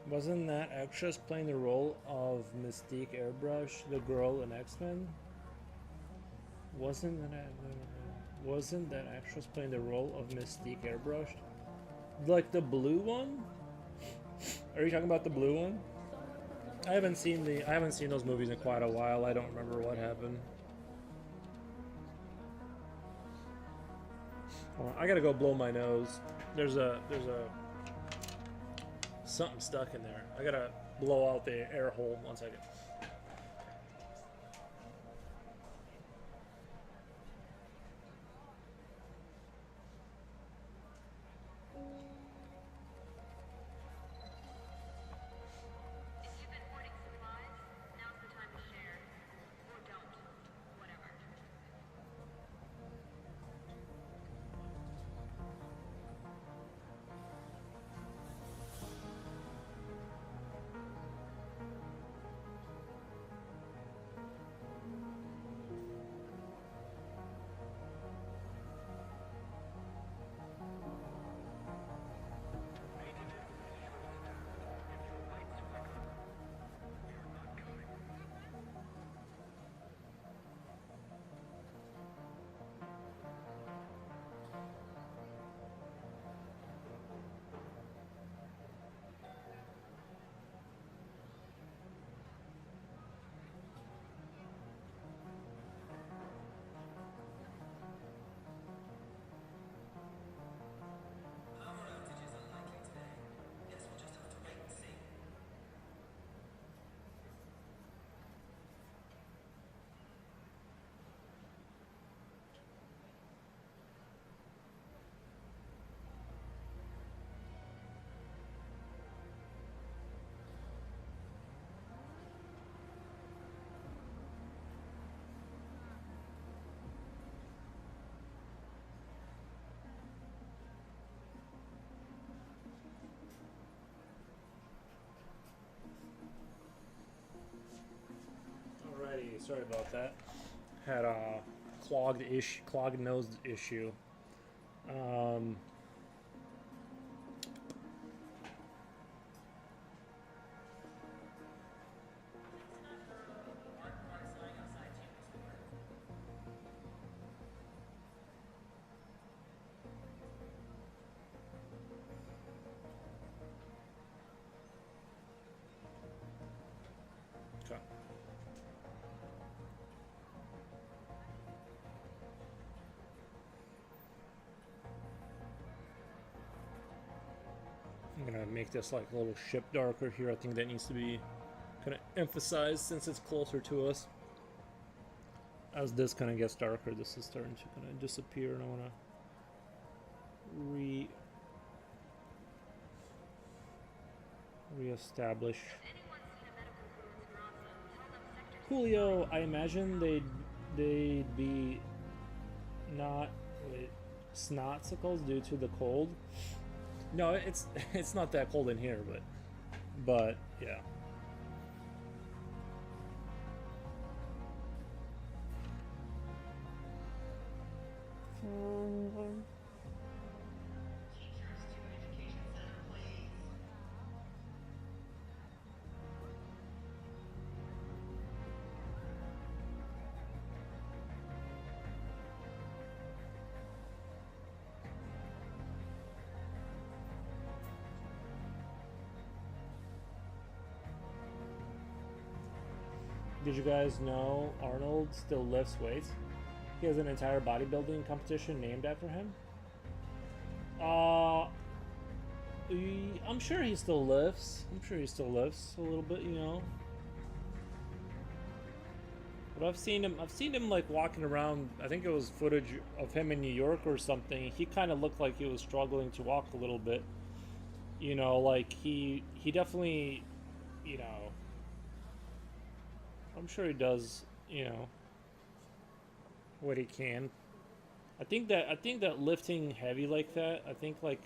Wasn't that actress playing the role of Mystique Airbrush, the girl in X-Men? Wasn't that actress playing the role of Mystique Airbrush? Like the blue one? Are you talking about the blue one? I haven't seen those movies in quite a while. I don't remember what happened. Hold on, I gotta go blow my nose. There's a Something stuck in there. I gotta blow out the air hole. 1 second. If you've been hoarding supplies, now's the time to share. Or don't. Whatever. Alrighty, sorry about that. Had a clogged nose issue. Um, okay. I'm gonna make this like a little ship darker here. I think that needs to be kind of emphasized since it's closer to us. As this kind of gets darker, this is starting to kind of disappear, and I want to reestablish. Julio, I imagine they'd be not snotsicles due to the cold. No, it's not that cold in here, but yeah. Did you guys know Arnold still lifts weights? He has an entire bodybuilding competition named after him. I'm sure he still lifts. I'm sure he still lifts a little bit, you know. But I've seen him like walking around. I think it was footage of him in New York or something. He kind of looked like he was struggling to walk a little bit. You know, like he definitely, you know. I'm sure he does, you know, what he can. I think that lifting heavy like that, I think like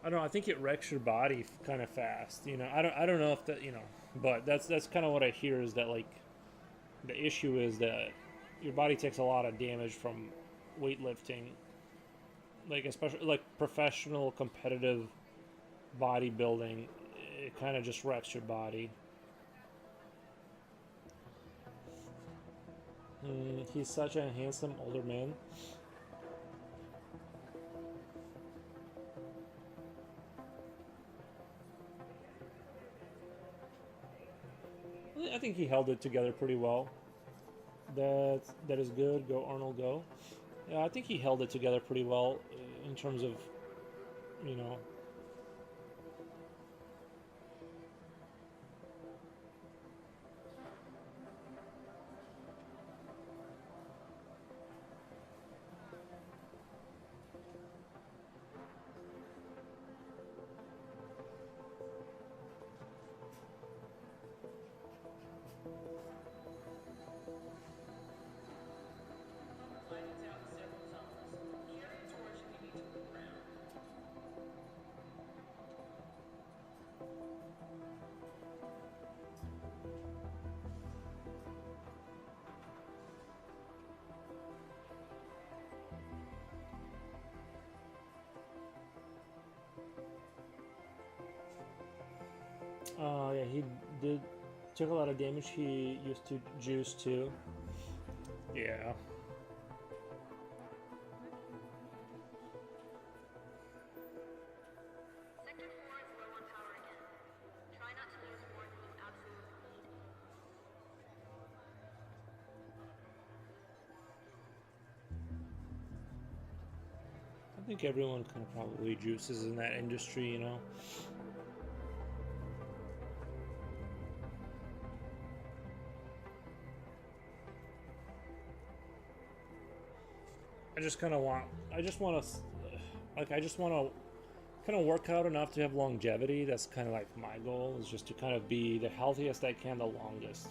I don't know, I think it wrecks your body kind of fast, you know. I don't know if that, you know, but that's kind of what I hear is that like the issue is that your body takes a lot of damage from weightlifting. Like especially like professional competitive bodybuilding, it kind of just wrecks your body. He's such a handsome older man. I think he held it together pretty well. That is good. Go Arnold, go. Yeah, I think he held it together pretty well in terms of, you know, Yeah, he did took a lot of damage. He used to juice too. Yeah. Sector 4 is low on power again. Try not to use more than you absolutely need. I think everyone kind of probably juices in that industry, you know. I just kind of want. I just want to, like, I just want to kind of work out enough to have longevity. That's kind of like my goal, is just to kind of be the healthiest I can the longest.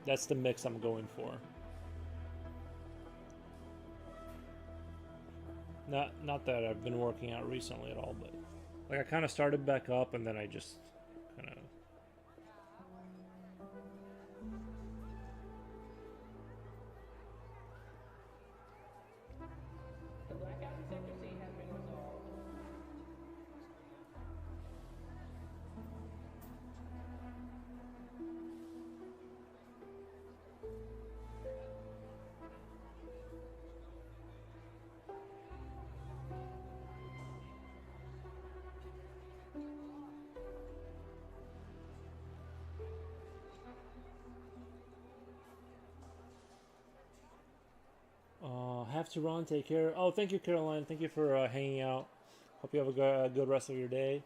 That's the mix I'm going for. Not that I've been working out recently at all, but like I kind of started back up and then I just kind of. The blackout in Sector C has been resolved. Have to run. Take care. Oh, thank you, Caroline. Thank you for hanging out. Hope you have a good rest of your day.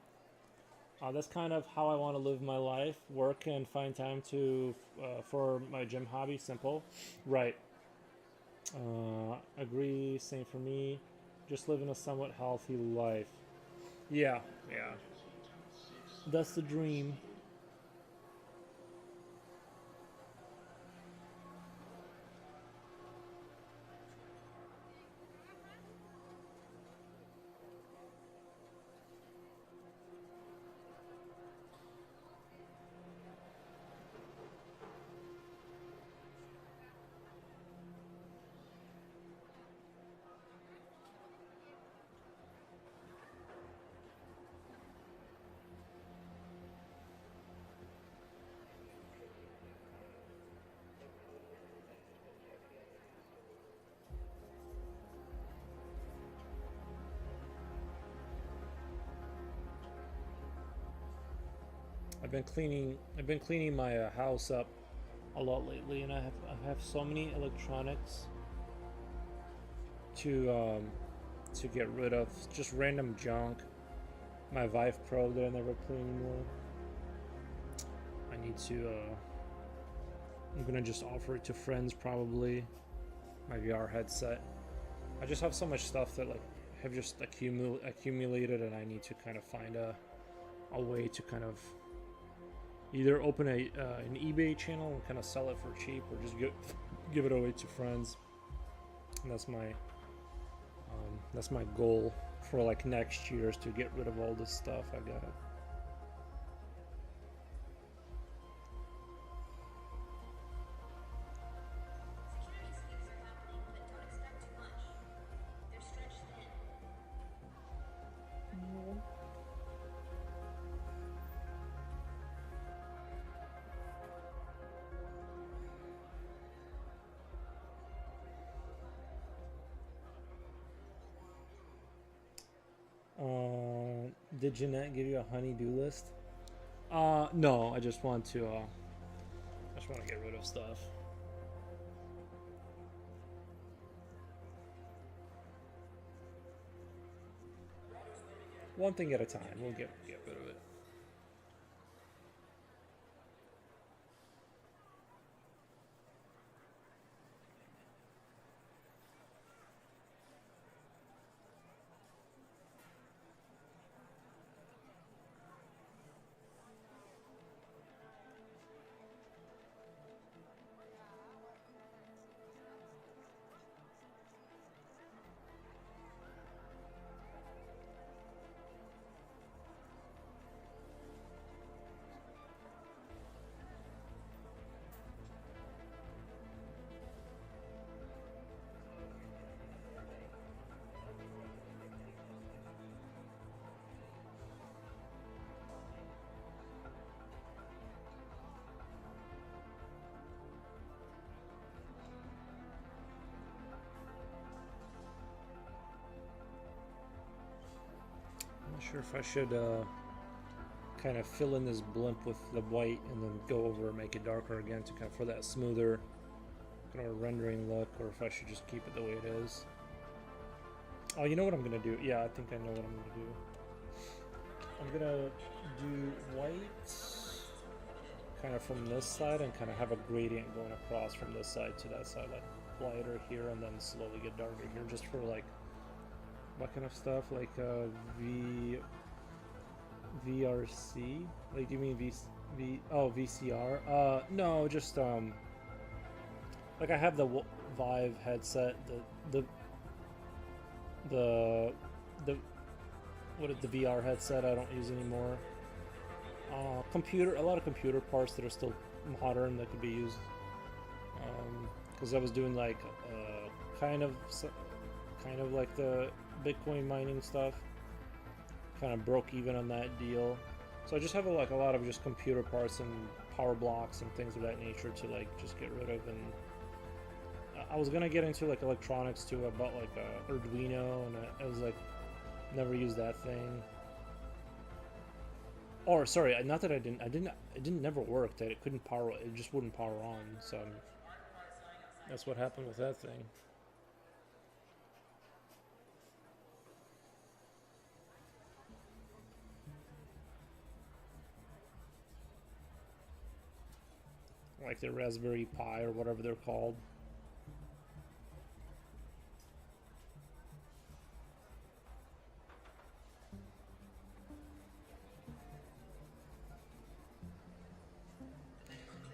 That's kind of how I want to live my life. Work and find time to for my gym hobby. Simple, right? Agree. Same for me. Just living a somewhat healthy life. Yeah, yeah. That's the dream. I've been cleaning my house up a lot lately, and I have so many electronics to get rid of, just random junk. My Vive Pro that I never play anymore. I need to. I'm gonna just offer it to friends probably. My VR headset. I just have so much stuff that like have just accumulated, and I need to kind of find a way to kind of either open an eBay channel and kind of sell it for cheap, or just give it away to friends. And that's my goal for like next year, is to get rid of all this stuff I got. Security sweeps are happening, but don't expect too much. They're stretched thin. Did Jeanette give you a honey-do list? No. I just want to get rid of stuff. One thing at a time. We'll get rid of it. Sure if I should kind of fill in this blimp with the white and then go over and make it darker again to kind of for that smoother kind of rendering look, or if I should just keep it the way it is. Oh, you know what I'm gonna do? Yeah, I think I know what I'm gonna do. I'm gonna do white kind of from this side and kind of have a gradient going across from this side to that side, like lighter here and then slowly get darker here, just for like what kind of stuff, like VRC? Like, do you mean VCR? No, just like I have the Vive headset, the the VR headset I don't use anymore. A lot of computer parts that are still modern that could be used. Because I was doing like kind of like the Bitcoin mining stuff. Kind of broke even on that deal. So I just have a lot of just computer parts and power blocks and things of that nature to like just get rid of. And I was gonna get into like electronics too. I bought like a Arduino, and I was like, never used that thing. Or sorry, not that it didn't never work. That it couldn't power. It just wouldn't power on. So that's what happened with that thing. Like the Raspberry Pi or whatever they're called.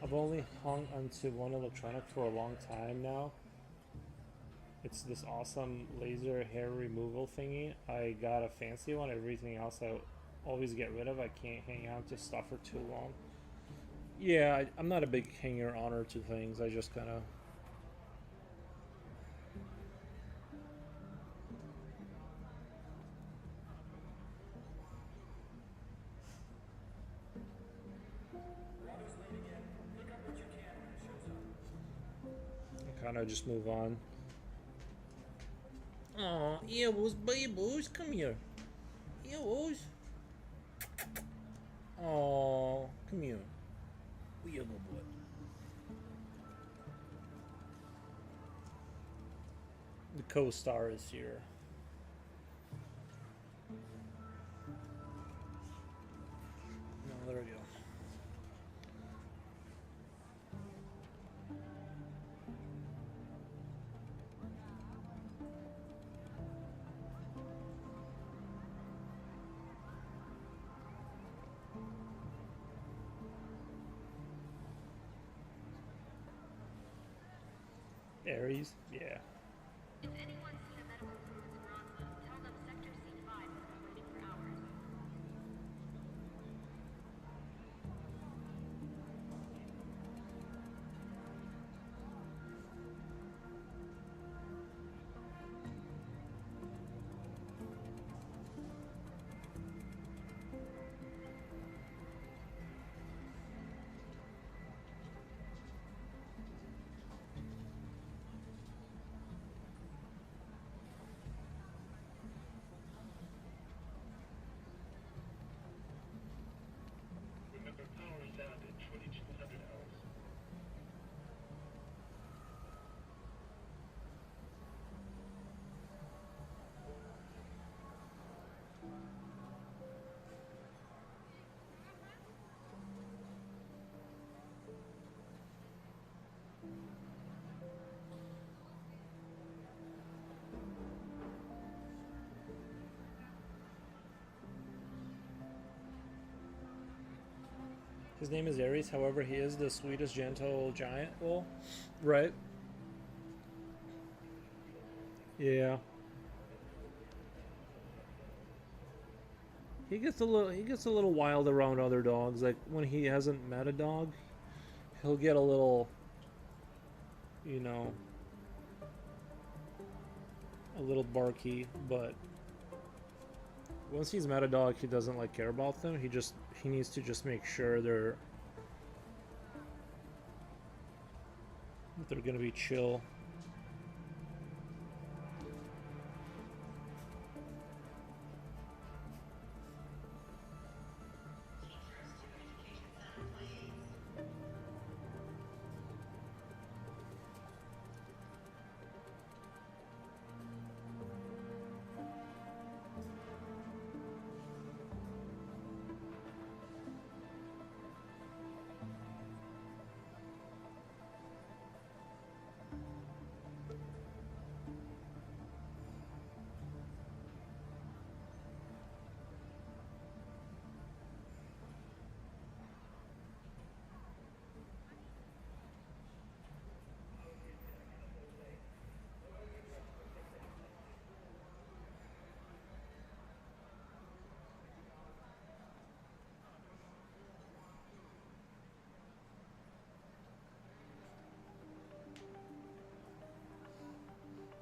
I've only hung onto one electronic for a long time now. It's this awesome laser hair removal thingy. I got a fancy one. Everything else I always get rid of. I can't hang on to stuff for too long. Yeah, I'm not a big hanger on to things. I just kind of... just move on. Aw, Eels, babies, come here. Eels. Aw, come here. We a good boy. The co-star is here. No, there we go. Aries? Yeah. If anyone's seen a medical improvements in Roswell, tell them Sector C5 has been waiting for hours. Remember, power is out at 2200 hours. His name is Ares, however, he is the sweetest, gentle giant. Well, right. Yeah. He gets a little wild around other dogs. Like when he hasn't met a dog, he'll get a little, you know, a little barky, but once he's met a dog, he doesn't like care about them. He needs to just make sure they're gonna be chill.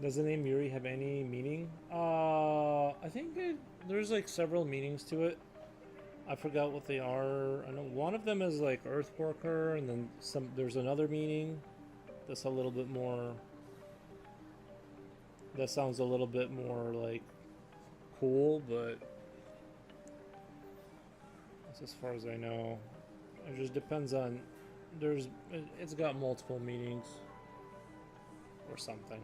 Does the name Yuri have any meaning? I think there's like several meanings to it. I forgot what they are. I know one of them is like Earthworker, and then some. There's another meaning that's a little bit more. That sounds a little bit more like cool, but that's as far as I know. It just depends on. It's got multiple meanings or something.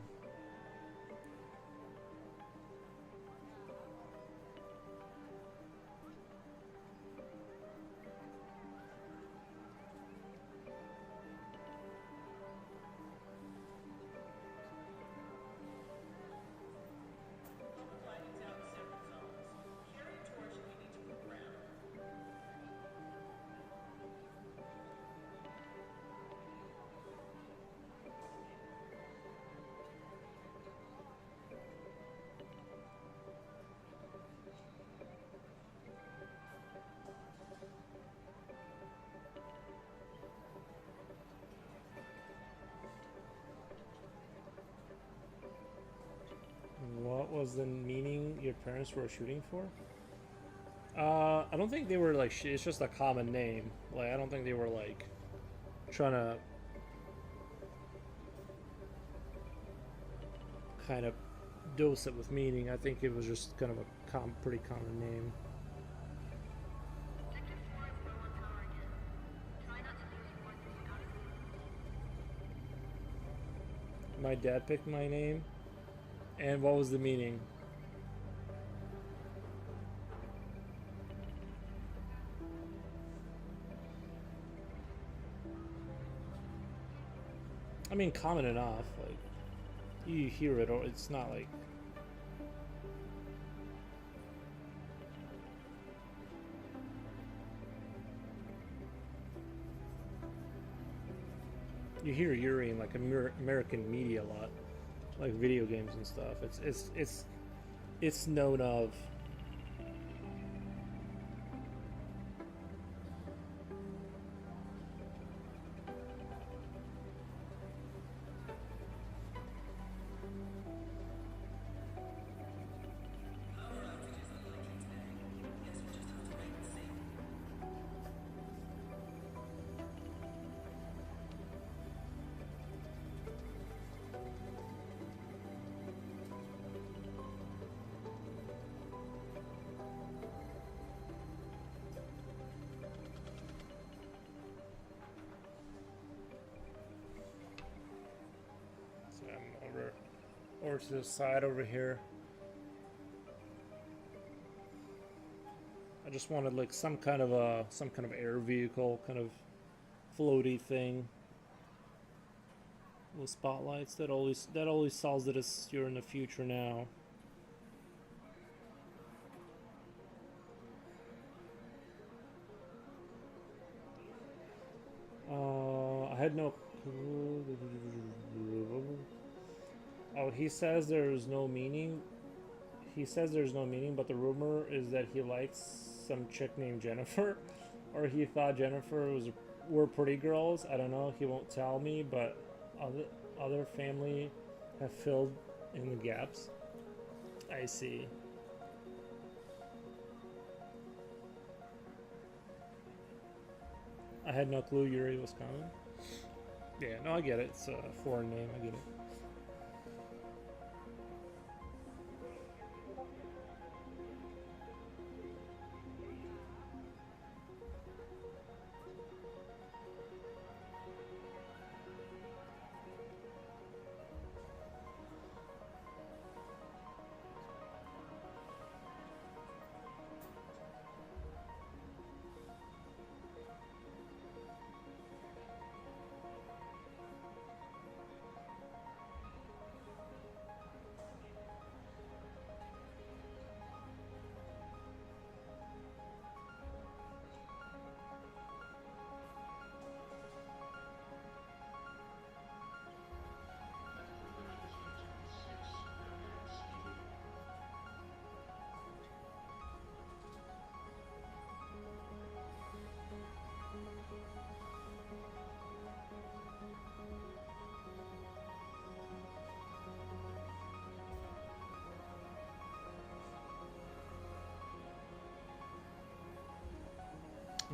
Public lighting's out in separate zones. Carry a torch if you need to move around. What was the meaning your parents were shooting for? I don't think they were like. It's just a common name. Like I don't think they were like trying to kind of dose it with meaning. I think it was just kind of a pretty common name. Sector 4 is low on power again. Try not to lose more than you out of the My dad picked my name. And what was the meaning? I mean, common enough. Like, you hear it, or it's not like. You hear Yuri in like American media a lot, like video games and stuff. It's known of. So I'm over to the side over here. I just wanted like some kind of air vehicle, kind of floaty thing with spotlights that always sells it as you're in the future now. I had no clue. Oh, he says there's no meaning. He says there's no meaning, but the rumor is that he likes some chick named Jennifer, or he thought Jennifer were pretty girls. I don't know. He won't tell me, but other family have filled in the gaps. I see. I had no clue Yuri was coming. Yeah, no, I get it. It's a foreign name. I get it.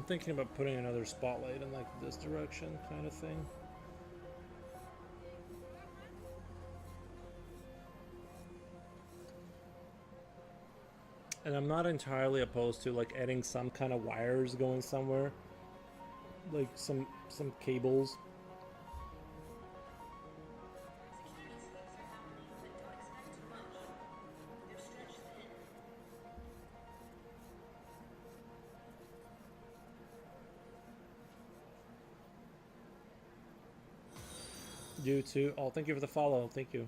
thinking about putting another spotlight in like this direction kind of thing. And I'm not entirely opposed to like adding some kind of wires going somewhere, like some cables. Security sweeps are happening, but don't expect too much. They're stretched thin. Due to thank you for the follow. Thank you.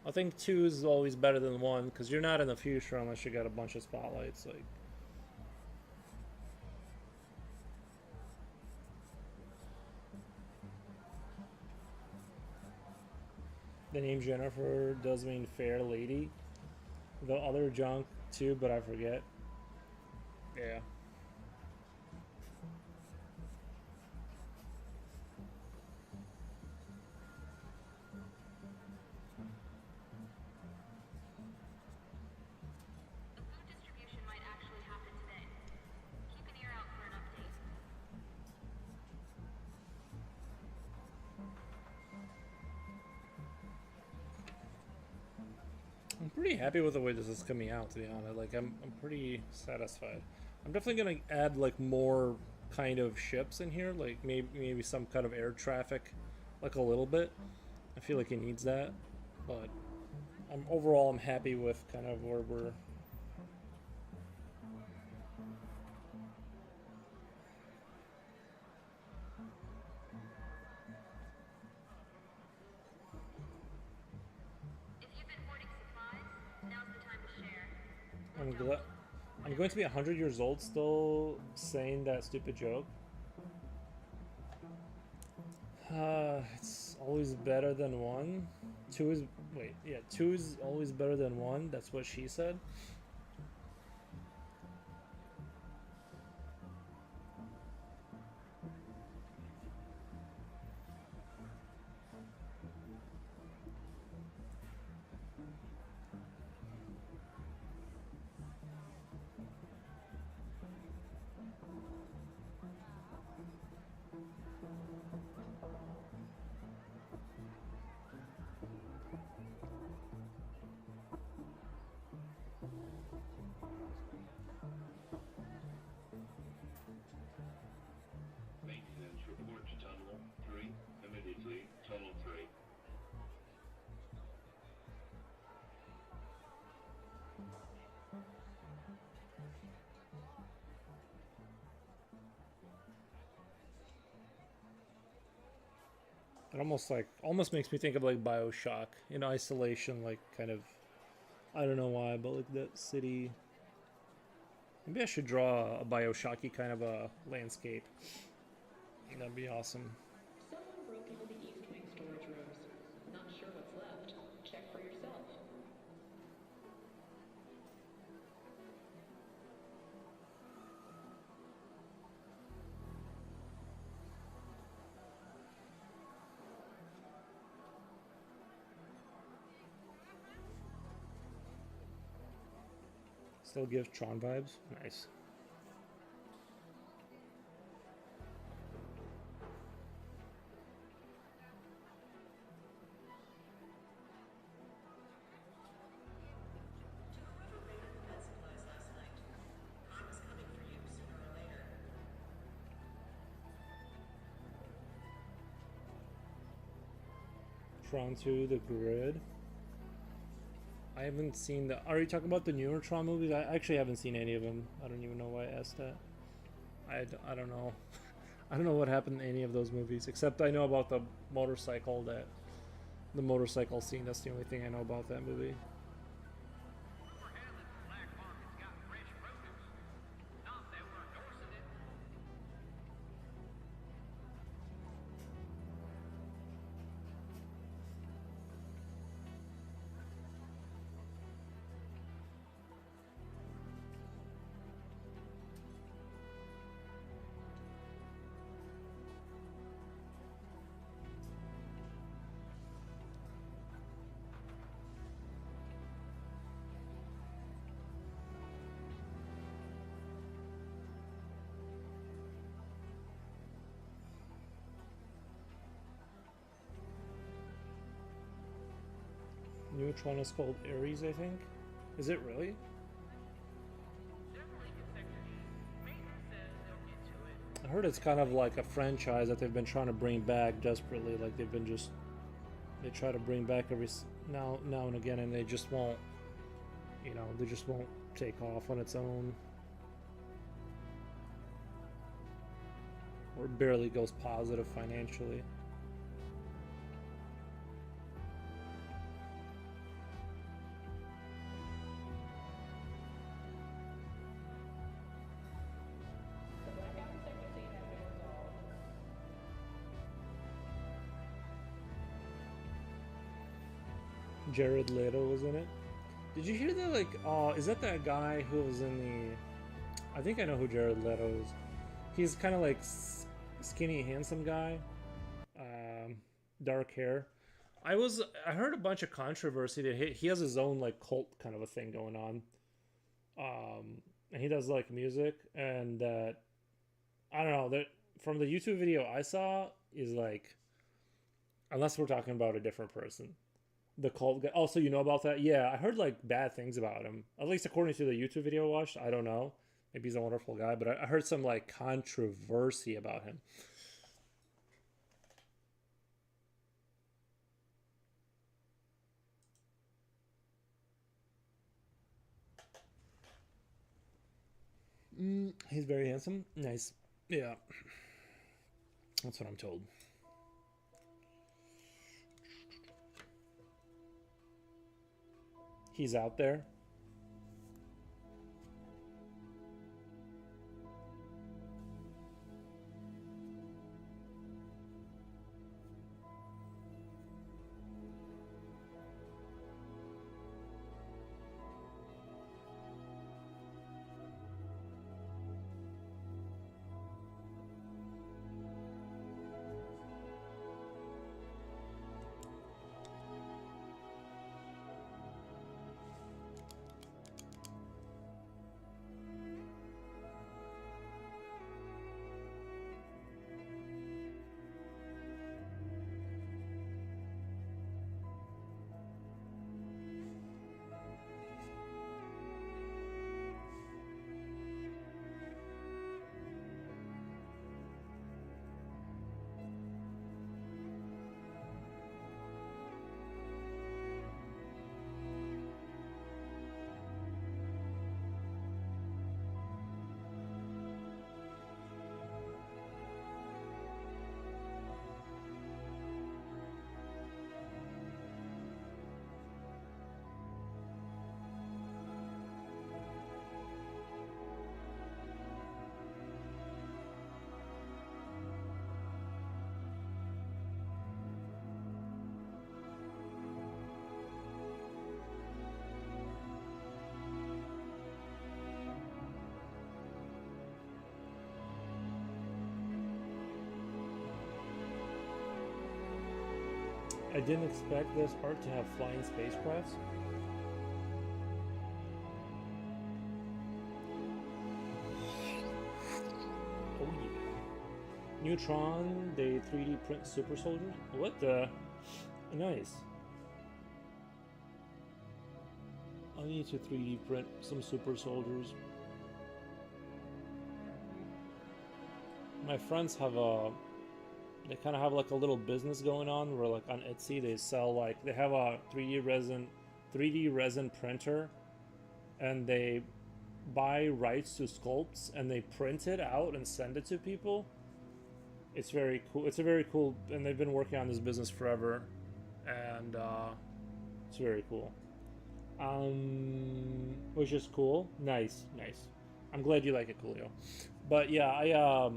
I think 2 is always better than 1 because you're not in the future unless you got a bunch of spotlights. Like, the name Jennifer does mean fair lady. The other junk too, but I forget. Yeah. The food distribution might actually happen today. Keep an ear out for an update. I'm pretty happy with the way this is coming out, to be honest. Like, I'm pretty satisfied. I'm definitely gonna add like more kind of ships in here, like maybe some kind of air traffic, like a little bit. I feel like it needs that, but overall I'm happy with kind of where we're. If you've been hoarding supplies, now's the time to share. I'm glad. I'm going to be 100 years old still saying that stupid joke. It's always better than 1. 2 is wait, yeah, 2 is always better than 1. That's what she said. Maintenance report to Tunnel 3. Immediately, Tunnel 3. It almost makes me think of like BioShock in isolation, like kind of. I don't know why, but like that city. Maybe I should draw a BioShocky kind of a landscape. That'd be awesome. Someone broke into the East Wing storage rooms. Not sure what's left. Check for yourself. Still gives Tron vibes. Nice. Whoever raided the med supplies last night, karma's coming for you sooner or later. Tron 2, The Grid. I haven't seen the. Are you talking about the newer Tron movies? I actually haven't seen any of them. I don't even know why I asked that. I don't know. I don't know what happened in any of those movies, except I know about the motorcycle scene. That's the only thing I know about that movie. We're handling the black market's got fresh produce. Not that we're endorsing it. Neutron is called Ares, I think. Is it really? Definitely can check your needs. Maintenance says they'll get to it. I heard it's kind of like a franchise that they've been trying to bring back desperately. Like they've been just they try to bring back now and again, and they just won't. You know, they just won't take off on its own, or barely goes positive financially. The blackout sector scene has been resolved. Jared Leto was in it. Did you hear that? Like, is that guy who was in the? I think I know who Jared Leto is. He's kind of like skinny, handsome guy, dark hair. I heard a bunch of controversy that he has his own like cult kind of a thing going on. And he does like music, and that I don't know, that from the YouTube video I saw is like, unless we're talking about a different person. The cult guy. Also, you know about that? Yeah, I heard like bad things about him. At least according to the YouTube video I watched. I don't know. Maybe he's a wonderful guy, but I heard some like controversy about him. He's very handsome. Nice. Yeah. That's what I'm told. He's out there. I didn't expect this art to have flying spacecrafts. Oh yeah. Neutron, they 3D print super soldiers? What the? Nice. I need to 3D print some super soldiers. My friends have they kind of have like a little business going on where like on Etsy they sell like they have a 3D resin printer, and they buy rights to sculpts and they print it out and send it to people. It's very cool. It's a very cool, and they've been working on this business forever, and it's very cool. Which is cool. Nice. I'm glad you like it, Coolio. But yeah, yeah.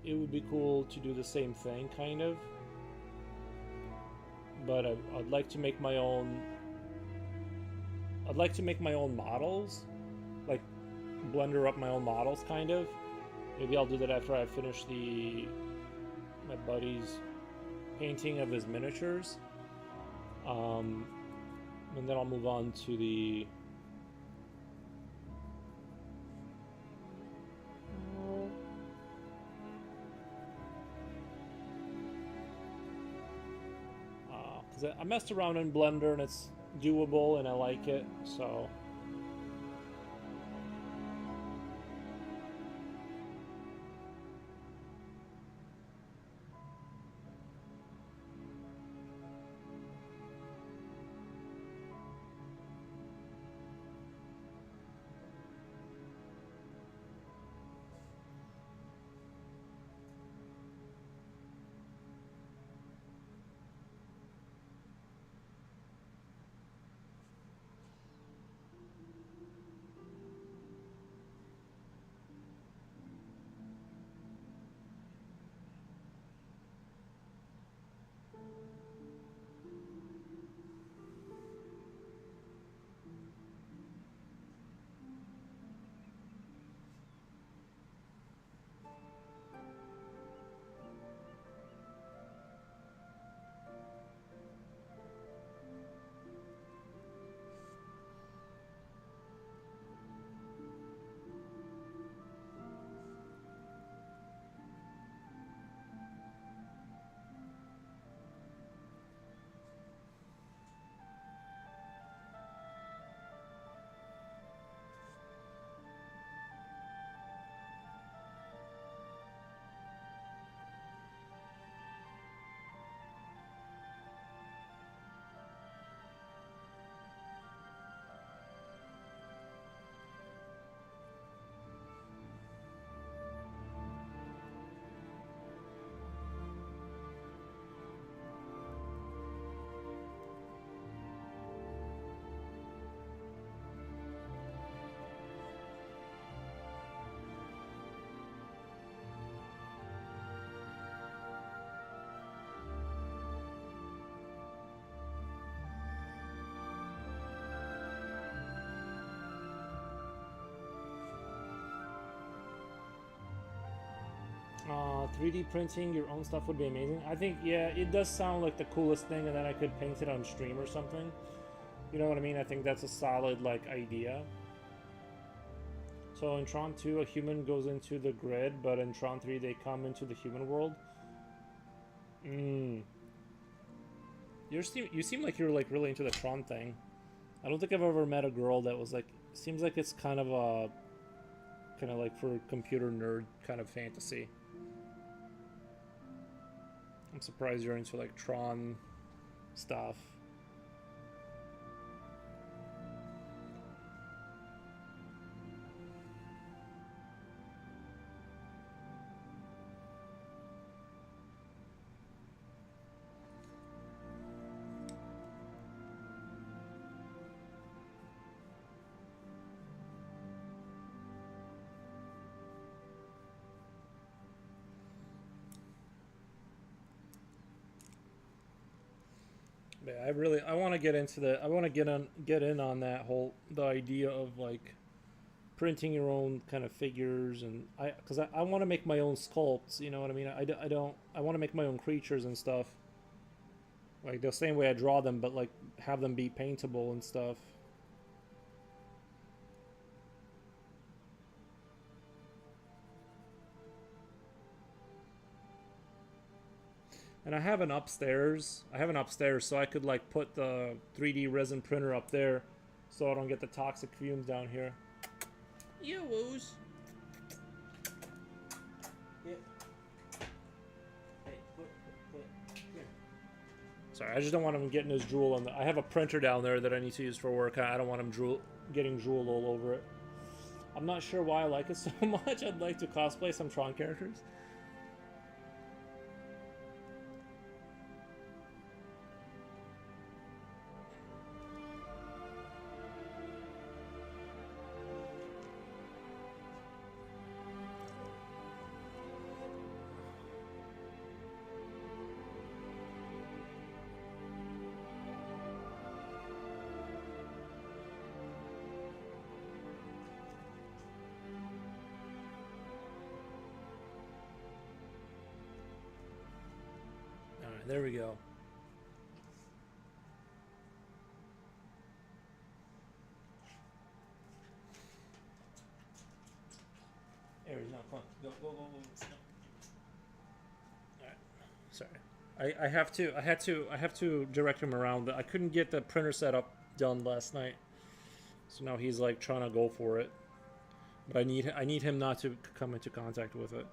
It would be cool to do the same thing, kind of. But I'd like to make my own. I'd like to make my own models, like blender up my own models, kind of. Maybe I'll do that after I finish my buddy's painting of his miniatures. And then I'll move on to the. 'Cause I messed around in Blender and it's doable and I like it, so. Uh, 3D printing your own stuff would be amazing. I think, yeah, it does sound like the coolest thing, and then I could paint it on stream or something. You know what I mean? I think that's a solid, like, idea. So in Tron 2, a human goes into the grid, but in Tron 3, they come into the human world. You seem like you're, like, really into the Tron thing. I don't think I've ever met a girl that was, like... Seems like it's kind of a... Kind of, like, for computer nerd kind of fantasy. I'm surprised you're into, like, Tron stuff. Yeah, I want to get into the I want to get in on that whole the idea of like printing your own kind of figures, and I want to make my own sculpts, you know what I mean? I want to make my own creatures and stuff. Like the same way I draw them, but like have them be paintable and stuff. And I have an upstairs. So I could like put the 3D resin printer up there so I don't get the toxic fumes down here. Yeah, woos. Yeah. Hey, put. Here. Sorry, I just don't want him getting his drool on the... I have a printer down there that I need to use for work. I don't want him getting drool all over it. I'm not sure why I like it so much. I'd like to cosplay some Tron characters. There we go. Aries, no, come on. Go. Alright. Sorry. I have to. I have to direct him around. I couldn't get the printer setup done last night, so now he's like trying to go for it. But I need him not to come into contact with it.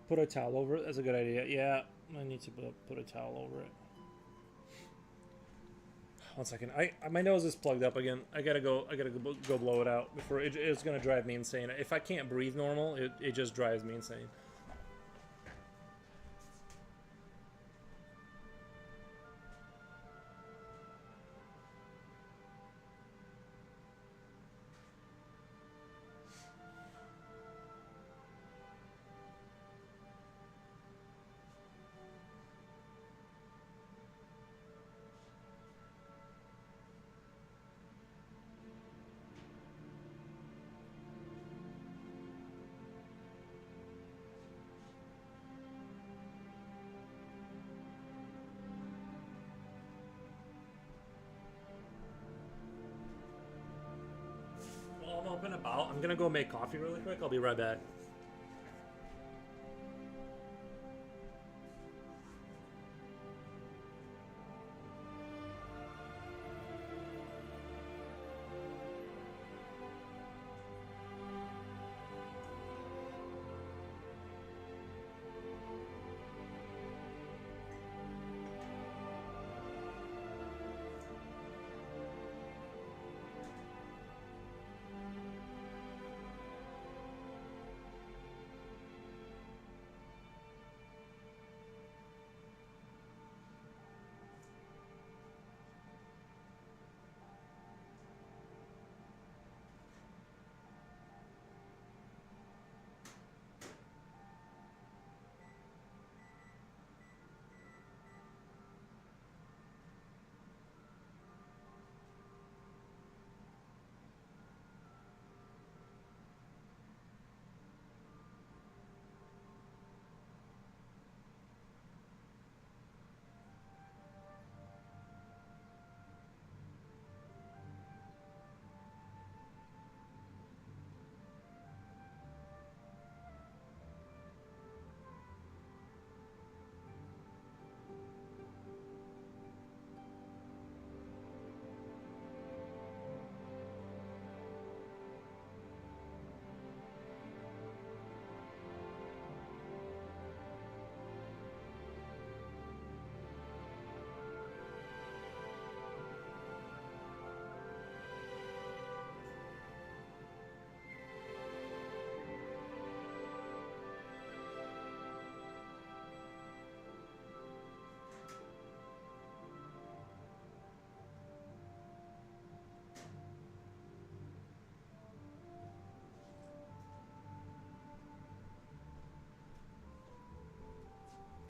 Put a towel over it. That's a good idea. Yeah, I need to put a towel over it. 1 second. My nose is plugged up again. I gotta go go blow it out before it's gonna drive me insane. If I can't breathe normal, it just drives me insane. Well, I'm up and about. I'm gonna go make coffee really quick. I'll be right back.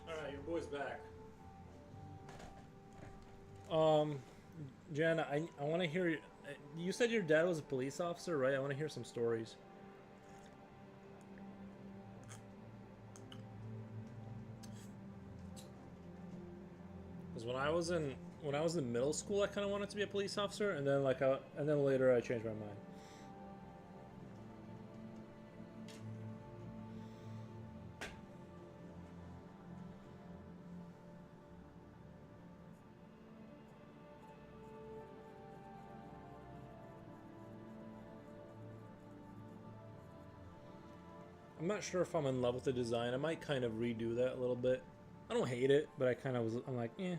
Alright, your boy's back. Jen, I want to hear. You said your dad was a police officer, right? I want to hear some stories. Because when I was in middle school, I kind of wanted to be a police officer, and then and then later I changed my mind. I'm not sure if I'm in love with the design. I might kind of redo that a little bit. I don't hate it, but I'm like, eh.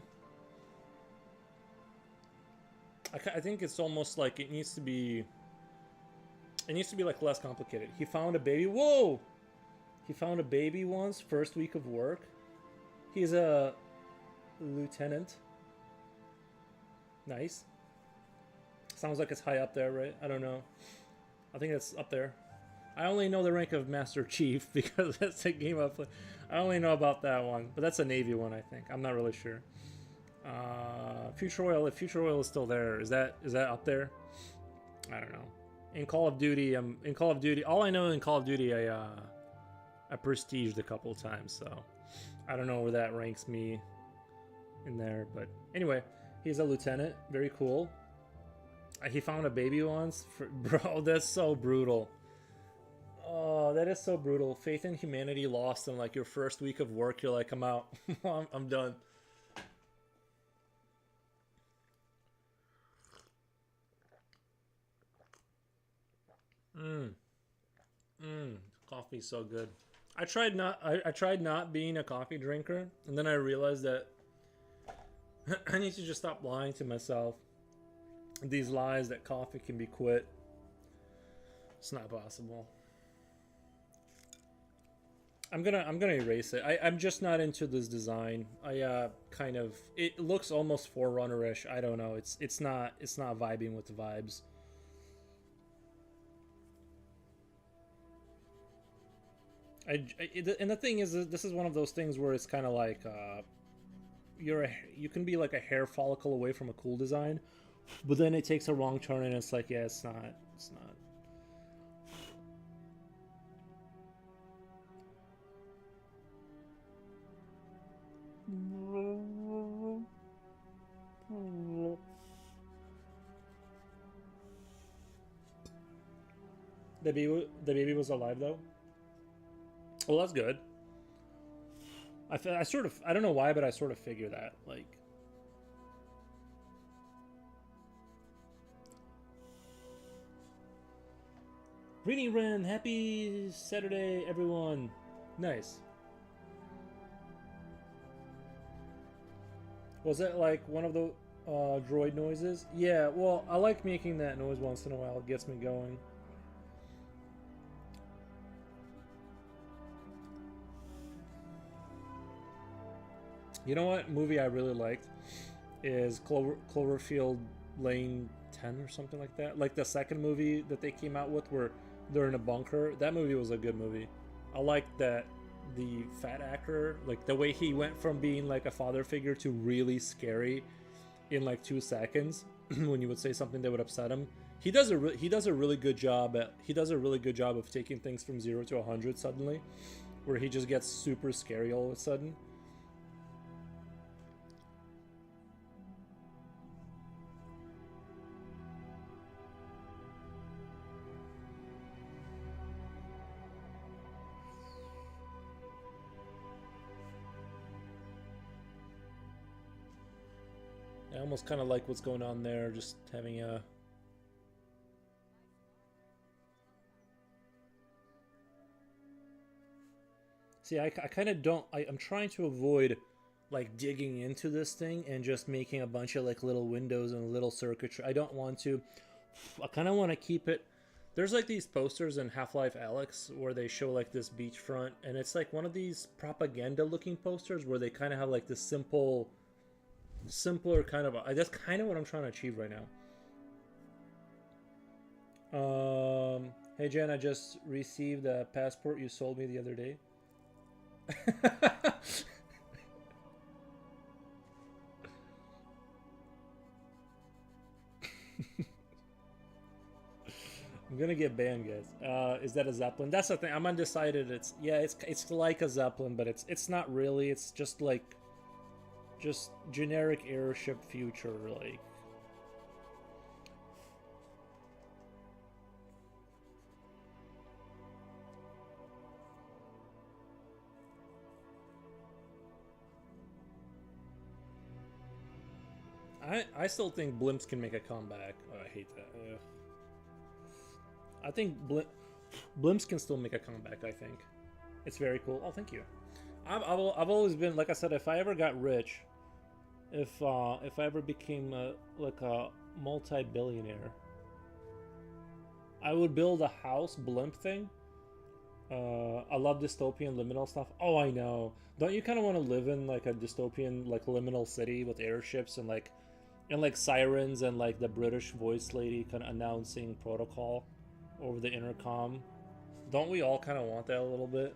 I think it's almost like it needs to be. It needs to be like less complicated. He found a baby. Whoa! He found a baby once, first week of work. He's a lieutenant. Nice. Sounds like it's high up there, right? I don't know. I think it's up there. I only know the rank of Master Chief because that's the game I play. I only know about that one, but that's a Navy one, I think. I'm not really sure. Future Oil. If Future Oil is still there, is that up there? I don't know. In Call of Duty, all I know in Call of Duty, I prestiged a couple of times, so I don't know where that ranks me in there. But anyway, he's a lieutenant. Very cool. He found a baby once. Bro, that's so brutal. Oh, that is so brutal. Faith in humanity lost in like your first week of work. You're like, I'm out. I'm done. Coffee's so good. I tried not being a coffee drinker, and then I realized that I need to just stop lying to myself. These lies that coffee can be quit. It's not possible. I'm gonna erase it. I'm just not into this design. I kind of, it looks almost Forerunner-ish. I don't know. It's not vibing with the vibes. And the thing is, this is one of those things where it's kind of like you can be like a hair follicle away from a cool design, but then it takes a wrong turn and it's like, yeah, it's not. The baby was alive though. Well, that's good. I sort of, I don't know why, but I sort of figure that, like. Greeting, Ren. Happy Saturday, everyone. Nice. Was that like one of the droid noises? Yeah, well, I like making that noise once in a while. It gets me going. You know what movie I really liked is Cloverfield Lane 10 or something like that. Like the second movie that they came out with where they're in a bunker. That movie was a good movie. I liked that the fat actor, like the way he went from being like a father figure to really scary in like 2 seconds when you would say something that would upset him. He does a really good job of taking things from 0 to 100 suddenly, where he just gets super scary all of a sudden. I almost kind of like what's going on there, just having a... See, I kind of don't... I'm trying to avoid, like, digging into this thing and just making a bunch of, like, little windows and little circuitry. I don't want to... I kind of want to keep it... There's, like, these posters in Half-Life Alyx where they show, like, this beachfront, and it's, like, one of these propaganda-looking posters where they kind of have, like, this simpler kind of... That's kind of what I'm trying to achieve right now. Hey, Jen, I just received a passport you sold me the other day. I'm gonna get banned, guys. Is that a Zeppelin? That's the thing. I'm undecided. It's like a Zeppelin, but it's not really. It's just like generic airship future, like. I still think blimps can make a comeback. Oh, I hate that. Ugh. I think blimps can still make a comeback. I think it's very cool. Oh, thank you. I've always been, like I said, if I ever got rich, If I ever became like a multi-billionaire, I would build a house blimp thing. I love dystopian liminal stuff. Oh, I know. Don't you kind of want to live in like a dystopian like liminal city with airships and like sirens and like the British voice lady kind of announcing protocol over the intercom? Don't we all kind of want that a little bit?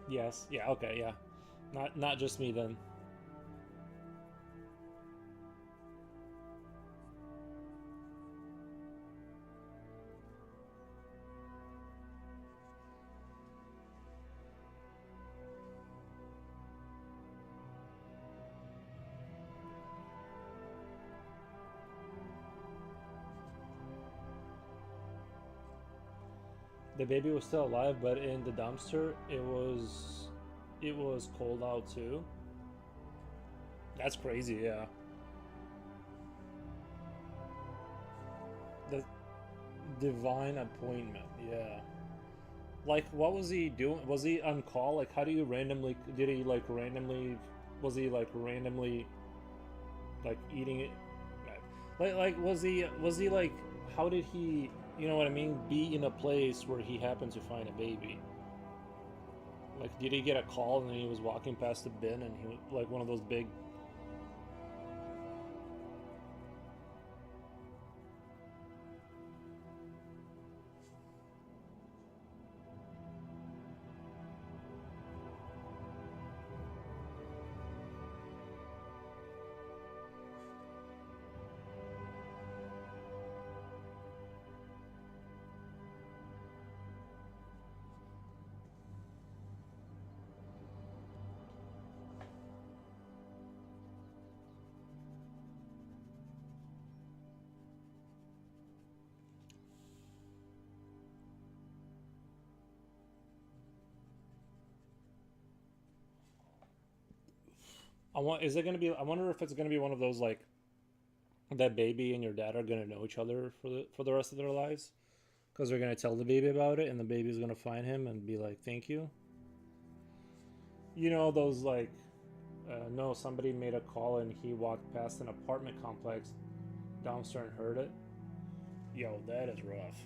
Yes. Yeah. Okay. Yeah. Not just me then. The baby was still alive, but in the dumpster, it was cold out too. That's crazy. Yeah. The divine appointment. Yeah. Like, what was he doing? Was he on call? Like, how do you randomly? Did he like randomly? Was he like randomly like eating it? Was he like? How did he? You know what I mean? Be in a place where he happened to find a baby. Like, did he get a call and then he was walking past the bin and he like one of those big? I want. Is it gonna be? I wonder if it's gonna be one of those like that baby and your dad are gonna know each other for the rest of their lives because they're gonna tell the baby about it and the baby's gonna find him and be like, "Thank you." You know those like, no, somebody made a call and he walked past an apartment complex downstairs and heard it. Yo, that is rough.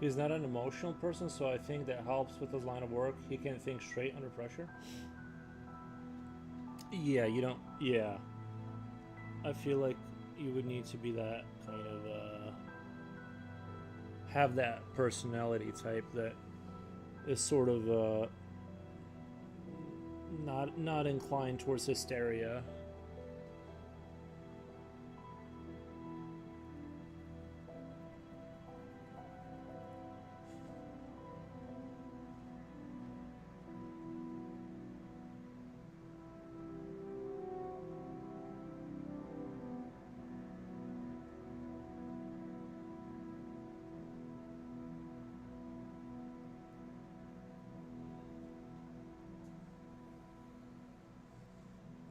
He's not an emotional person, so I think that helps with his line of work. He can think straight under pressure. Yeah, you don't. Yeah, I feel like you would need to be that kind of have that personality type that is sort of not inclined towards hysteria.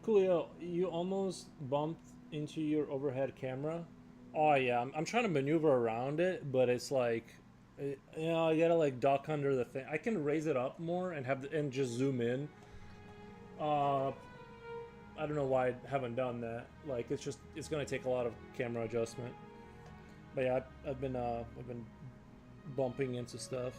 Coolio, you almost bumped into your overhead camera. Oh yeah, I'm trying to maneuver around it, but it's like, you know, I gotta like duck under the thing. I can raise it up more and and just zoom in. Uh, I don't know why I haven't done that. Like it's gonna take a lot of camera adjustment. But yeah, I've been bumping into stuff.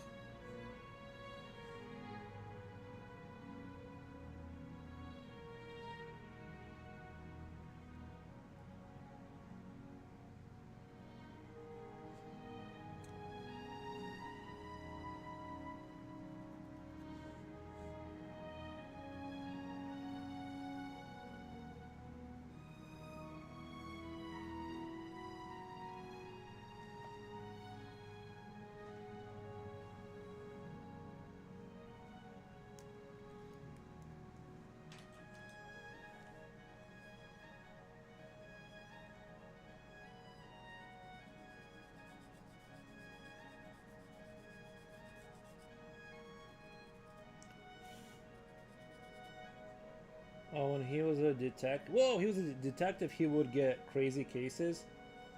Oh, when he was a detective. Whoa, he was a detective. He would get crazy cases.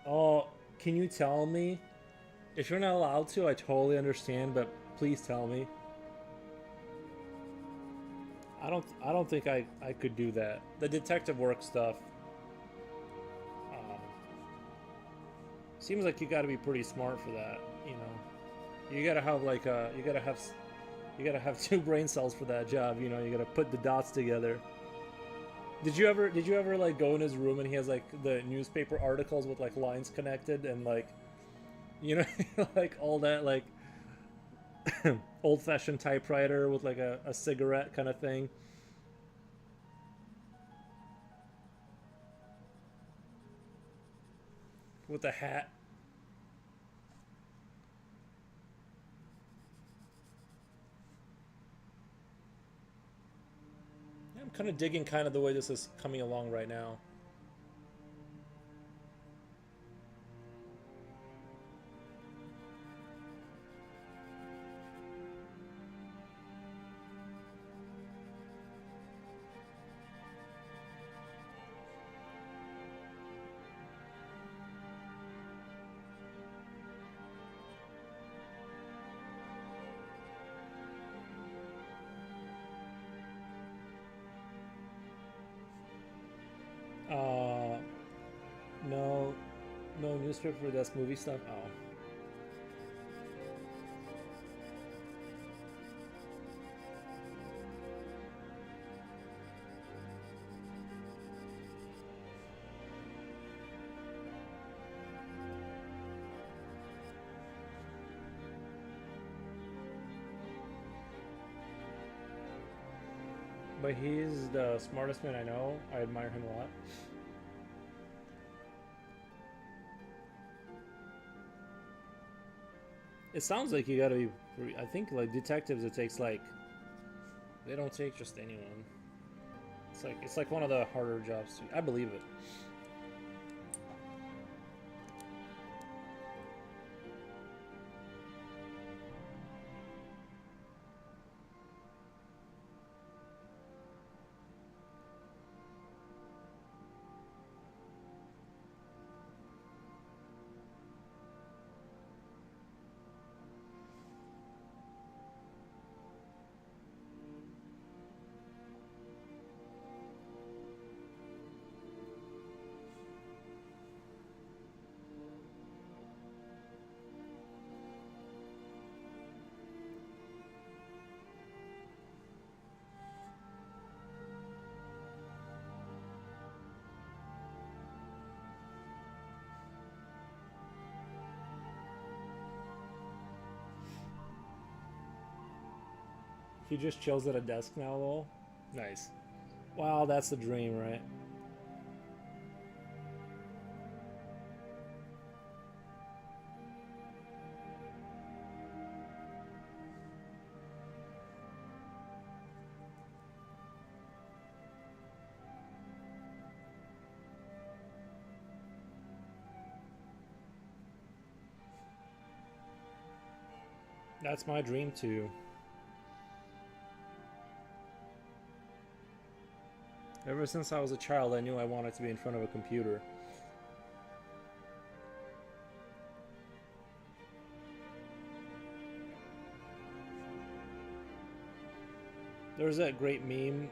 Oh, can you tell me? If you're not allowed to, I totally understand, but please tell me. I don't think I could do that. The detective work stuff. Uh, seems like you got to be pretty smart for that. You know, you gotta have like you gotta have two brain cells for that job. You know, you gotta put the dots together. Did you ever like go in his room and he has like the newspaper articles with like lines connected and like, you know, like all that like old-fashioned typewriter with like a cigarette kind of thing. With a hat. Yeah, I'm kind of digging kind of the way this is coming along right now. Uh, no, no newspaper. That's movie stuff. Oh, but he's the smartest man I know. I admire him a lot. It sounds like you gotta be. I think like detectives, it takes like they don't take just anyone. It's like one of the harder jobs. I believe it. He just chills at a desk now, lol. Nice. Wow, that's the dream, right? That's my dream too. Ever since I was a child, I knew I wanted to be in front of a computer. There was that great meme.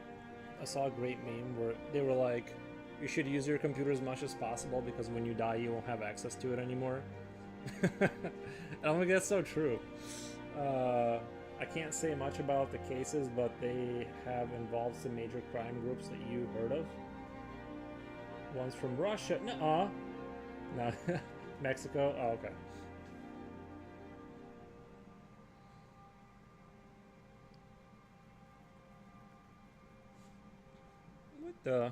I saw a great meme where they were like, you should use your computer as much as possible because when you die, you won't have access to it anymore. And I'm like, that's so true. I can't say much about the cases, but they have involved some major crime groups that you heard of. One's from Russia. Nuh-uh. No. Mexico. Oh, okay. What the?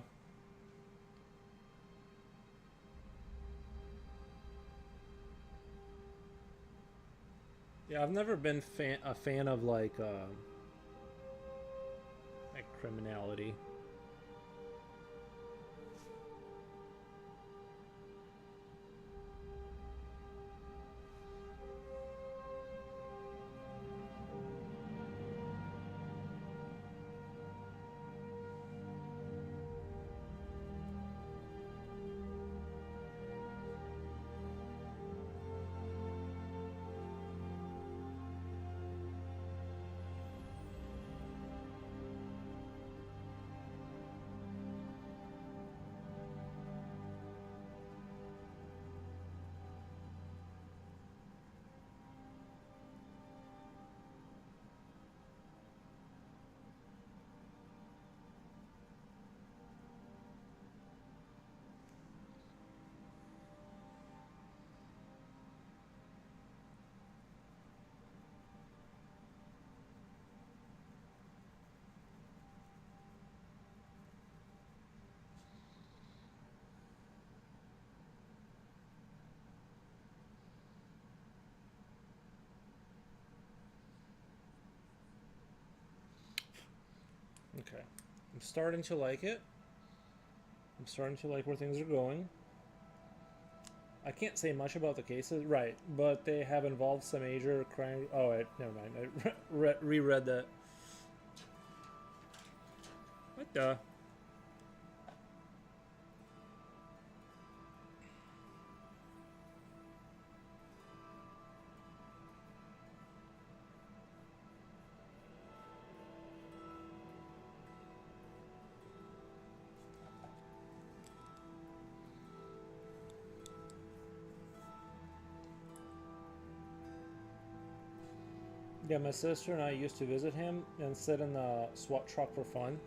Yeah, I've never been a fan of like criminality. Okay. I'm starting to like it. I'm starting to like where things are going. I can't say much about the cases, right? But they have involved some major crime. Oh, wait, never mind. I reread that. What the? Yeah, my sister and I used to visit him and sit in the SWAT truck for fun.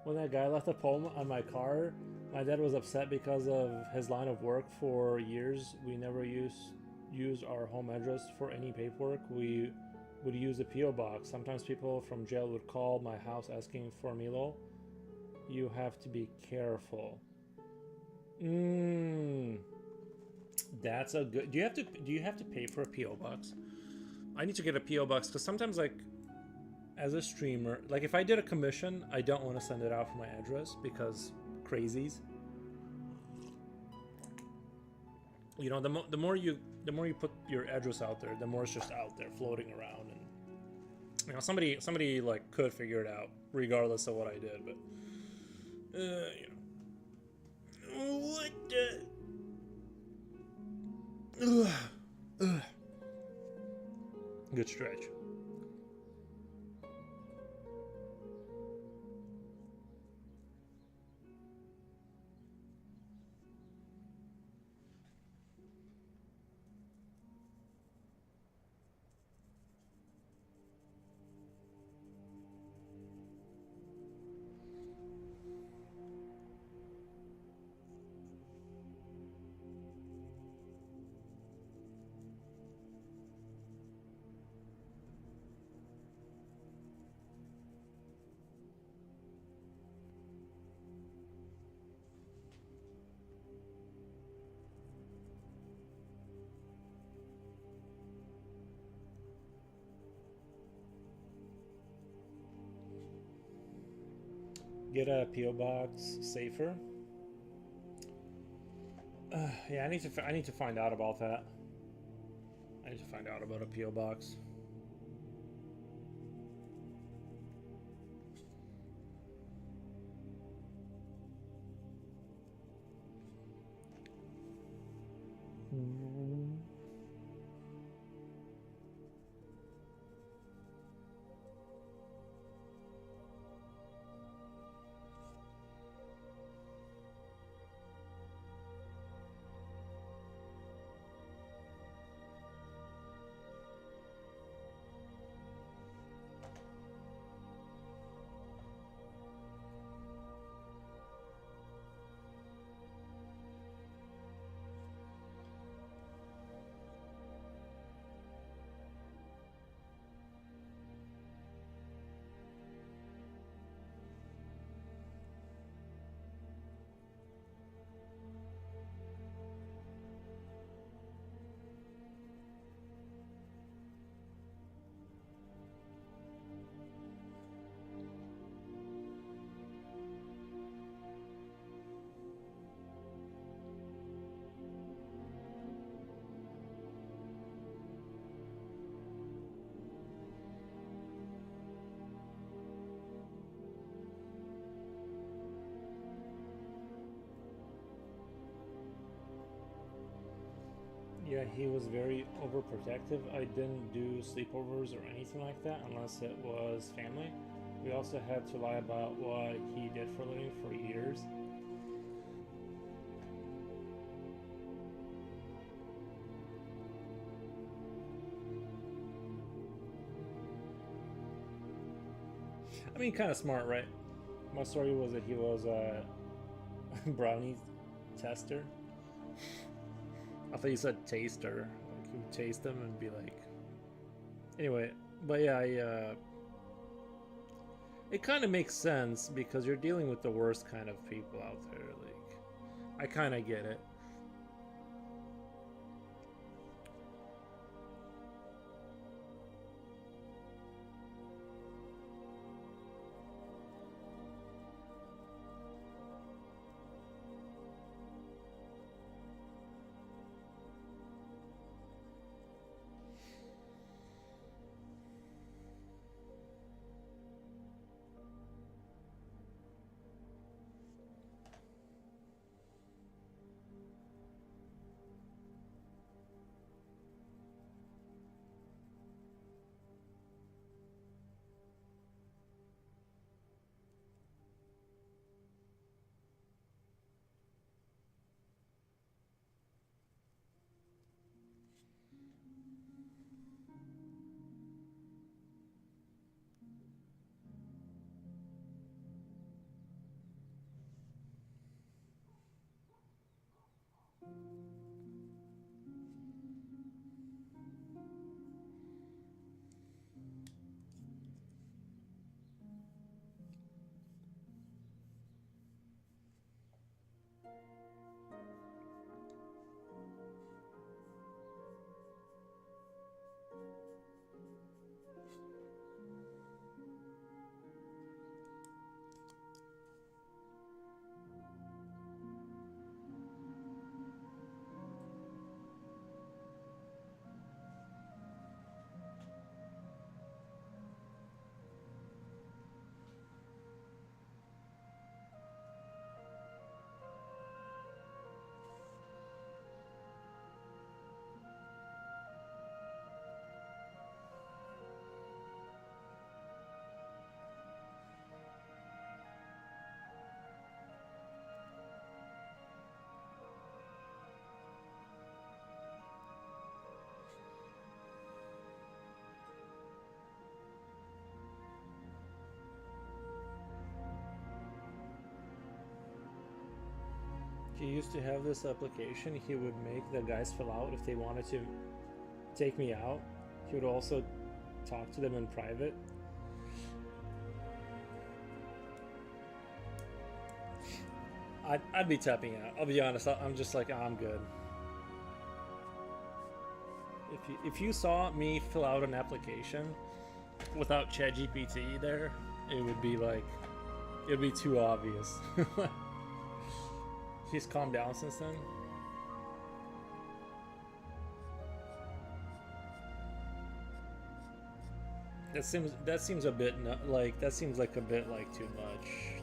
When that guy left a poem on my car, my dad was upset because of his line of work. For years, we never use our home address for any paperwork. We would use a PO box. Sometimes people from jail would call my house asking for Milo. You have to be careful. That's a good. Do you have to pay for a PO box? I need to get a PO box because sometimes, like, as a streamer, like if I did a commission, I don't want to send it out for my address because crazies. You know, the more you put your address out there, the more it's just out there floating around, and you know, somebody like could figure it out regardless of what I did, but you know, what the good stretch. Get a PO box safer. Yeah, I need to find out about that. I need to find out about a PO box. Yeah, he was very overprotective. I didn't do sleepovers or anything like that unless it was family. We also had to lie about what he did for a living for years. I mean, kind of smart, right? My story was that he was a brownie tester. I thought you said taster. Like, you would taste them and be like... Anyway, but yeah, it kind of makes sense because you're dealing with the worst kind of people out there. Like, I kind of get it. He used to have this application. He would make the guys fill out if they wanted to take me out. He would also talk to them in private. I'd be tapping out. I'll be honest. I'm just like, I'm good. If you saw me fill out an application without ChatGPT there, it would be like, it would be too obvious. He's calmed down since then. That seems a bit like that seems like a bit like too much.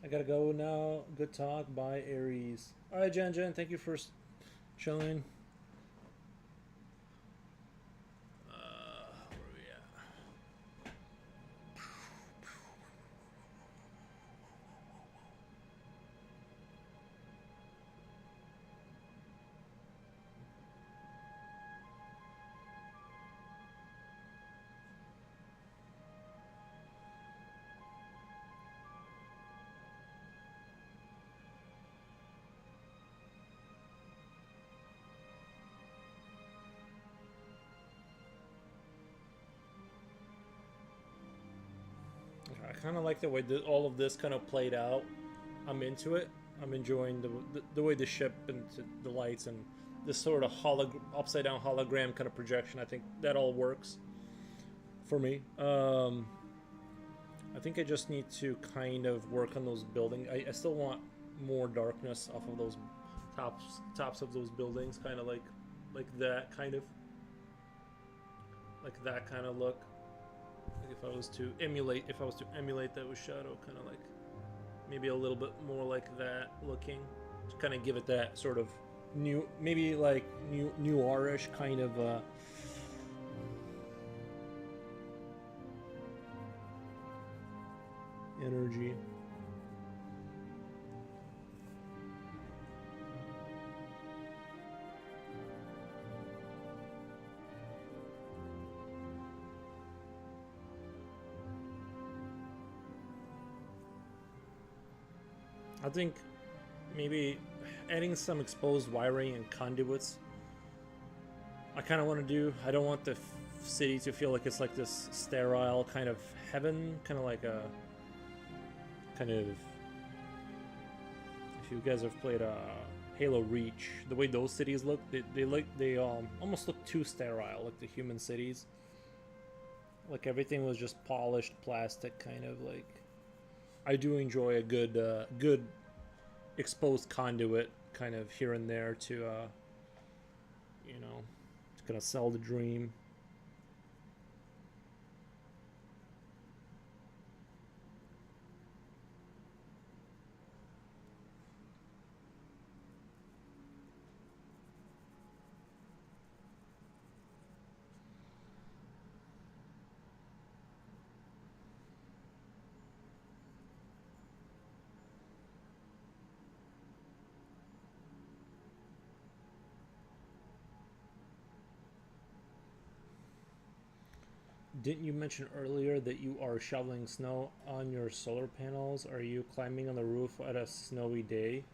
I gotta go now. Good talk. Bye, Aries. All right, Jen. Thank you for chilling. Where are we at? I kind of like the way all of this kind of played out. I'm into it. I'm enjoying the way the ship and the lights and this sort of upside down hologram kind of projection. I think that all works for me. I think I just need to kind of work on those buildings. I still want more darkness off of those tops of those buildings, kind of like that kind of look. Like if I was to emulate that with Shadow, kind of like maybe a little bit more like that looking, to kind of give it that sort of new, maybe like noirish kind of energy. I think maybe adding some exposed wiring and conduits. I kind of want to do. I don't want the city to feel like it's like this sterile kind of heaven, kind of like a kind of. If you guys have played Halo Reach, the way those cities look, they almost look too sterile, like the human cities. Like everything was just polished plastic, kind of like. I do enjoy a good exposed conduit kind of here and there to, you know, to kind of sell the dream. Didn't you mention earlier that you are shoveling snow on your solar panels? Are you climbing on the roof at a snowy day?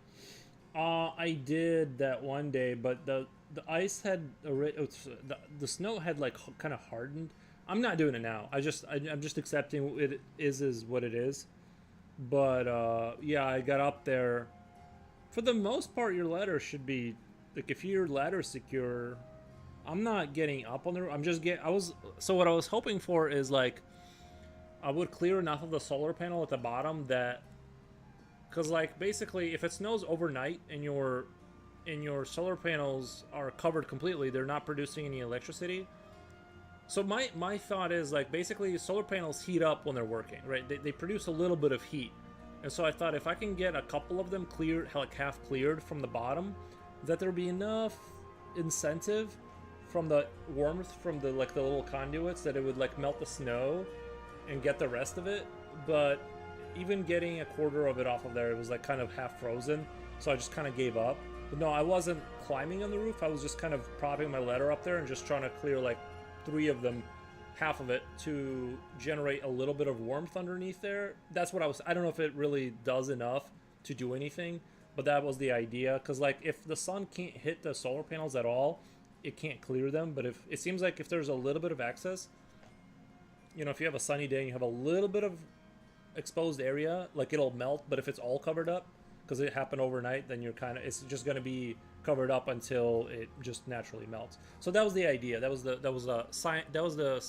I did that one day, but the ice had the snow had like kind of hardened. I'm not doing it now. I'm just accepting it is what it is. But yeah, I got up there. For the most part, your ladder should be like if your ladder's secure. I'm not getting up on the roof. I'm just get. I was so what I was hoping for is like I would clear enough of the solar panel at the bottom that because like basically if it snows overnight and your solar panels are covered completely, they're not producing any electricity. So my thought is like basically solar panels heat up when they're working, right? They produce a little bit of heat. And so I thought if I can get a couple of them cleared, like half cleared from the bottom, that there'll be enough incentive from the warmth from the like the little conduits that it would like melt the snow and get the rest of it. But even getting a quarter of it off of there, it was like kind of half frozen. So I just kind of gave up. But no, I wasn't climbing on the roof. I was just kind of propping my ladder up there and just trying to clear like 3 of them, half of it, to generate a little bit of warmth underneath there. That's what I don't know if it really does enough to do anything, but that was the idea. Because like if the sun can't hit the solar panels at all, it can't clear them. But if it seems like if there's a little bit of excess, you know, if you have a sunny day and you have a little bit of exposed area, like it'll melt. But if it's all covered up because it happened overnight, then it's just going to be covered up until it just naturally melts. So that was the idea. That was the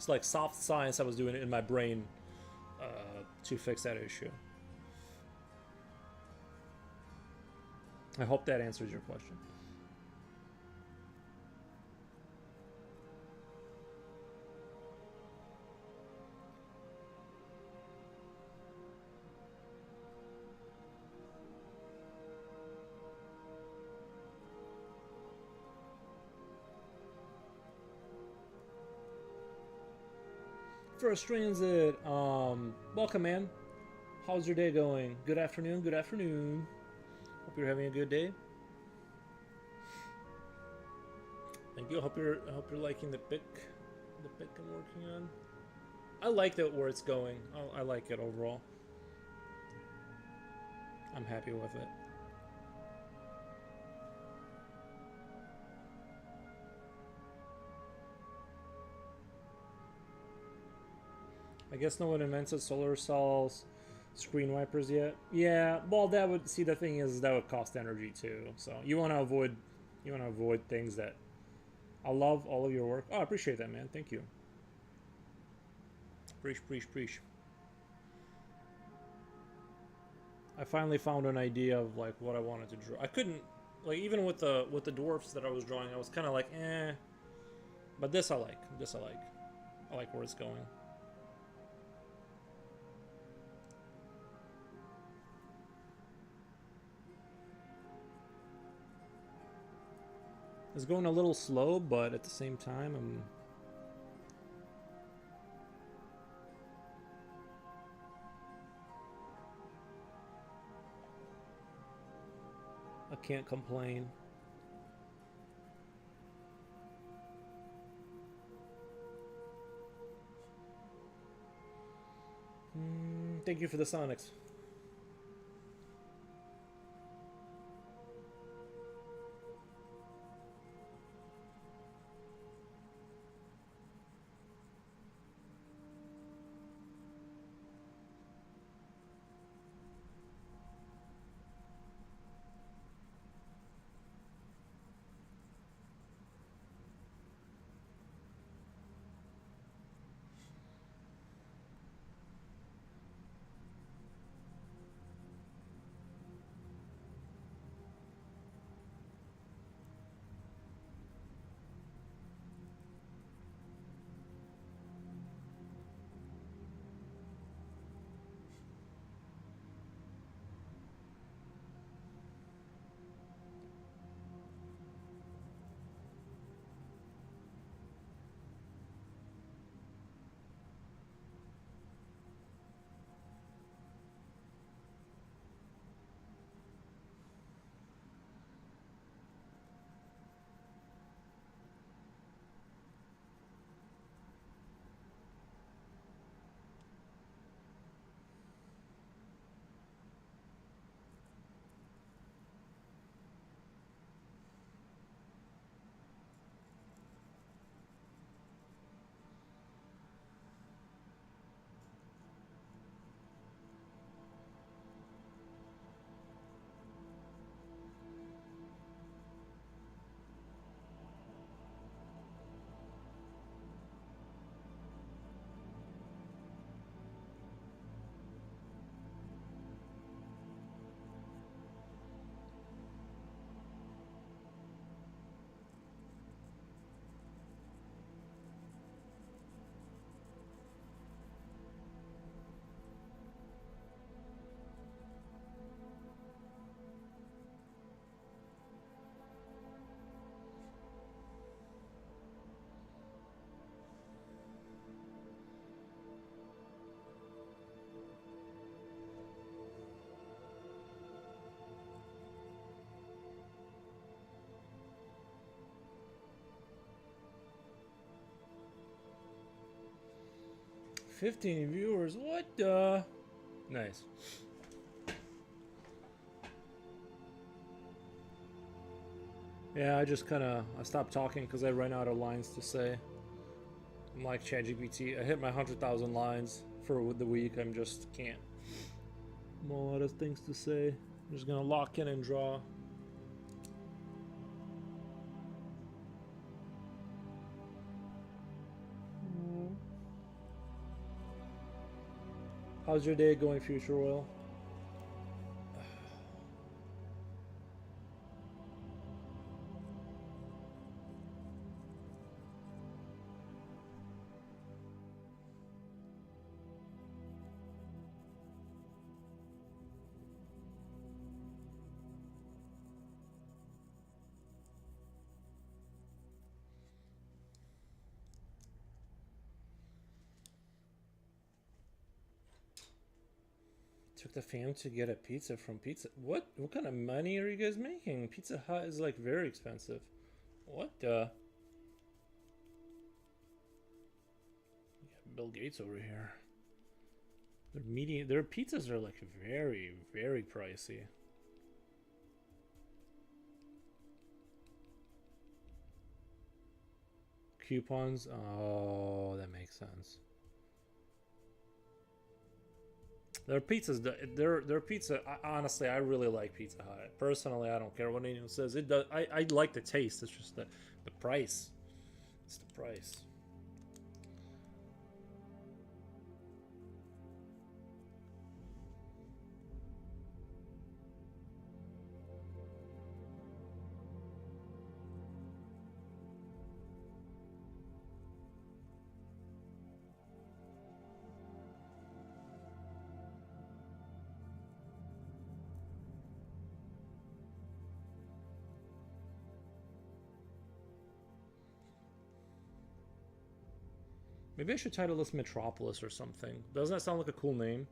like soft science I was doing in my brain to fix that issue. I hope that answers your question. First Transit, welcome, man. How's your day going? Good afternoon. Good afternoon. Hope you're having a good day. Thank you. I hope you're liking the pic I'm working on. I like that where it's going. I like it overall. I'm happy with it. I guess no one invented solar cells, screen wipers yet. Yeah, well, that would see the thing is that would cost energy too. So you want to avoid things that. I love all of your work. Oh, I appreciate that, man. Thank you. Preach. I finally found an idea of like what I wanted to draw. I couldn't like even with the dwarfs that I was drawing, I was kind of like eh. But this I like. I like where it's going. It's going a little slow, but at the same time, I can't complain. Thank you for the Sonics. 15 viewers. What the? Nice. Yeah, I just I stopped talking because I ran out of lines to say. I'm like ChatGPT. I hit my 100,000 lines for the week. I'm just can't. I'm all out of things to say. I'm just gonna lock in and draw. How's your day going, Future Oil? Took the fam to get a pizza from Pizza. What kind of money are you guys making? Pizza Hut is like very expensive. What the? We got Bill Gates over here. Their pizzas are like very, very pricey. Coupons? Oh, that makes sense. Their pizzas, their pizza. Honestly, I really like Pizza Hut. Personally, I don't care what anyone says. It does. I like the taste. It's just the price. It's the price. Maybe I should title this Metropolis or something. Doesn't that sound like a cool name?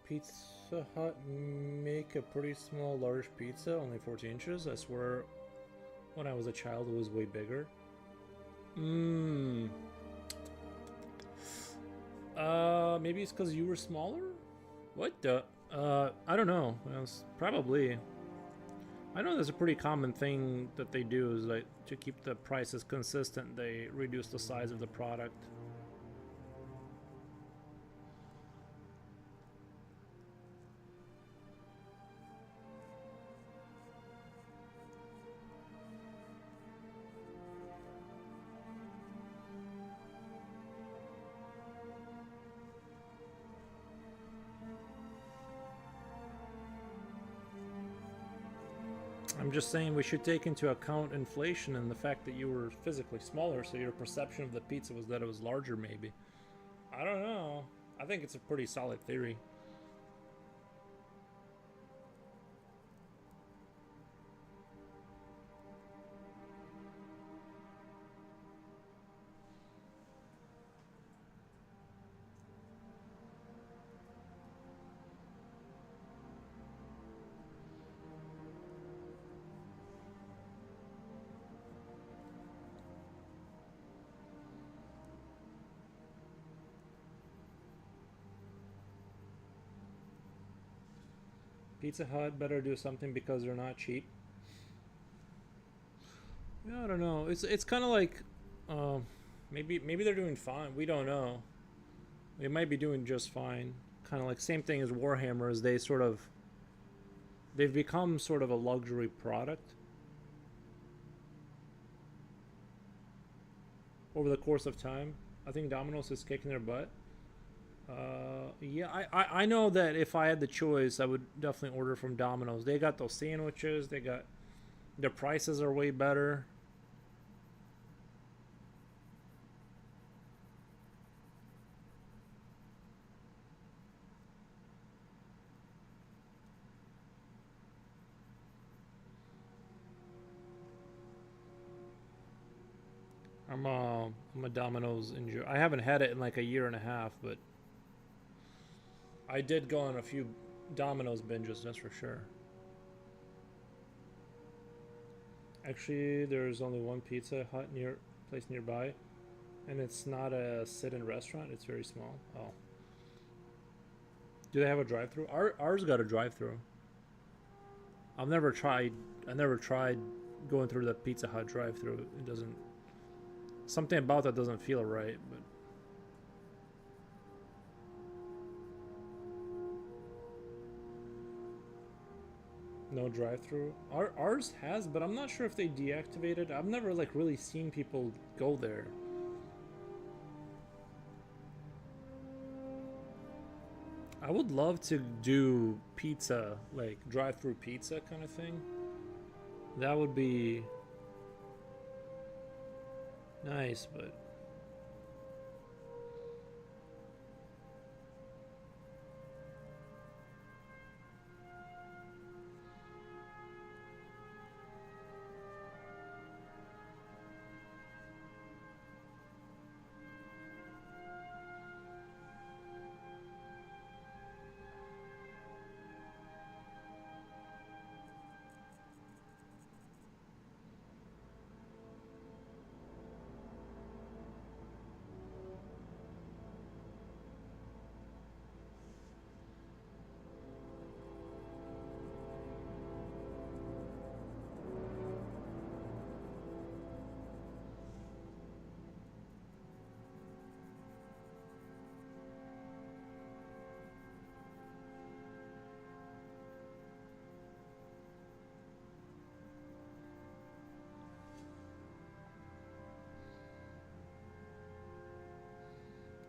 Pizza Hut make a pretty small, large pizza, only 14 inches? I swear, when I was a child, it was way bigger. Maybe it's because you were smaller? What the? I don't know. Well, probably. I know that's a pretty common thing that they do is like to keep the prices consistent, they reduce the size of the product. I'm just saying we should take into account inflation and the fact that you were physically smaller, so your perception of the pizza was that it was larger, maybe. I don't know. I think it's a pretty solid theory. Pizza Hut better do something because they're not cheap. Yeah, I don't know. It's kind of like, maybe they're doing fine. We don't know. They might be doing just fine. Kind of like same thing as Warhammer. As they've become sort of a luxury product over the course of time. I think Domino's is kicking their butt. Yeah, I know that if I had the choice, I would definitely order from Domino's. They got those sandwiches. Their prices are way better. I'm a Domino's enjoy. I haven't had it in like a year and a half, but I did go on a few Domino's binges, that's for sure. Actually, there's only one Pizza Hut place nearby, and it's not a sit-in restaurant. It's very small. Oh, do they have a drive-through? Ours got a drive-through. I never tried going through the Pizza Hut drive-through. It doesn't. Something about that doesn't feel right, but. No drive-through. Ours has, but I'm not sure if they deactivated. I've never like really seen people go there. I would love to do pizza, like drive-through pizza kind of thing. That would be nice, but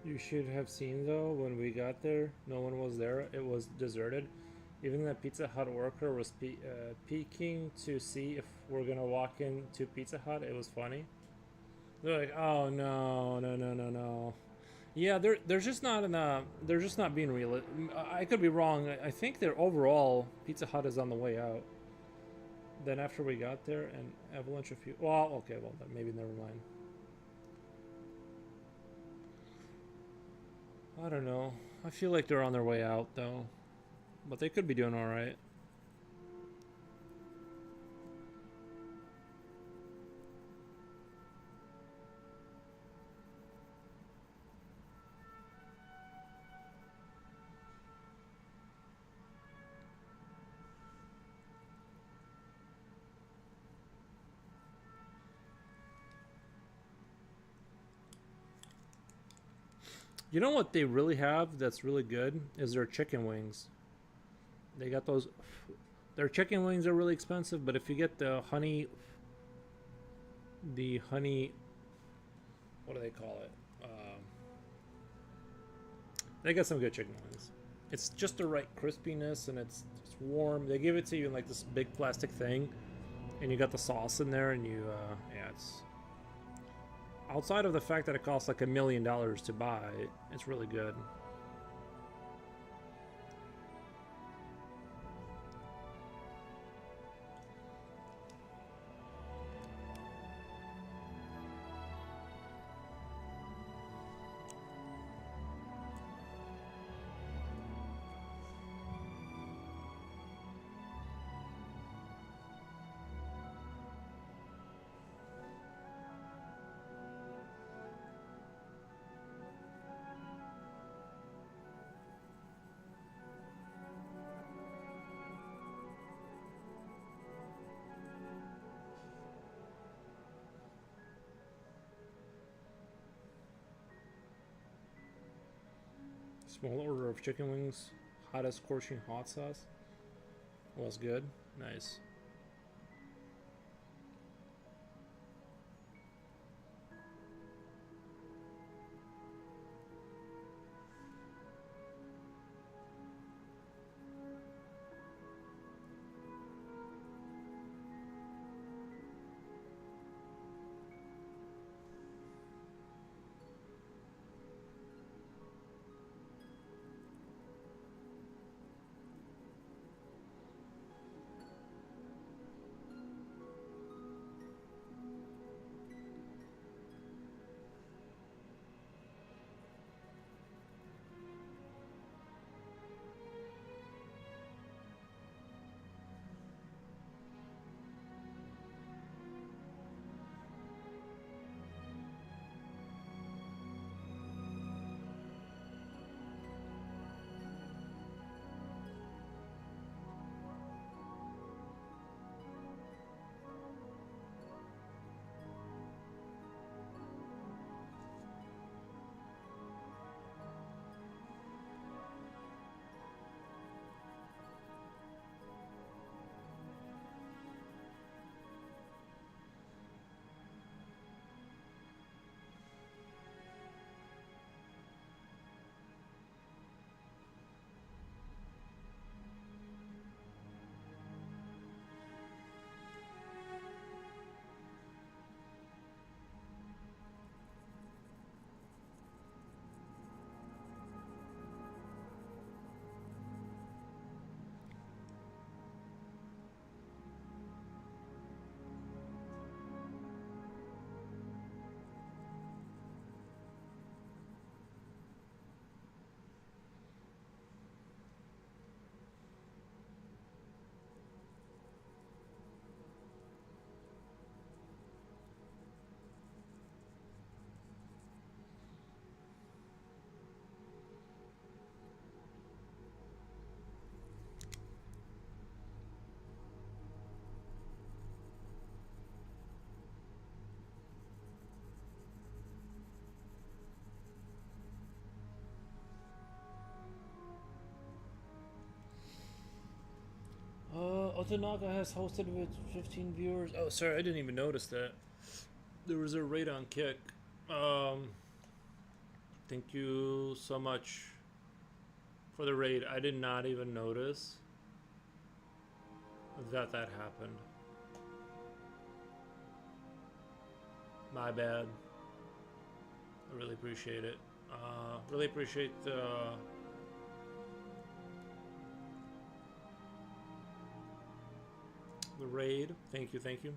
you should have seen though when we got there, no one was there. It was deserted. Even the Pizza Hut worker was peeking to see if we're gonna walk into Pizza Hut. It was funny. They're like, "Oh no, no, no, no, no." Yeah, they're just not enough. They're just not being real. I could be wrong. I think their overall Pizza Hut is on the way out. Then after we got there, an avalanche of people. Well, okay, well then maybe never mind. I don't know. I feel like they're on their way out though. But they could be doing all right. You know what they really have that's really good is their chicken wings. They got those. Their chicken wings are really expensive, but if you get the honey, what do they call it? They got some good chicken wings. It's just the right crispiness, and it's warm. They give it to you in like this big plastic thing, and you got the sauce in there, and you, yeah, it's. Outside of the fact that it costs like $1 million to buy, it's really good. Small order of chicken wings, hottest scorching hot sauce. Was good. Nice. Otanaga has hosted with 15 viewers. Oh, sorry, I didn't even notice that. There was a raid on Kick. Thank you so much for the raid. I did not even notice that happened. My bad. I really appreciate it. Really appreciate the raid. Thank you, thank you.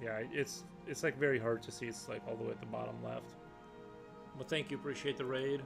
Yeah, it's like very hard to see. It's like all the way at the bottom left. But thank you, appreciate the raid.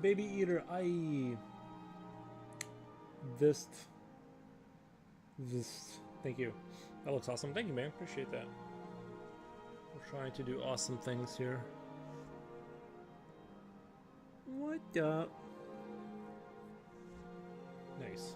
baby eater. This. Thank you. That looks awesome. Thank you, man. Appreciate that. We're trying to do awesome things here. What up? Nice.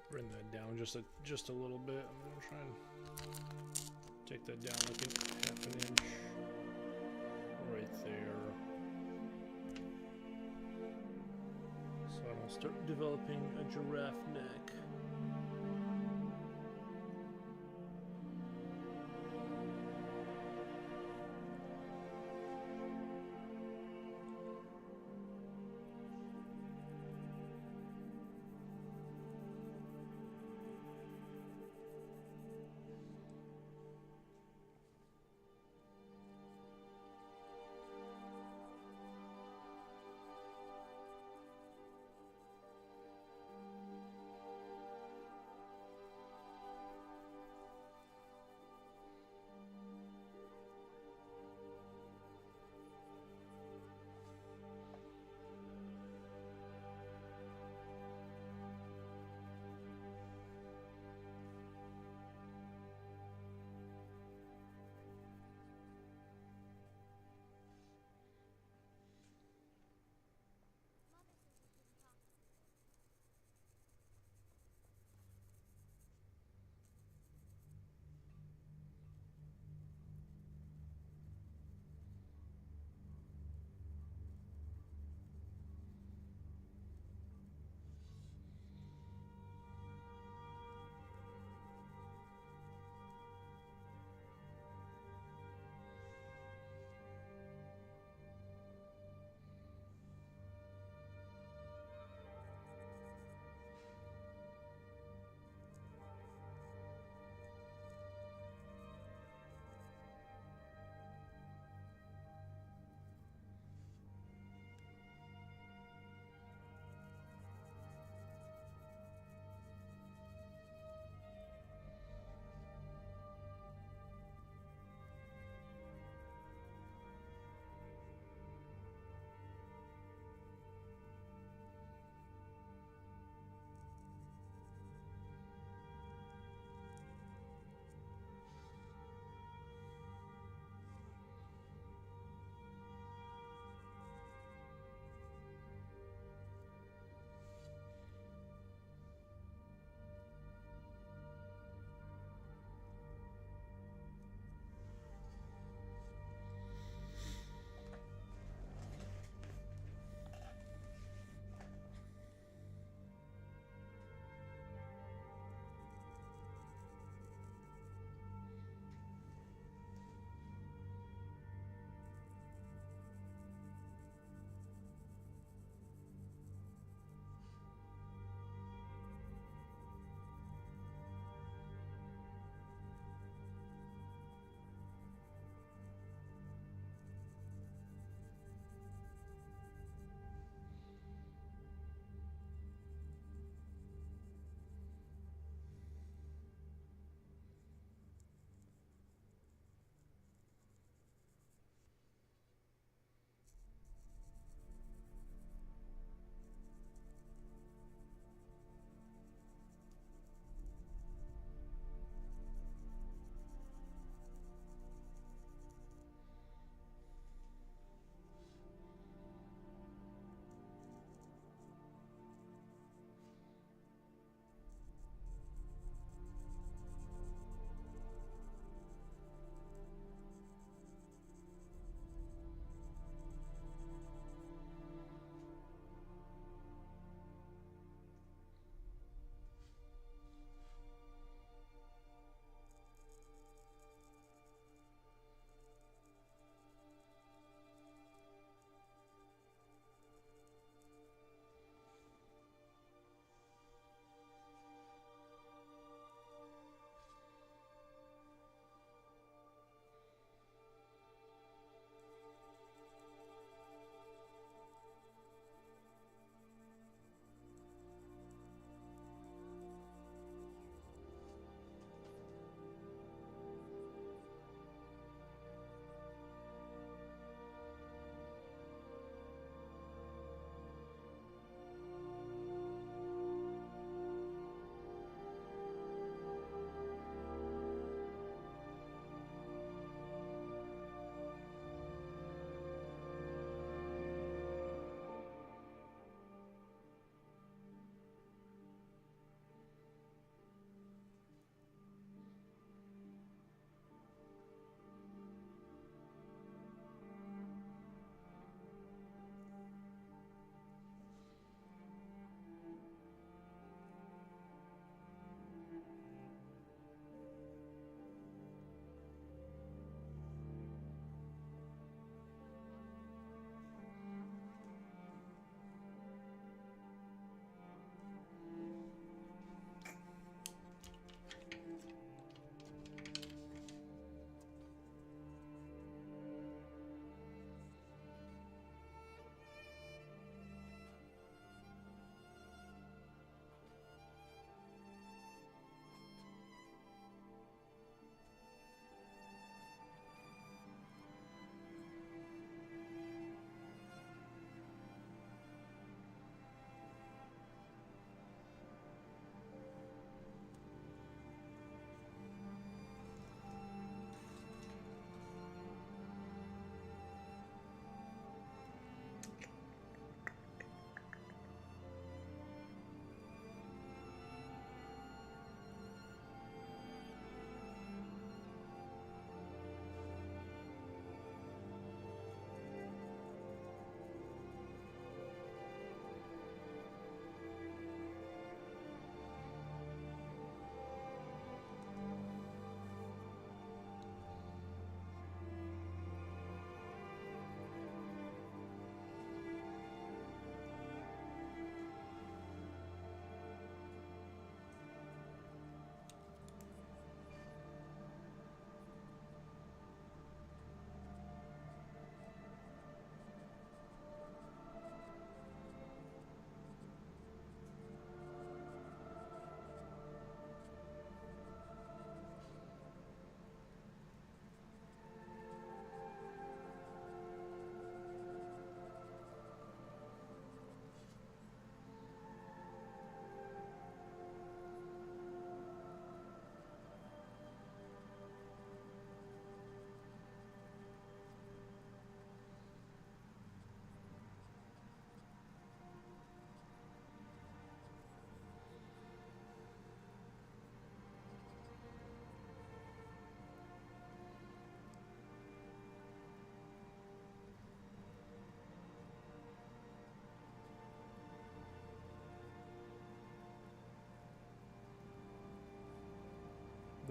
Bring that down just a little bit. I'm gonna try and take that down like half an inch right there, so I don't start developing a giraffe neck.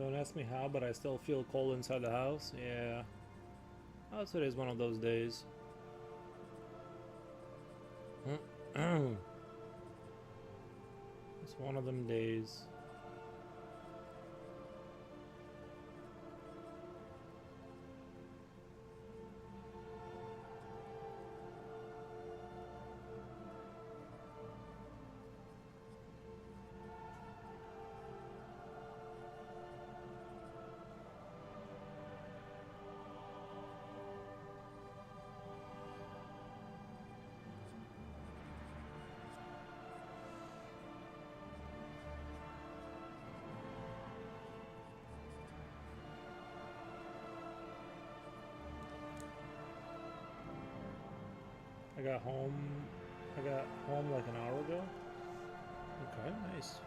Don't ask me how, but I still feel cold inside the house. Yeah. Oh, today's one of those days. It's one of them days. I got home like an hour ago. Okay, nice.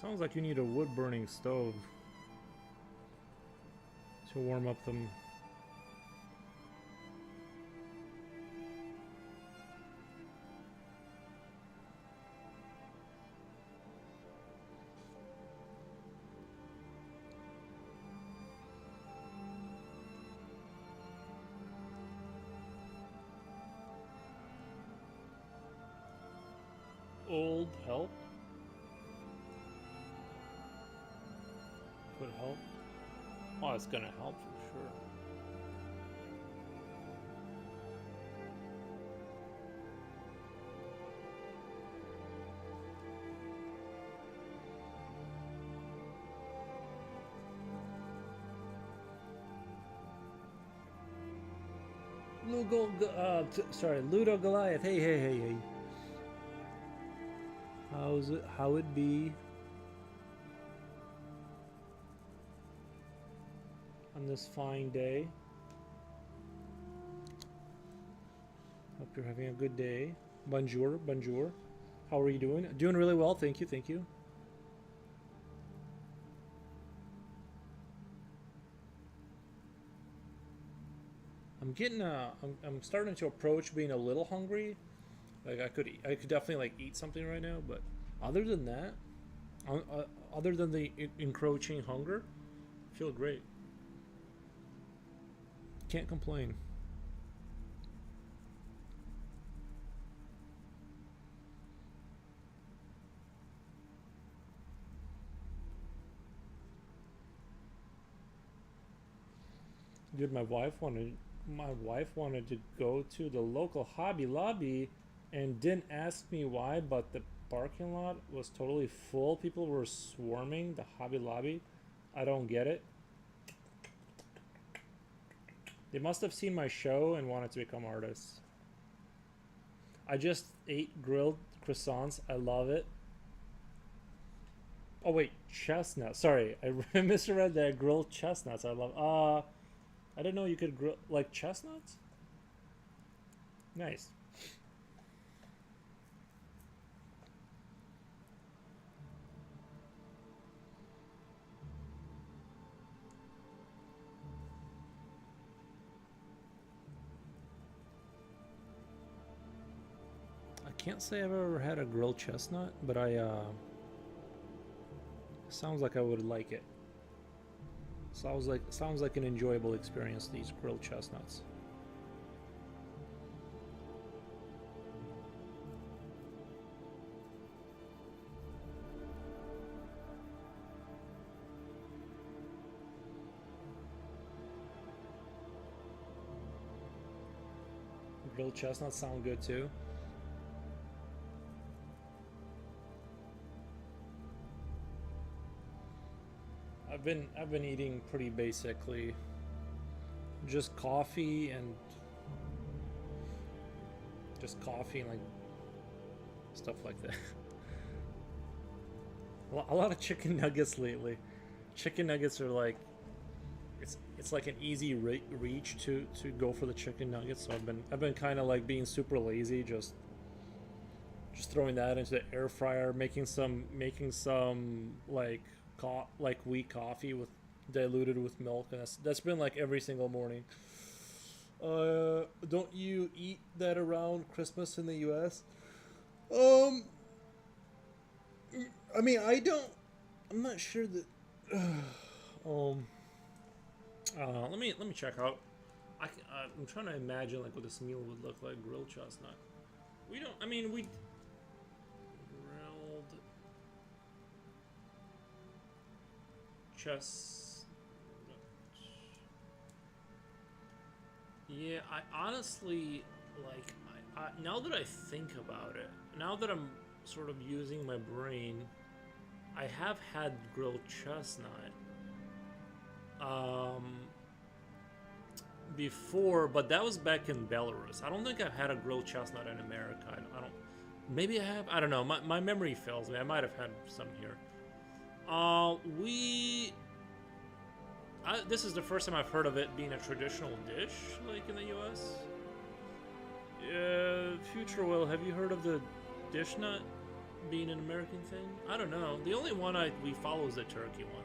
Sounds like you need a wood-burning stove to warm up them. Old help? Could help. Oh, it's gonna help for sure. Ludo Goliath. Hey. How's it? How it be? On this fine day. Hope you're having a good day. Bonjour. How are you doing? Doing really well, thank you. I'm getting I'm starting to approach being a little hungry. Like I could definitely like eat something right now, but other than that, other than the encroaching hunger, I feel great. Can't complain. Dude, my wife wanted to go to the local Hobby Lobby and didn't ask me why, but the parking lot was totally full. People were swarming the Hobby Lobby. I don't get it. They must have seen my show and wanted to become artists. I just ate grilled croissants. I love it. Oh wait, chestnuts. Sorry, I misread that. Grilled chestnuts. I love. I didn't know you could grill like chestnuts. Nice. I can't say I've ever had a grilled chestnut, but sounds like I would like it. Sounds like an enjoyable experience, these grilled chestnuts. Grilled chestnuts sound good too. I've been eating pretty basically just coffee and like stuff like that. A lot of chicken nuggets lately. Chicken nuggets are like it's like an easy reach to go for the chicken nuggets. So I've been kind of like being super lazy, just throwing that into the air fryer, making some like wheat coffee with diluted with milk, and that's been like every single morning. Don't you eat that around Christmas in the U.S.? I mean, I don't. I'm not sure that. Let me check out. I'm trying to imagine like what this meal would look like. Grilled chestnut. We don't. I mean, we grilled chestnut. Yeah, I honestly like. Now that I think about it, now that I'm sort of using my brain, I have had grilled chestnut before, but that was back in Belarus. I don't think I've had a grilled chestnut in America. I don't. Maybe I have. I don't know. My memory fails me. I might have had some here. This is the first time I've heard of it being a traditional dish, like in the U.S. Future Will, have you heard of the dish nut being an American thing? I don't know. The only one we follow is the turkey one.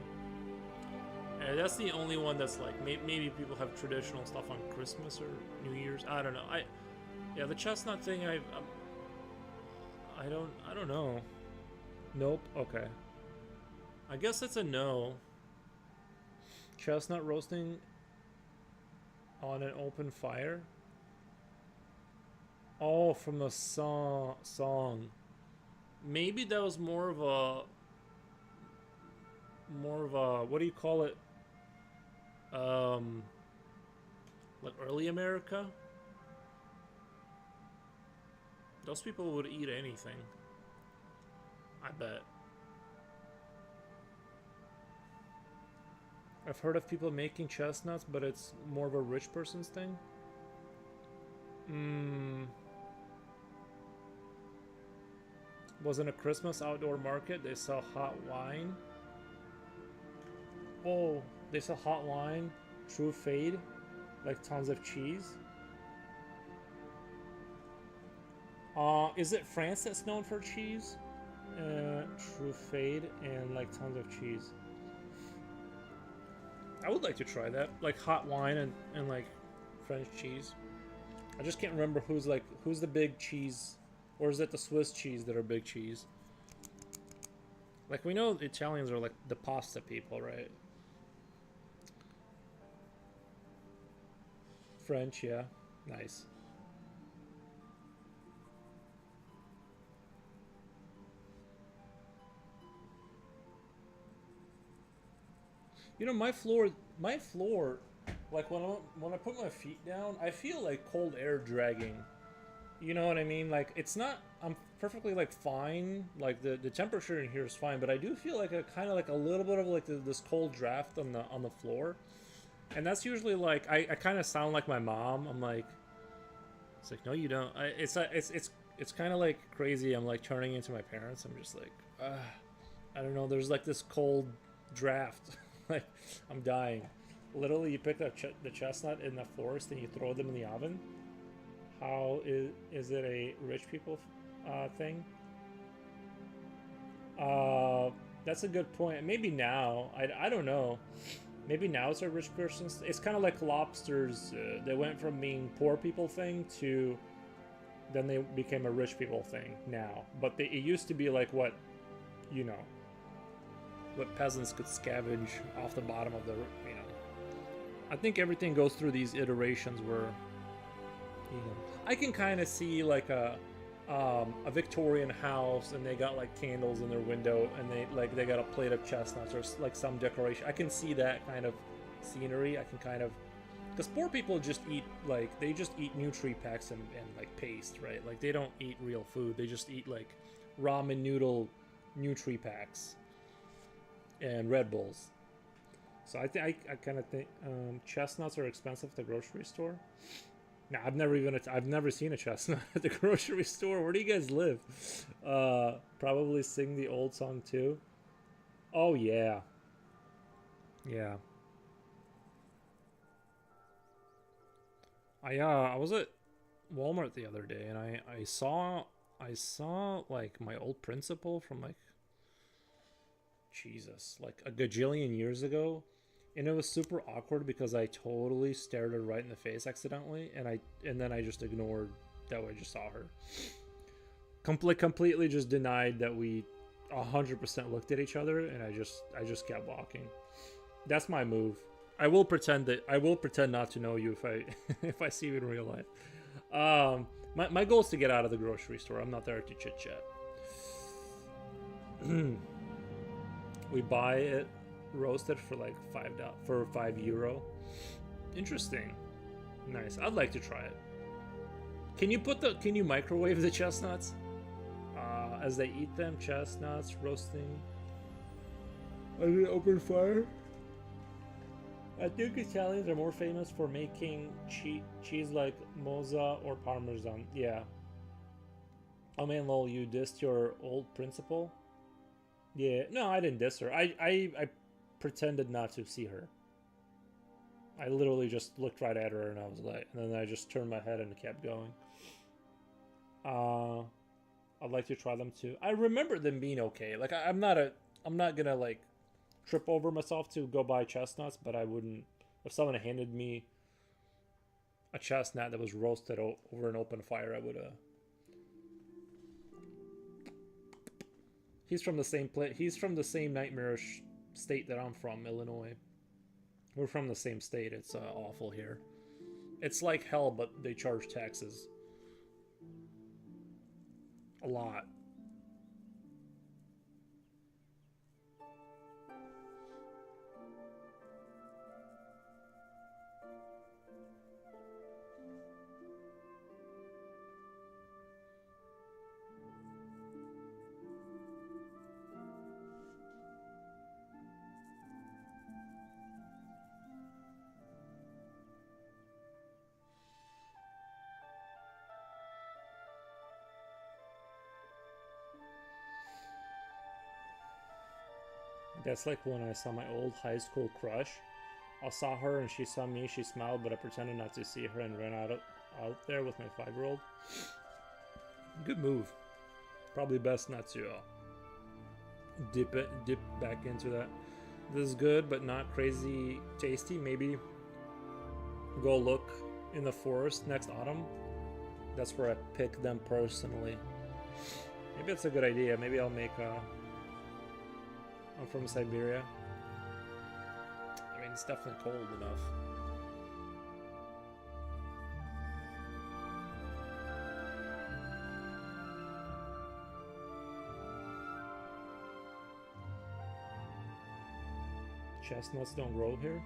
And that's the only one that's like maybe people have traditional stuff on Christmas or New Year's. I don't know. Yeah, the chestnut thing. I don't know. Nope. Okay. I guess it's a no. Chestnut roasting on an open fire. Oh, from the song. Maybe that was more of a what do you call it? Like early America. Those people would eat anything. I bet. I've heard of people making chestnuts, but it's more of a rich person's thing. Was in a Christmas outdoor market. They sell hot wine. Oh, they sell hot wine. True fade. Like tons of cheese. Is it France that's known for cheese? True fade and like tons of cheese. I would like to try that. Like hot wine and like French cheese. I just can't remember who's the big cheese. Or is it the Swiss cheese that are big cheese? Like, we know the Italians are like the pasta people, right? French, yeah. Nice. You know, my floor, like when I put my feet down, I feel like cold air dragging. You know what I mean? Like, it's not, I'm perfectly like fine, like the temperature in here is fine, but I do feel like a kind of like a little bit of like this cold draft on the floor. And that's usually like, I kind of sound like my mom. I'm like, it's like, no you don't. It's kind of like crazy. I'm like turning into my parents. I'm just like, I don't know, there's like this cold draft. Like, I'm dying. Literally, you pick up the chestnut in the forest and you throw them in the oven. How is it a rich people thing? That's a good point. Maybe now, I don't know. Maybe now it's a rich person's. It's kind of like lobsters. They went from being poor people thing to then they became a rich people thing now. But it used to be like what, you know, what peasants could scavenge off the bottom of the, you know. I think everything goes through these iterations where, you know, I can kind of see like a Victorian house and they got like candles in their window and they got a plate of chestnuts or like some decoration. I can see that kind of scenery. I can kind of, Because poor people just eat, like, they just eat Nutri-Packs and like paste, right? Like, they don't eat real food. They just eat like ramen noodle Nutri-Packs and Red Bulls. So I kind of think chestnuts are expensive at the grocery store. Now I've never seen a chestnut at the grocery store. Where do you guys live? Probably sing the old song too. Oh yeah, yeah. I was at Walmart the other day and I saw like my old principal from like Jesus, like a gajillion years ago, and it was super awkward because I totally stared her right in the face accidentally, and then I just ignored that I just saw her. Completely just denied that we 100% looked at each other, and I just kept walking. That's my move. I will pretend not to know you if I if I see you in real life. My goal is to get out of the grocery store. I'm not there to chit chat. We buy it roasted for like €5. Interesting. Nice. I'd like to try it. Can you microwave the chestnuts? As they eat them, chestnuts roasting on an open fire. I think Italians are more famous for making cheese like mozza or parmesan. Yeah. Oh man, lol, you dissed your old principal? Yeah, no, I didn't diss her. I pretended not to see her. I literally just looked right at her and I was like, and then I just turned my head and kept going. I'd like to try them too. I remember them being okay. Like I'm not gonna like trip over myself to go buy chestnuts, but I wouldn't, if someone handed me a chestnut that was roasted over an open fire, I would He's from the same place. He's from the same nightmarish state that I'm from, Illinois. We're from the same state. It's awful here. It's like hell, but they charge taxes. A lot. That's like when I saw my old high school crush. I saw her and she saw me, she smiled, but I pretended not to see her and ran out there with my 5-year-old. Good move. Probably best not to dip back into that. This is good, but not crazy tasty. Maybe go look in the forest next autumn. That's where I pick them personally. Maybe that's a good idea. Maybe I'll make I'm from Siberia. I mean, it's definitely cold enough. Chestnuts don't grow here?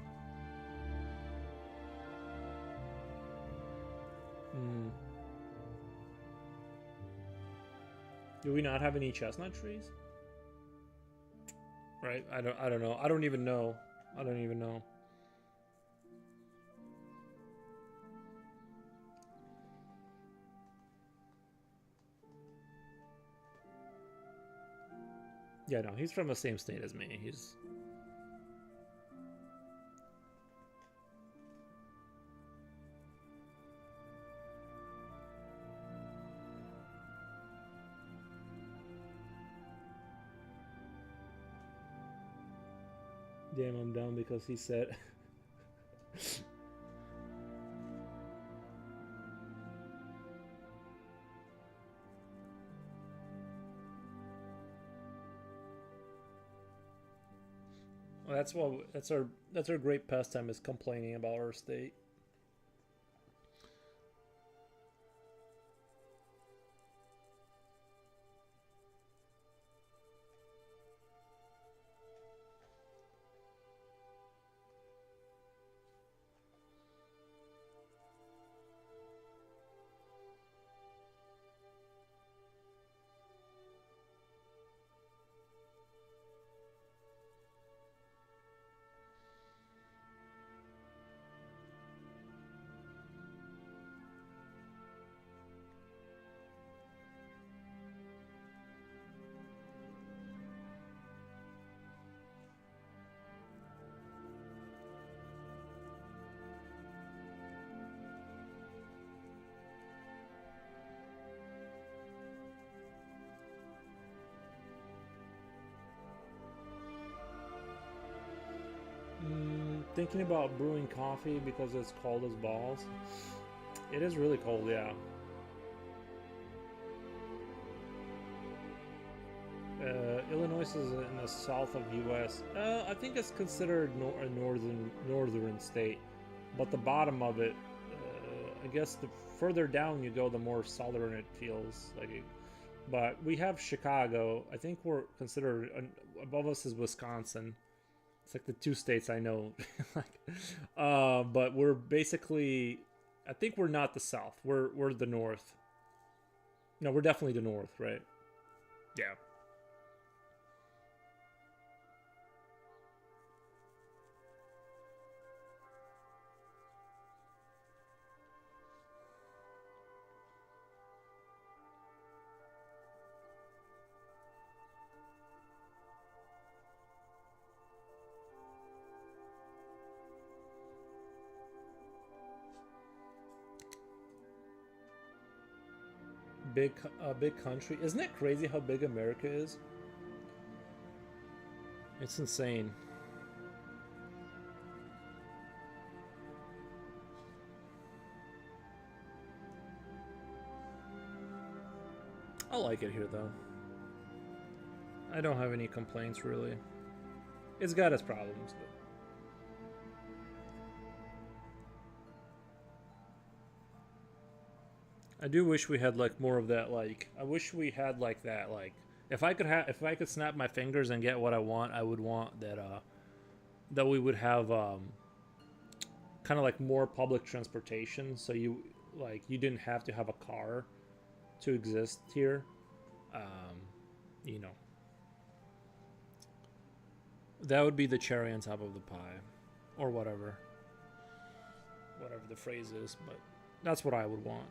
Do we not have any chestnut trees? Right? I don't know. I don't even know. Yeah, no, he's from the same state as me. He's damn, I'm down because he said well, that's our great pastime, is complaining about our state. thinking about brewing coffee because it's cold as balls. It is really cold, yeah. Illinois is in the south of U.S. I think it's considered a northern state, but the bottom of it, I guess the further down you go, the more southern it feels like. But we have Chicago. I think we're considered above us is Wisconsin. It's like the two states I know. But we're basically, I think we're not the south. We're the north. No, we're definitely the north, right? Yeah. Big country. Isn't it crazy how big America is? It's insane. I like it here though. I don't have any complaints really. It's got its problems, but I do wish we had like more of that. Like, I wish we had like that. Like, if I could snap my fingers and get what I want, I would want that. That we would have kind of like more public transportation. So you didn't have to have a car to exist here. You know, that would be the cherry on top of the pie, or whatever the phrase is. But that's what I would want.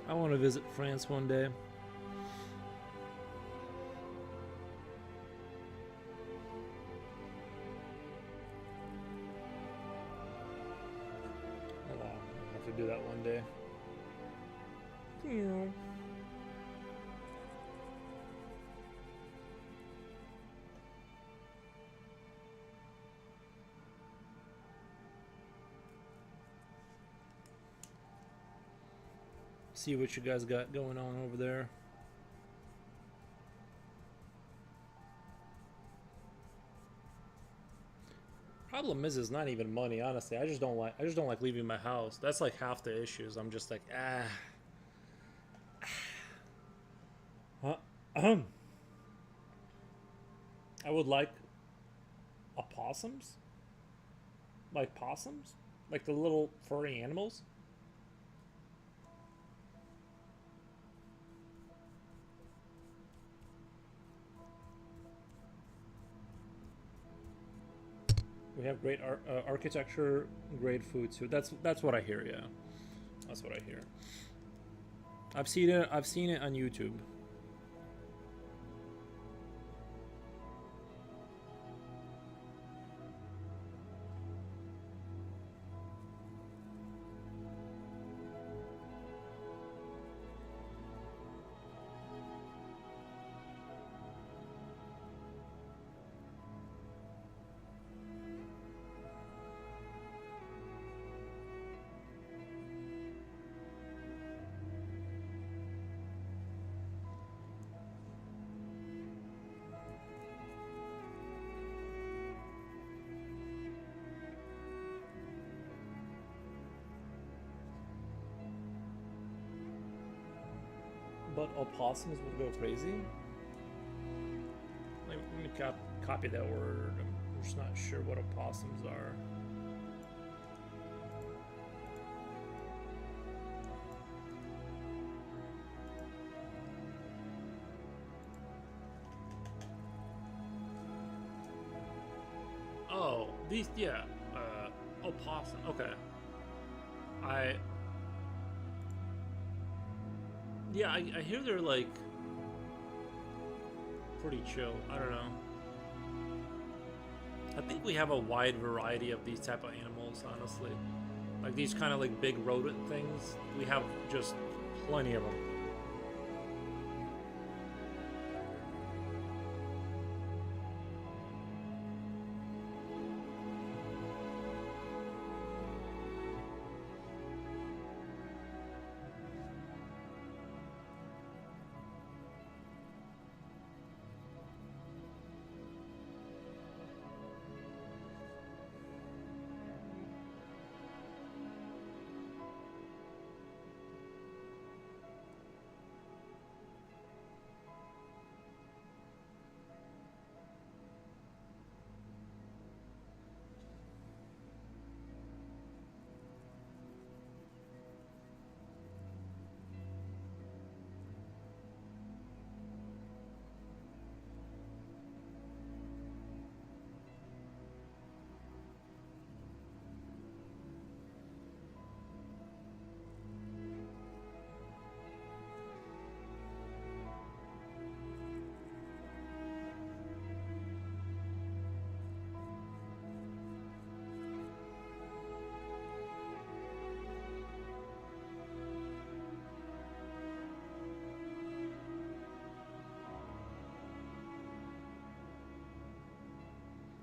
I want to visit France one day. I'll have to do that one day. Yeah. See what you guys got going on over there. Problem is, it's not even money. Honestly, I just don't like leaving my house. That's like half the issues. I'm just like, I would like opossums, like possums, like the little furry animals. We have great architecture, great food too. That's what I hear. Yeah, that's what I hear. I've seen it on YouTube. But opossums would go crazy? Let me copy that word. I'm just not sure what opossums are. Oh, these, yeah, opossum, okay. Yeah, I hear they're like pretty chill. I don't know. I think we have a wide variety of these type of animals, honestly. Like these kind of like big rodent things, we have just plenty of them.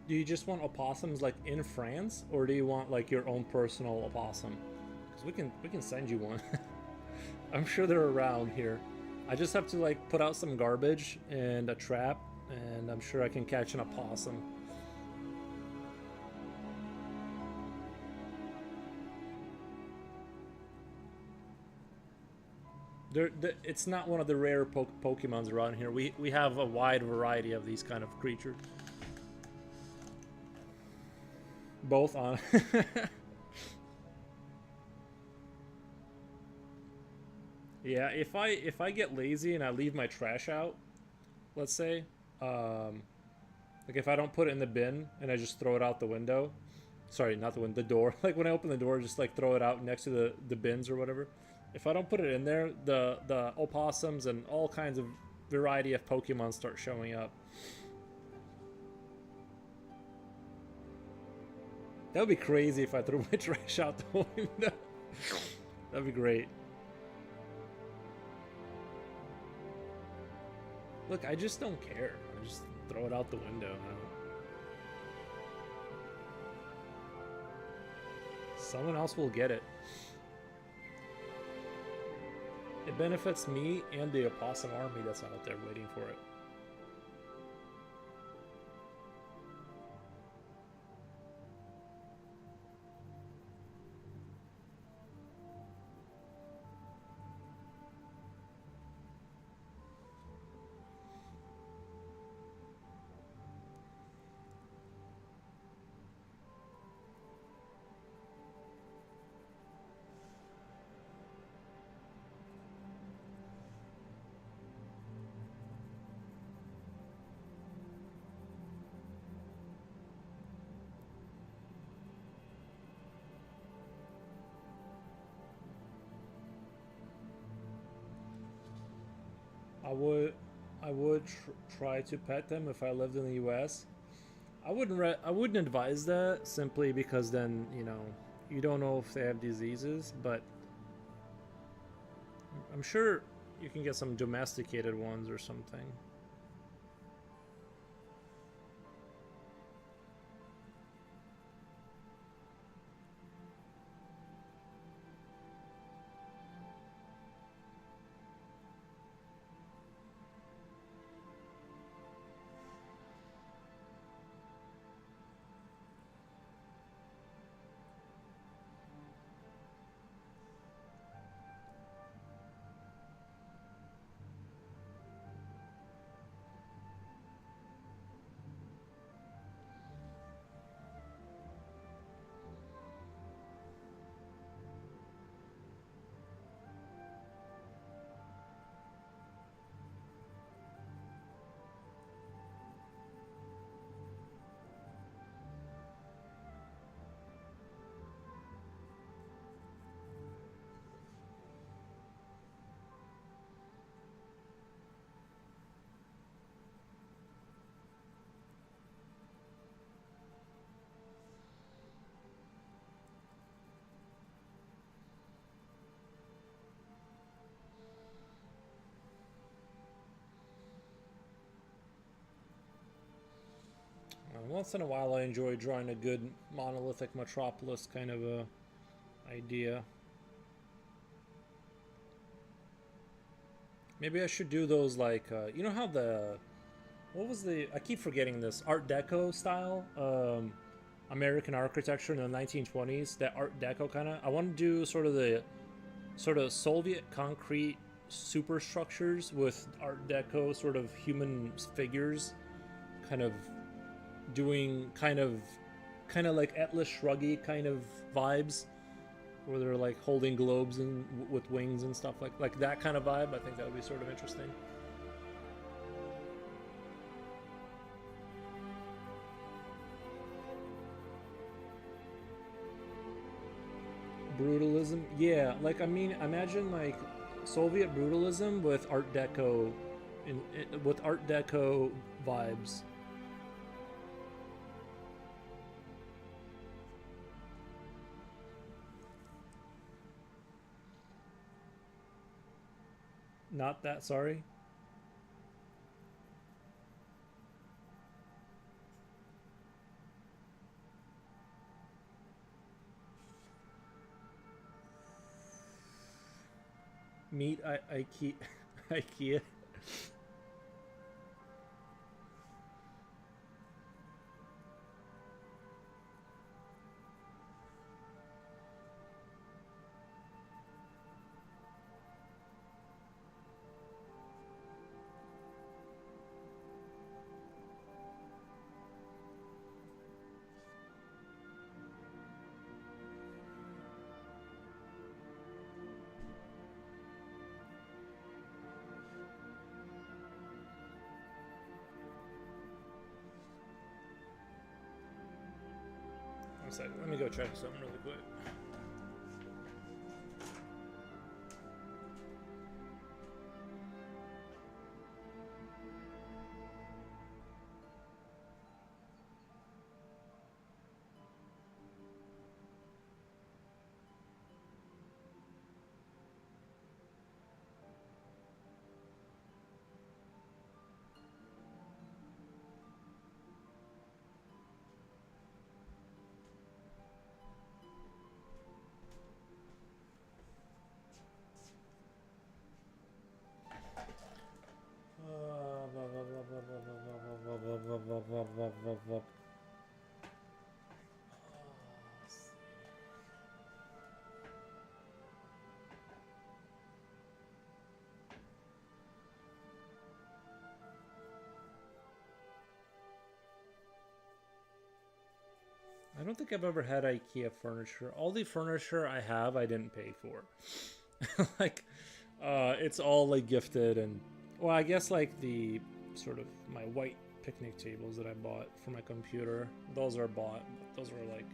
Do you just want opossums like in France, or do you want like your own personal opossum? Because we can send you one. I'm sure they're around here. I just have to like put out some garbage and a trap, and I'm sure I can catch an opossum. It's not one of the rare Pokemons around here. We have a wide variety of these kind of creatures. Both on. Yeah, if I get lazy and I leave my trash out, let's say, like if I don't put it in the bin and I just throw it out the window, sorry, not the window, the door. Like when I open the door, just like throw it out next to the bins or whatever. If I don't put it in there, the opossums and all kinds of variety of Pokemon start showing up. That would be crazy if I threw my trash out the window. That'd be great. Look, I just don't care. I just throw it out the window. Someone else will get it. It benefits me and the opossum army that's out there waiting for it. I would try to pet them if I lived in the U.S. I wouldn't advise that, simply because then, you know, you don't know if they have diseases, but I'm sure you can get some domesticated ones or something. once in a while I enjoy drawing a good monolithic metropolis kind of a idea. Maybe I should do those like, you know how what was I keep forgetting this, Art Deco style, American architecture in the 1920s, that Art Deco kind of, I want to do sort of Soviet concrete superstructures with Art Deco sort of human figures, kind of doing kind of like Atlas Shruggy kind of vibes, where they're like holding globes and with wings and stuff like that kind of vibe. I think that would be sort of interesting. Brutalism, yeah. Like, I mean, imagine like Soviet brutalism with Art Deco, with Art Deco vibes. Not that sorry. Meet IKEA. IKEA. One second, let me go check something really quick. I don't think I've ever had IKEA furniture. All the furniture I have, I didn't pay for. Like, it's all like gifted, and well, I guess like the sort of my white picnic tables that I bought for my computer, those are bought. But those were like,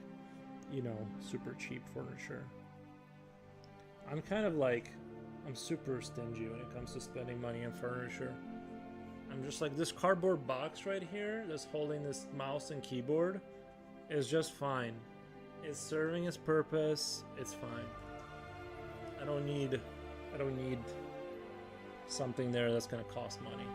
you know, super cheap furniture. I'm kind of like, I'm super stingy when it comes to spending money on furniture. I'm just like, this cardboard box right here that's holding this mouse and keyboard is just fine. It's serving its purpose. It's fine. I don't need something there that's gonna cost money.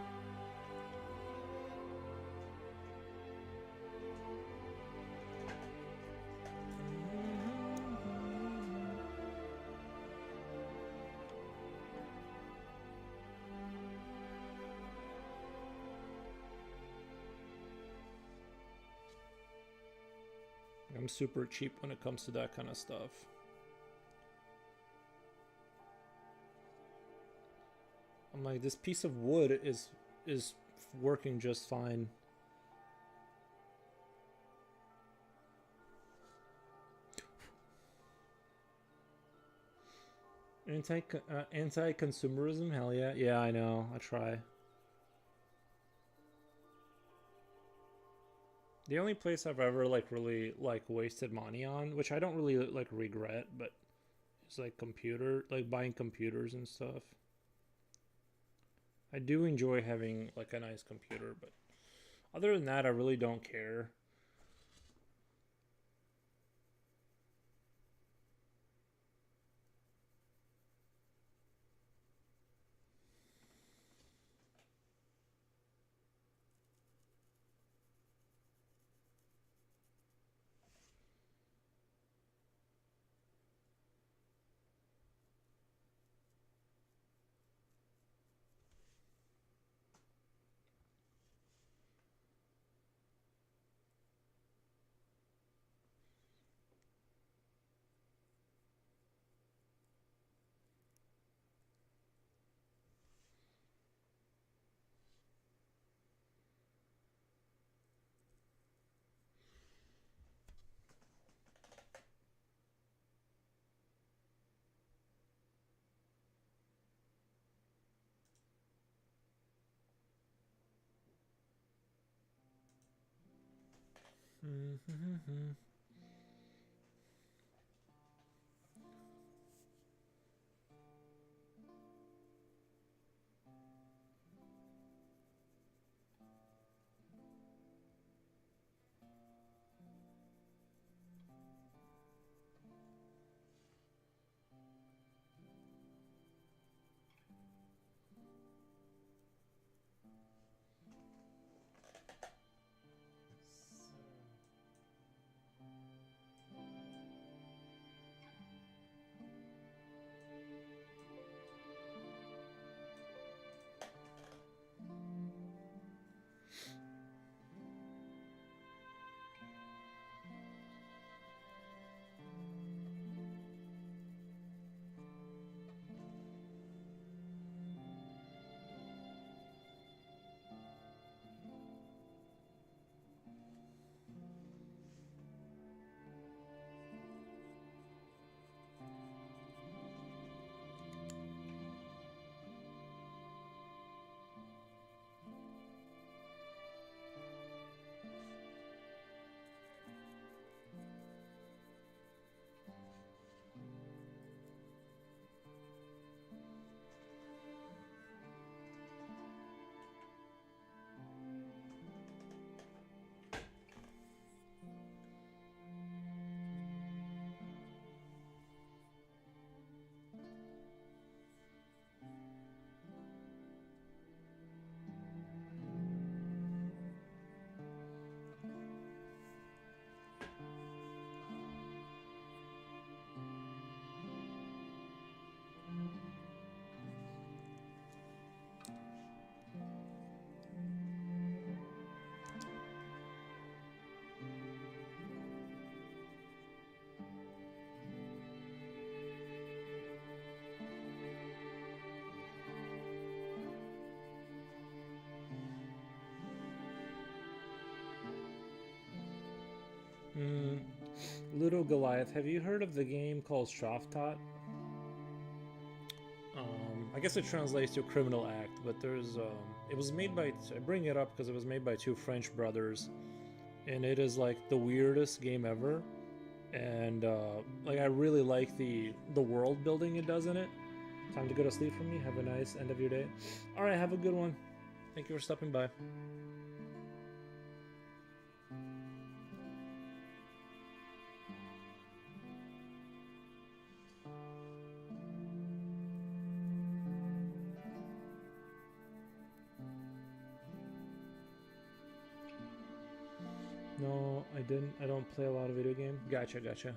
I'm super cheap when it comes to that kind of stuff. I'm like, this piece of wood is working just fine. Anti-consumerism, hell yeah. Yeah, I know. I try. The only place I've ever like really like wasted money on, which I don't really like regret, but it's like buying computers and stuff. I do enjoy having like a nice computer, but other than that, I really don't care. Mm-hmm. Little Goliath, have you heard of the game called Straftat? I guess it translates to criminal act, but there's it was made by, I bring it up because it was made by two French brothers, and it is like the weirdest game ever, and like I really like the world building it does in it. Time to go to sleep for me. Have a nice end of your day. All right, have a good one. Thank you for stopping by. No, I didn't. I don't play a lot of video game. Gotcha, gotcha.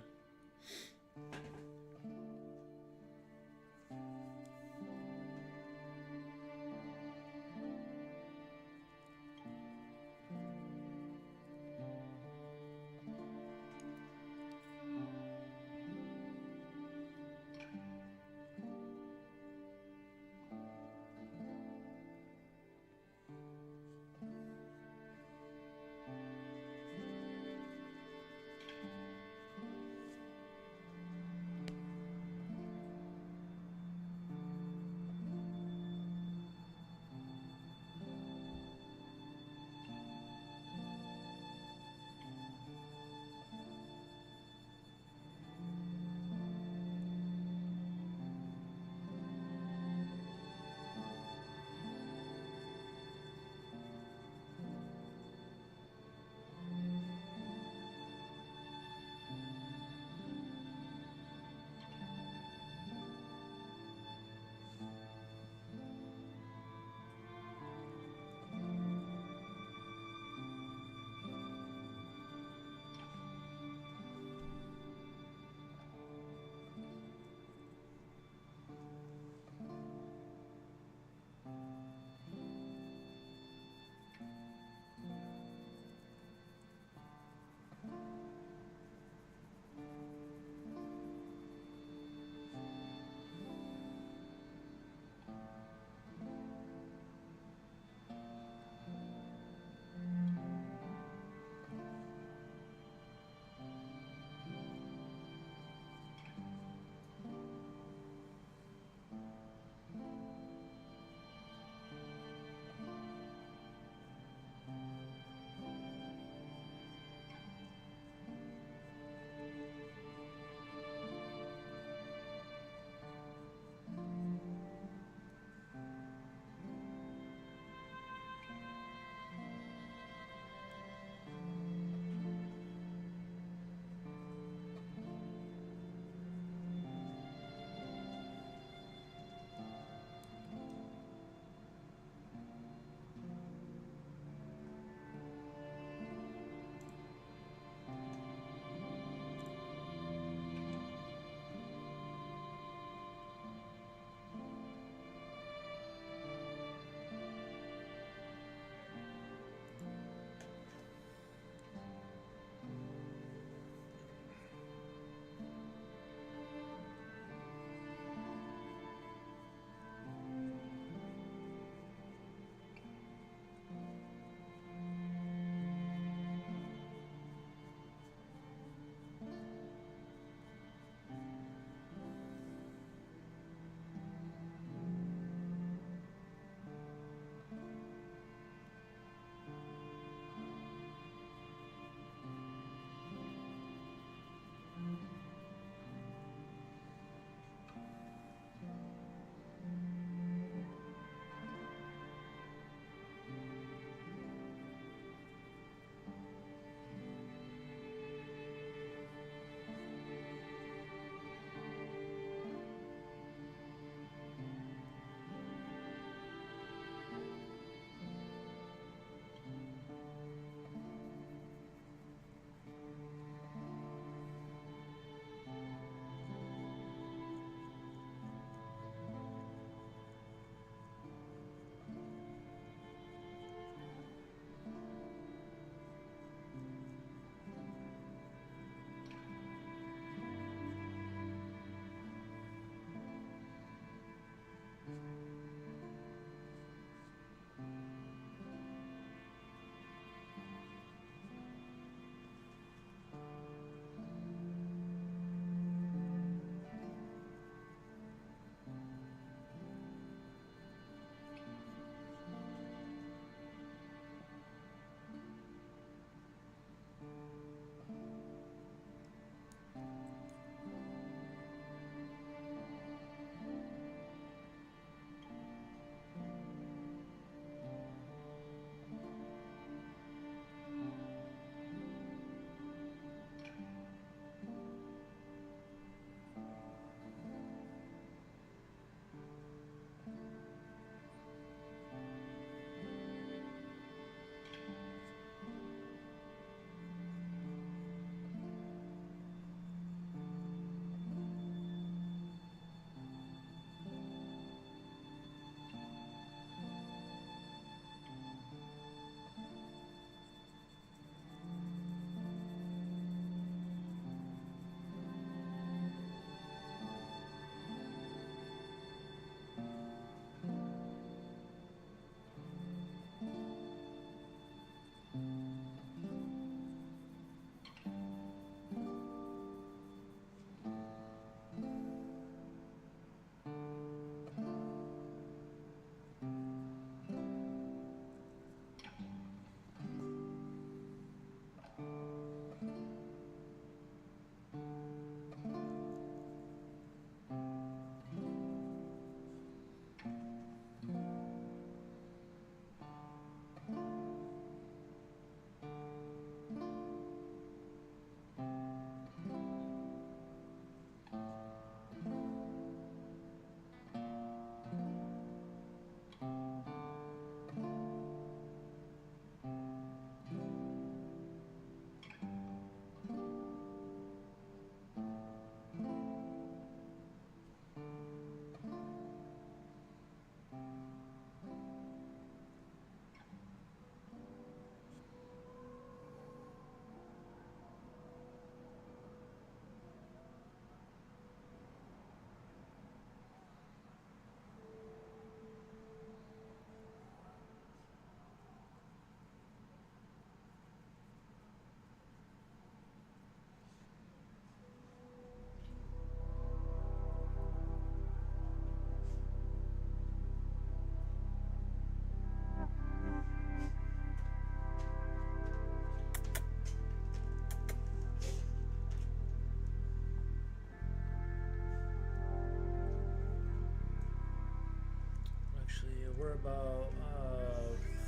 we're about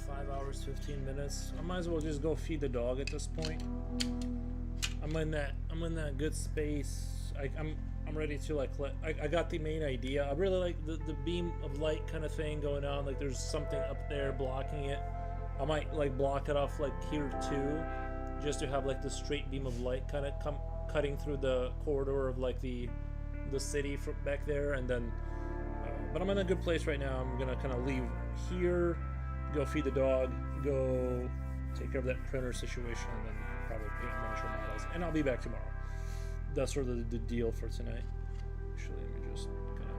5 hours, 15 minutes. I might as well just go feed the dog at this point. I'm in that good space. I'm ready to like I got the main idea. I really like the beam of light kind of thing going on. Like there's something up there blocking it. I might like block it off like here too, just to have like the straight beam of light kind of cutting through the corridor of like the city from back there, and then. But I'm in a good place right now. I'm gonna kind of leave here, go feed the dog, go take care of that printer situation, and then probably paint miniature models. And I'll be back tomorrow. That's sort of the deal for tonight. Actually, let me just kind of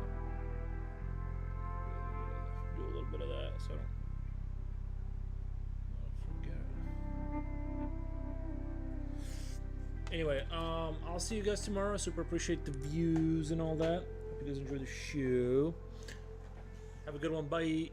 do a little bit of that so I don't forget. Anyway, I'll see you guys tomorrow. Super appreciate the views and all that. Hope you guys enjoy the show. Have a good one. Bye.